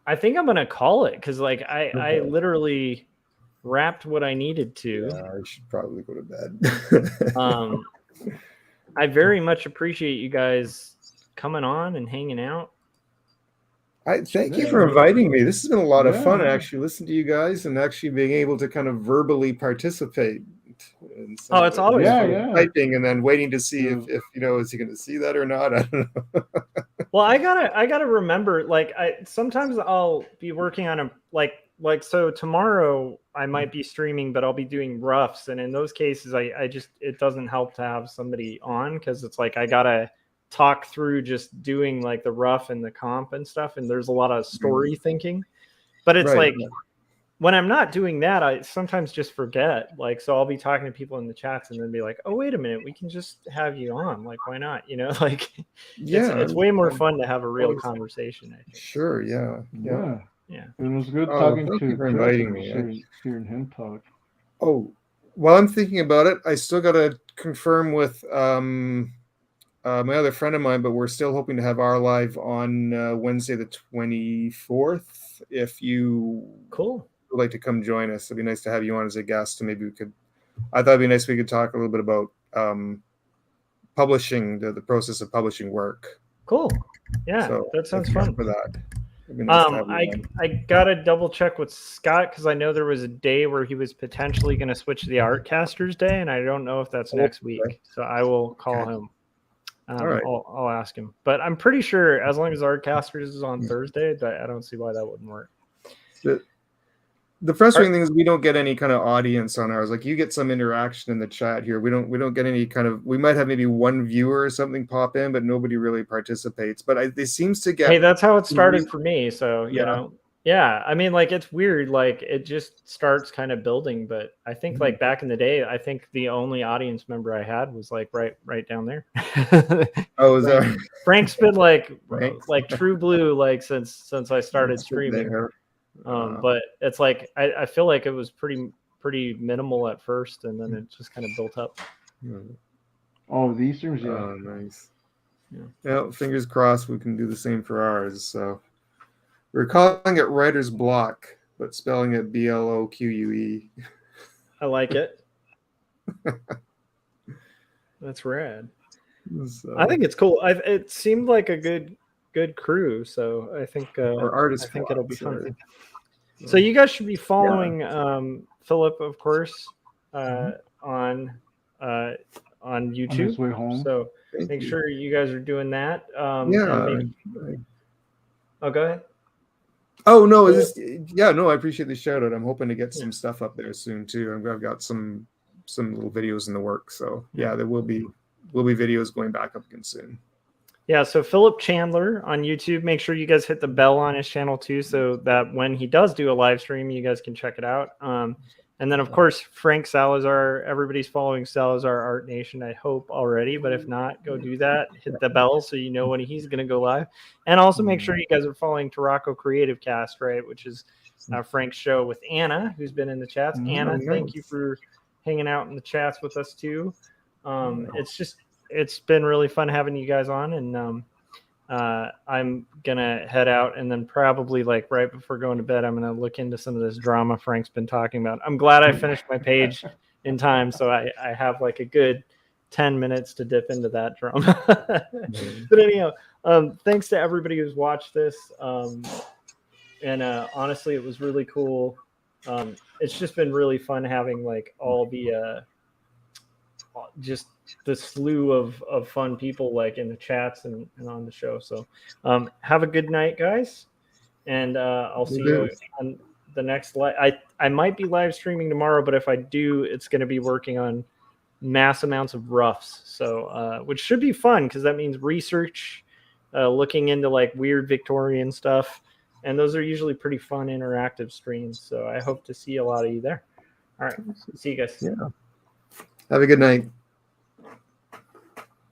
I think I'm gonna call it because like I literally wrapped what I needed to. Yeah, I should probably go to bed. I very much appreciate you guys coming on and hanging out. I thank you for inviting me. This has been a lot of fun, actually, listening to you guys and actually being able to kind of verbally participate. Oh, it's always typing and then waiting to see if you know, is he going to see that or not? I don't know. Well, I gotta remember. Like, sometimes I'll be working on a so tomorrow I might be streaming, but I'll be doing roughs, and in those cases, I just it doesn't help to have somebody on because it's like I gotta talk through just doing like the rough and the comp and stuff, and there's a lot of story thinking. But it's Right. like when I'm not doing that, I sometimes just forget. Like, so I'll be talking to people in the chats and then be like, "Oh, wait a minute, we can just have you on. Like, why not?" You know, like Yeah, it's way more fun to have a real conversation, I think. Sure. Yeah. Yeah. It was good Oh, talking thank to you for Chris inviting and me. hearing him talk. Oh, while I'm thinking about it, I still got to confirm with my other friend of mine, but we're still hoping to have our live on Wednesday the 24th. If you Cool. would like to come join us, it'd be nice to have you on as a guest, and maybe we could. I thought it'd be nice if we could talk a little bit about publishing, the process of publishing work. Cool. Yeah, So that sounds if you're fun. up for that. It'd be nice to have you on. I gotta double check with Scott because I know there was a day where he was potentially going to switch to the Artcasters Day, and I don't know if that's next week. So I will call him. All right. I'll ask him, but I'm pretty sure as long as Artcasters is on Thursday, that I don't see why that wouldn't work. The frustrating thing is we don't get any kind of audience on ours. Like, you get some interaction in the chat here. We don't get any kind of. We might have maybe one viewer or something pop in, but nobody really participates. But it seems to get. Hey, that's how it started for me. So you Yeah. know, yeah. I mean, like, it's weird. Like, it just starts kind of building. But I think like back in the day, I think the only audience member I had was like right down there. Oh, is that Frank's been like Frank? true blue like since I started streaming. But it's like I feel like it was pretty minimal at first, and then it just kind of built up. Oh, these streams, yeah. Oh, nice. Yeah, fingers crossed we can do the same for ours. So we're calling it Writer's Block, but spelling it BLOQUE. I like it. That's rad. So, I think it's cool. It seemed like a good crew, so I think or artist. I think it'll be fun. So, So you guys should be following Philip, of course, on On his YouTube. way home. So thank make you. sure you guys are doing that. Yeah. Oh, go ahead. Oh no, is this? Yeah, no, I appreciate the shout out. I'm hoping to get some stuff up there soon too. I've got some little videos in the works. So yeah, there will be videos going back up again soon. Yeah, so Philip Chandler on YouTube. Make sure you guys hit the bell on his channel too, so that when he does do a live stream, you guys can check it out. And then, of course, Frank Salazar. Everybody's following Salazar Art Nation, I hope, already. But if not, go do that. Hit the bell so you know when he's going to go live. And also make sure you guys are following Tarako Creative Cast, right, which is Frank's show with Anna, who's been in the chats. Anna, thank you for hanging out in the chats with us too. It's been really fun having you guys on, and I'm gonna head out, and then probably like right before going to bed, I'm gonna look into some of this drama Frank's been talking about. I'm glad I finished my page in time, so I have like a good 10 minutes to dip into that drama. But anyhow, thanks to everybody who's watched this, and honestly, it was really cool. It's just been really fun having like all the just the slew of fun people like in the chats and on the show. So have a good night, guys, and I'll see you on the next live. I might be live streaming tomorrow, but if I do, it's going to be working on mass amounts of roughs, so which should be fun because that means research, looking into like weird Victorian stuff, and those are usually pretty fun interactive streams. So I hope to see a lot of you there. All right, see you guys. Yeah. Have a good night.